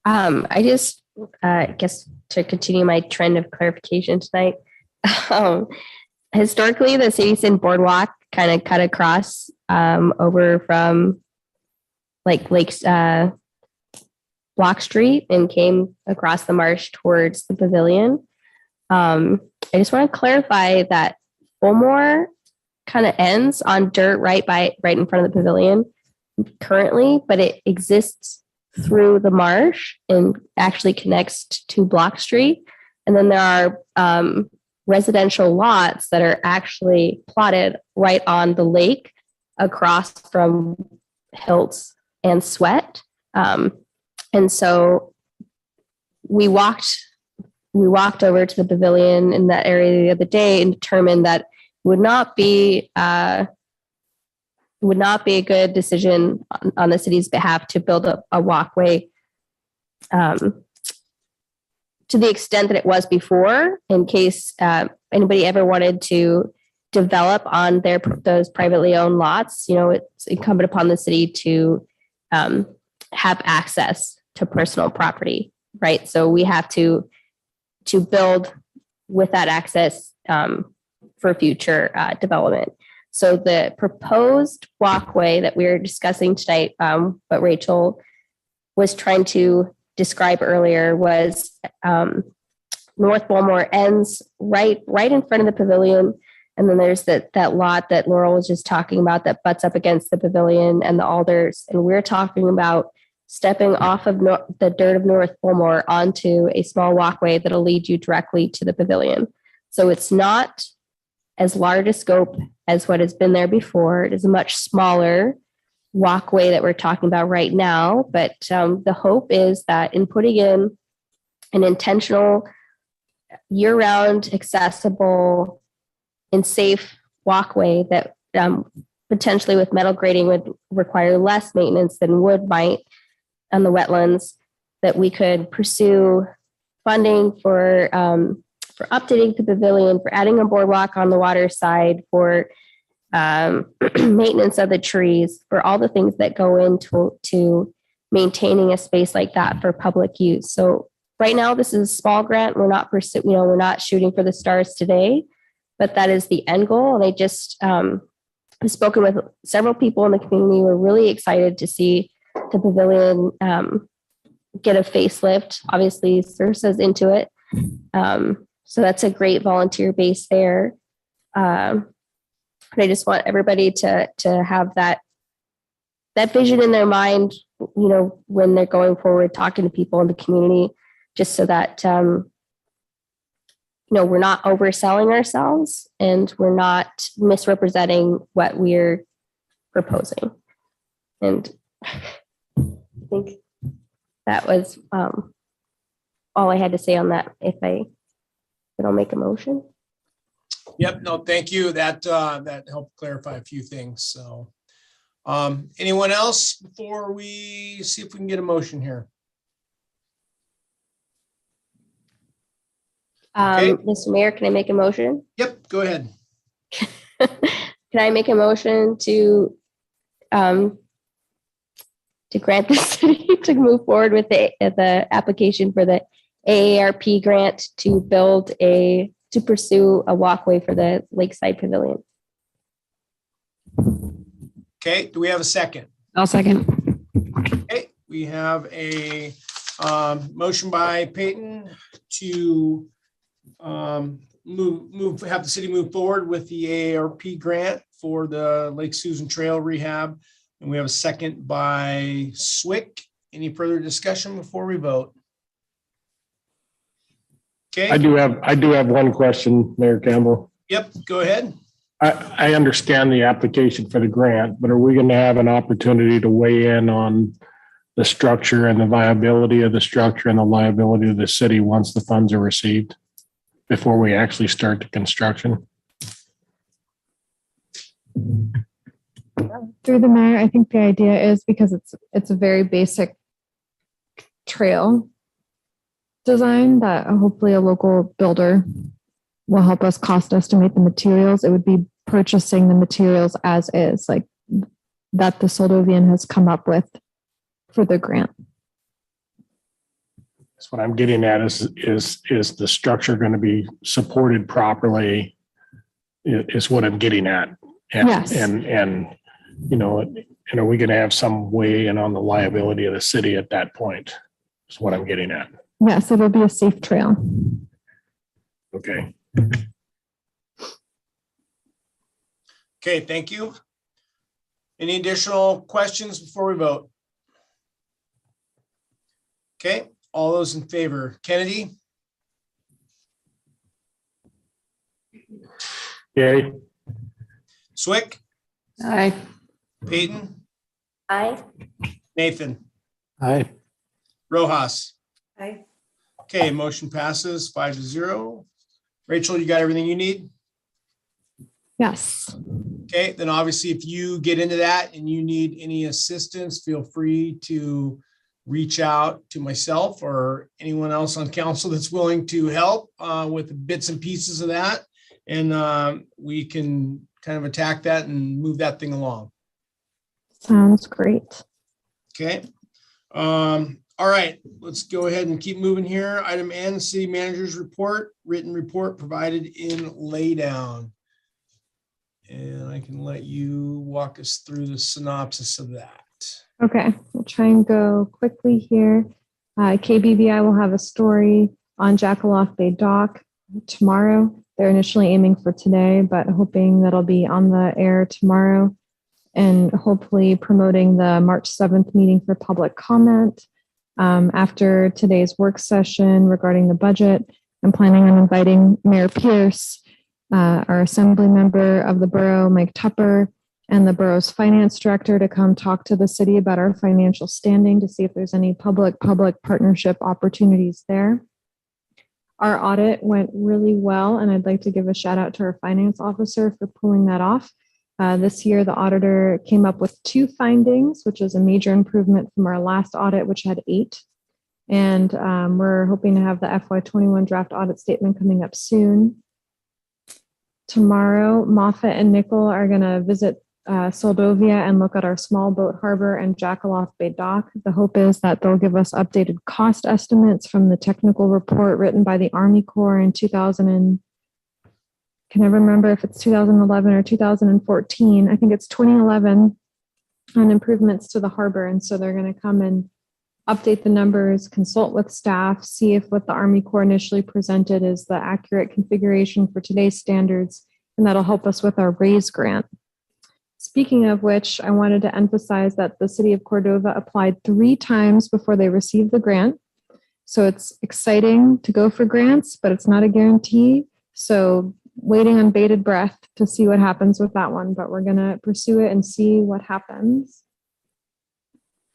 I just, guess to continue my trend of clarification tonight, historically, the Citizen Boardwalk kind of cut across over from Lakes Block Street and came across the marsh towards the pavilion. I just want to clarify that Fulmore kind of ends on dirt right in front of the pavilion currently, but it exists through the marsh and actually connects to Block Street. And then there are residential lots that are actually plotted right on the lake across from Hiltz and Sweat. And so we walked over to the pavilion in that area the other day and determined that would not be a good decision on the city's behalf to build a walkway to the extent that it was before, in case anybody ever wanted to develop on those privately owned lots. It's incumbent upon the city to have access to personal property, right? So we have to build with that access for future development. So the proposed walkway that we're discussing tonight, what Rachel was trying to describe earlier, was North Walmore ends right in front of the pavilion. And then there's that lot that Laurel was just talking about that butts up against the pavilion and the alders. And we're talking about stepping off of the dirt of North Walmore onto a small walkway that'll lead you directly to the pavilion. So it's not as large a scope as what has been there before. It is a much smaller walkway that we're talking about right now. But the hope is that in putting in an intentional, year-round, accessible, and safe walkway that potentially with metal grading would require less maintenance than wood might on the wetlands, that we could pursue funding for updating the pavilion, for adding a boardwalk on the water side, for maintenance of the trees, for all the things that go into maintaining a space like that for public use. So right now, this is a small grant. We're not shooting for the stars today, but that is the end goal. And I just have spoken with several people in the community. We're really excited to see the pavilion get a facelift. Obviously, Sursa's into it. So that's a great volunteer base there. But I just want everybody to have that vision in their mind, when they're going forward, talking to people in the community, just so that, we're not overselling ourselves and we're not misrepresenting what we're proposing. And I think that was all I had to say on that. If I Then I'll make a motion. Yep, no, thank you. That helped clarify a few things. So anyone else before we see if we can get a motion here? Okay. Mr. Mayor, can I make a motion? Yep, go ahead. Can I make a motion to grant the city to move forward with the application for the AARP grant to pursue a walkway for the Lakeside Pavilion? Okay, do we have a second? I'll second. Okay, we have a motion by Peyton to have the city move forward with the AARP grant for the Lake Susan Trail rehab. And we have a second by Swick. Any further discussion before we vote? Okay. I do have one question, Mayor Campbell. Yep, go ahead. I understand the application for the grant, but are we going to have an opportunity to weigh in on the structure and the viability of the structure and the liability of the city once the funds are received before we actually start the construction? Through the mayor, I think the idea is because it's a very basic trail design that hopefully a local builder will help us cost estimate the materials. It would be purchasing the materials as is, like that the Soldovian has come up with for the grant. That's what I'm getting at is the structure going to be supported properly is what I'm getting at. And, Yes. And are we going to have some weigh in on the liability of the city at that point? Is what I'm getting at. Yes, it'll be a safe trail. Okay. Okay, thank you. Any additional questions before we vote? Okay, all those in favor, Kennedy? Yay. Swick? Aye. Peyton? Aye. Nathan? Aye. Rojas? Aye. Okay, motion passes 5-0. Rachel, you got everything you need? Yes. Okay, then obviously if you get into that and you need any assistance, feel free to reach out to myself or anyone else on council that's willing to help with bits and pieces of that. And we can kind of attack that and move that thing along. Sounds great. Okay. All right, let's go ahead and keep moving here. Item N, city manager's report, written report provided in laydown. And I can let you walk us through the synopsis of that. Okay, we'll try and go quickly here. KBVI will have a story on Jackaloff Bay Dock tomorrow. They're initially aiming for today, but hoping that'll be on the air tomorrow and hopefully promoting the March 7th meeting for public comment. After today's work session regarding the budget, I'm planning on inviting Mayor Pierce, our assembly member of the borough, Mike Tupper, and the borough's finance director to come talk to the city about our financial standing to see if there's any public partnership opportunities there. Our audit went really well, and I'd like to give a shout out to our finance officer for pulling that off. This year, the auditor came up with 2 findings, which is a major improvement from our last audit, which had 8. And we're hoping to have the FY21 draft audit statement coming up soon. Tomorrow, Moffett and Nickel are going to visit Soldovia and look at our small boat harbor and Jackaloff Bay Dock. The hope is that they'll give us updated cost estimates from the technical report written by the Army Corps in 2000. Can never remember if it's 2011 or 2014. I think it's 2011 on improvements to the harbor. And so they're going to come and update the numbers, consult with staff, see if what the Army Corps initially presented is the accurate configuration for today's standards, and that'll help us with our RAISE grant. Speaking of which, I wanted to emphasize that the city of Cordova applied 3 times before they received the grant. So it's exciting to go for grants, but it's not a guarantee. So waiting on bated breath to see what happens with that one, but we're going to pursue it and see what happens.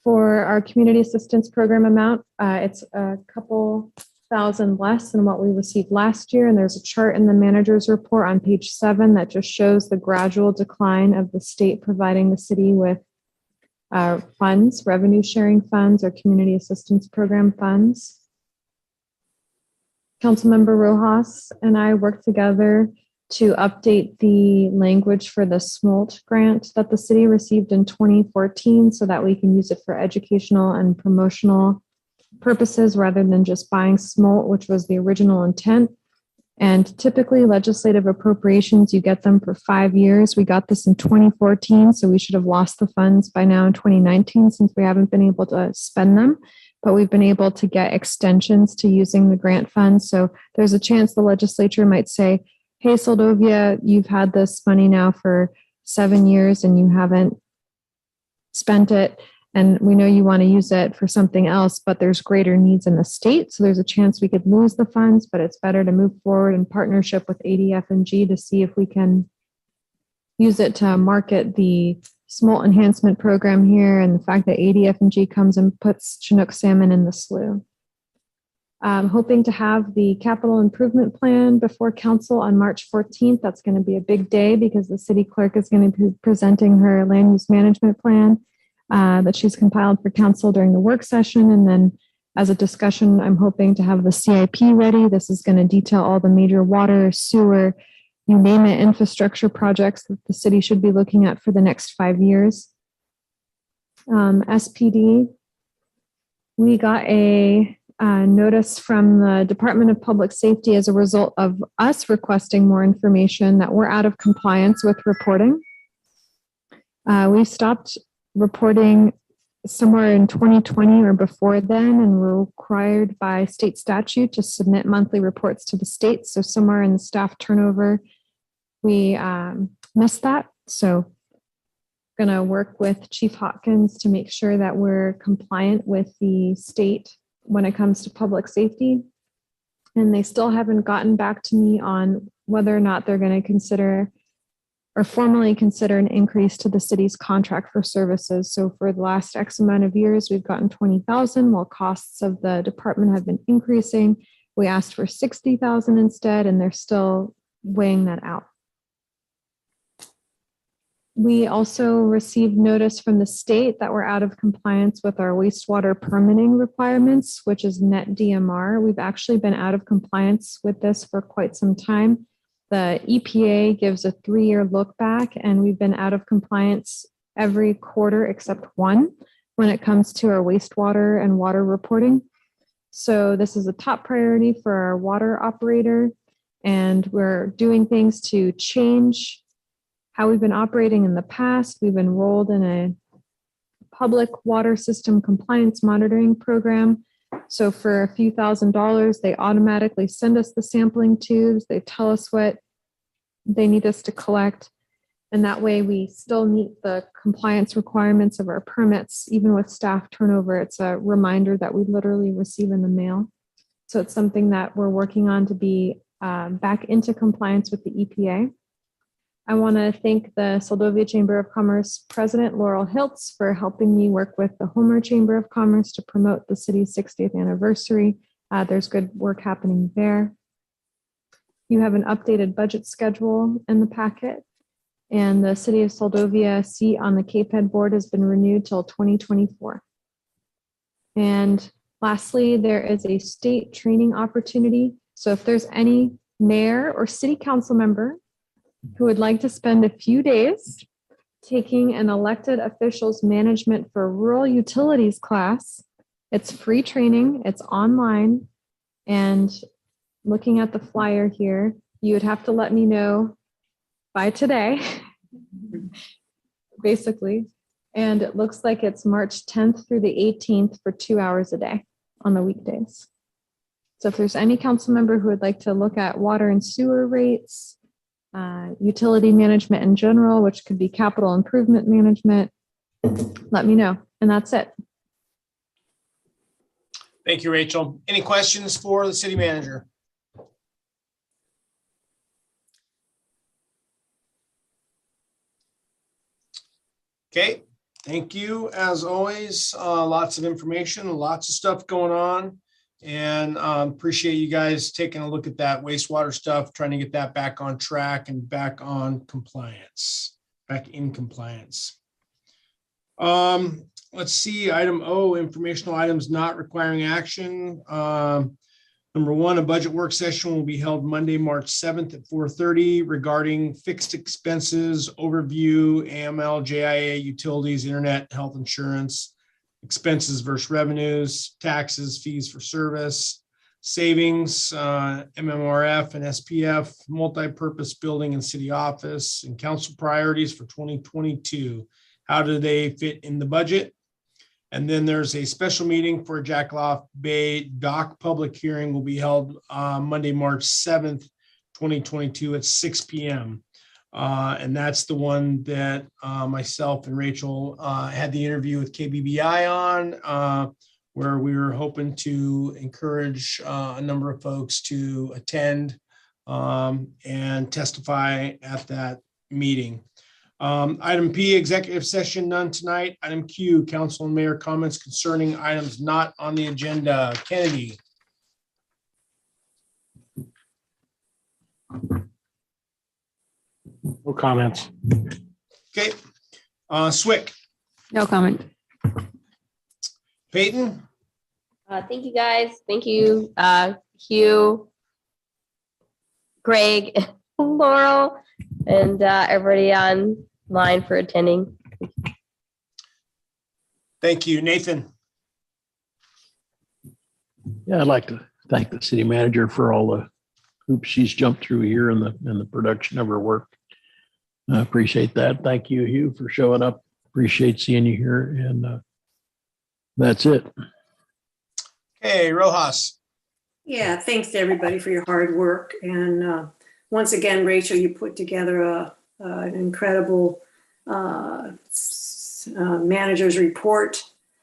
For our community assistance program amount, it's a couple $6,000 less than what we received last year. And there's a chart in the manager's report on page 7 that just shows the gradual decline of the state providing the city with funds, revenue sharing funds, or community assistance program funds. Councilmember Rojas and I worked together to update the language for the SMOLT grant that the city received in 2014 so that we can use it for educational and promotional purposes rather than just buying SMOLT, which was the original intent. And typically legislative appropriations, you get them for 5 years. We got this in 2014, so we should have lost the funds by now in 2019 since we haven't been able to spend them. But we've been able to get extensions to using the grant funds. So there's a chance the legislature might say, hey, Soldovia, you've had this money now for 7 years and you haven't spent it. And we know you want to use it for something else, but there's greater needs in the state. So there's a chance we could lose the funds, but it's better to move forward in partnership with ADF&G to see if we can use it to market the smolt enhancement program here and the fact that ADF&G comes and puts Chinook salmon in the slough. I'm hoping to have the capital improvement plan before council on March 14th. That's going to be a big day because the city clerk is going to be presenting her land use management plan that she's compiled for council during the work session. And then as a discussion, I'm hoping to have the CIP ready. This is going to detail all the major water, sewer, you name it, infrastructure projects that the city should be looking at for the next 5 years. SPD, we got a notice from the Department of Public Safety as a result of us requesting more information that we're out of compliance with reporting. We stopped reporting somewhere in 2020 or before then, and we're required by state statute to submit monthly reports to the state. So somewhere in the staff turnover, we missed that. So I'm going to work with Chief Hopkins to make sure that we're compliant with the state when it comes to public safety. And they still haven't gotten back to me on whether or not they're going to consider or formally consider an increase to the city's contract for services. So for the last X amount of years, we've gotten $20,000 while costs of the department have been increasing. We asked for $60,000 instead, and they're still weighing that out. We also received notice from the state that we're out of compliance with our wastewater permitting requirements, which is net DMR. We've actually been out of compliance with this for quite some time. The EPA gives a 3-year look back, and we've been out of compliance every quarter except one when it comes to our wastewater and water reporting. So this is a top priority for our water operator, and we're doing things to change how we've been operating in the past. We've enrolled in a public water system compliance monitoring program. So for a few $1,000s, they automatically send us the sampling tubes. They tell us what they need us to collect. And that way we still meet the compliance requirements of our permits, even with staff turnover. It's a reminder that we literally receive in the mail. So it's something that we're working on to be back into compliance with the EPA. I want to thank the Soldovia Chamber of Commerce President Laurel Hiltz for helping me work with the Homer Chamber of Commerce to promote the city's 60th anniversary. There's good work happening there. You have an updated budget schedule in the packet, and the City of Soldovia seat on the Cape Head Board has been renewed till 2024. And lastly, there is a state training opportunity. So if there's any mayor or city council member who would like to spend a few days taking an elected officials management for rural utilities class, it's free training, it's online, and looking at the flyer here, you would have to let me know by today, basically. And it looks like it's March 10th through the 18th for 2 hours a day on the weekdays. So if there's any council member who would like to look at water and sewer rates, utility management in general, which could be capital improvement management, let me know. And that's it. Thank you, Rachel. Any questions for the city manager? Okay, thank you. As always, lots of information, lots of stuff going on. and appreciate you guys taking a look at that wastewater stuff, trying to get that back on track and back in compliance. Let's see, item O, informational items not requiring action. Number one, a budget work session will be held Monday, March 7th at 4:30 regarding fixed expenses, overview, AML, JIA, utilities, internet, health insurance, expenses versus revenues, taxes, fees for service, savings, MMRF and SPF, multi-purpose building and city office, and council priorities for 2022. How do they fit in the budget? And then there's a special meeting for Jackaloff Bay Dock public hearing will be held Monday, March 7th, 2022 at 6 p.m. And that's the one that myself and Rachel had the interview with KBBI on, where we were hoping to encourage a number of folks to attend and testify at that meeting. Item P, executive session, none tonight. Item Q, council and mayor comments concerning items not on the agenda. Kennedy. No comments. Okay. Swick. No comment. Peyton. Thank you, guys. Thank you, Hugh, Greg, Laurel, and everybody online for attending. Thank you, Nathan. Yeah, I'd like to thank the city manager for all the hoops she's jumped through here in the production of her work. I appreciate that. Thank you, Hugh, for showing up. Appreciate seeing you here. And that's it. Hey, Rojas. Yeah, thanks to everybody for your hard work. And once again, Rachel, you put together an incredible manager's report.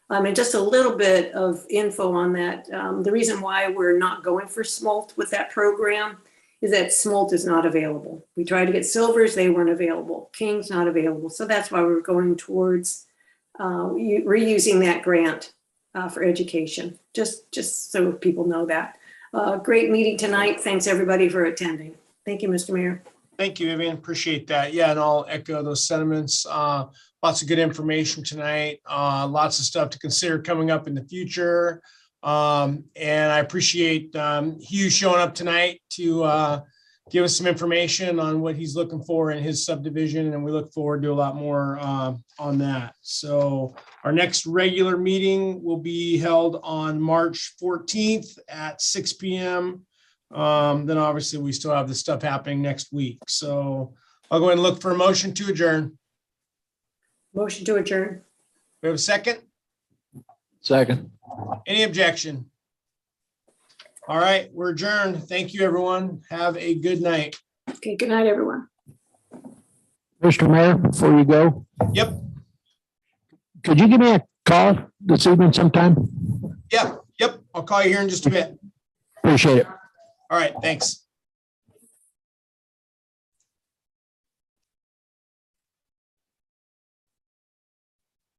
And just a little bit of info on that. The reason why we're not going for SMOLT with that program is that SMOLT is not available. We tried to get silvers, they weren't available. King's not available. So that's why we're going towards reusing that grant for education, just so people know that. Great meeting tonight. Thanks everybody for attending. Thank you, Mr. Mayor. Thank you, Vivian. Appreciate that. Yeah, and I'll echo those sentiments. Lots of good information tonight. Lots of stuff to consider coming up in the future. And I appreciate Hugh showing up tonight to give us some information on what he's looking for in his subdivision. And we look forward to a lot more on that. So our next regular meeting will be held on March 14th at 6 p.m. Then obviously we still have this stuff happening next week. So I'll go ahead and look for a motion to adjourn. Motion to adjourn. We have a second? Second. Any objection? All right, we're adjourned. Thank you, everyone. Have a good night. Okay, good night, everyone. Mr. Mayor, before you go, Yep. could you give me a call this evening sometime? Yeah. Yep. I'll call you here in just a bit. Appreciate it. All right. Thanks.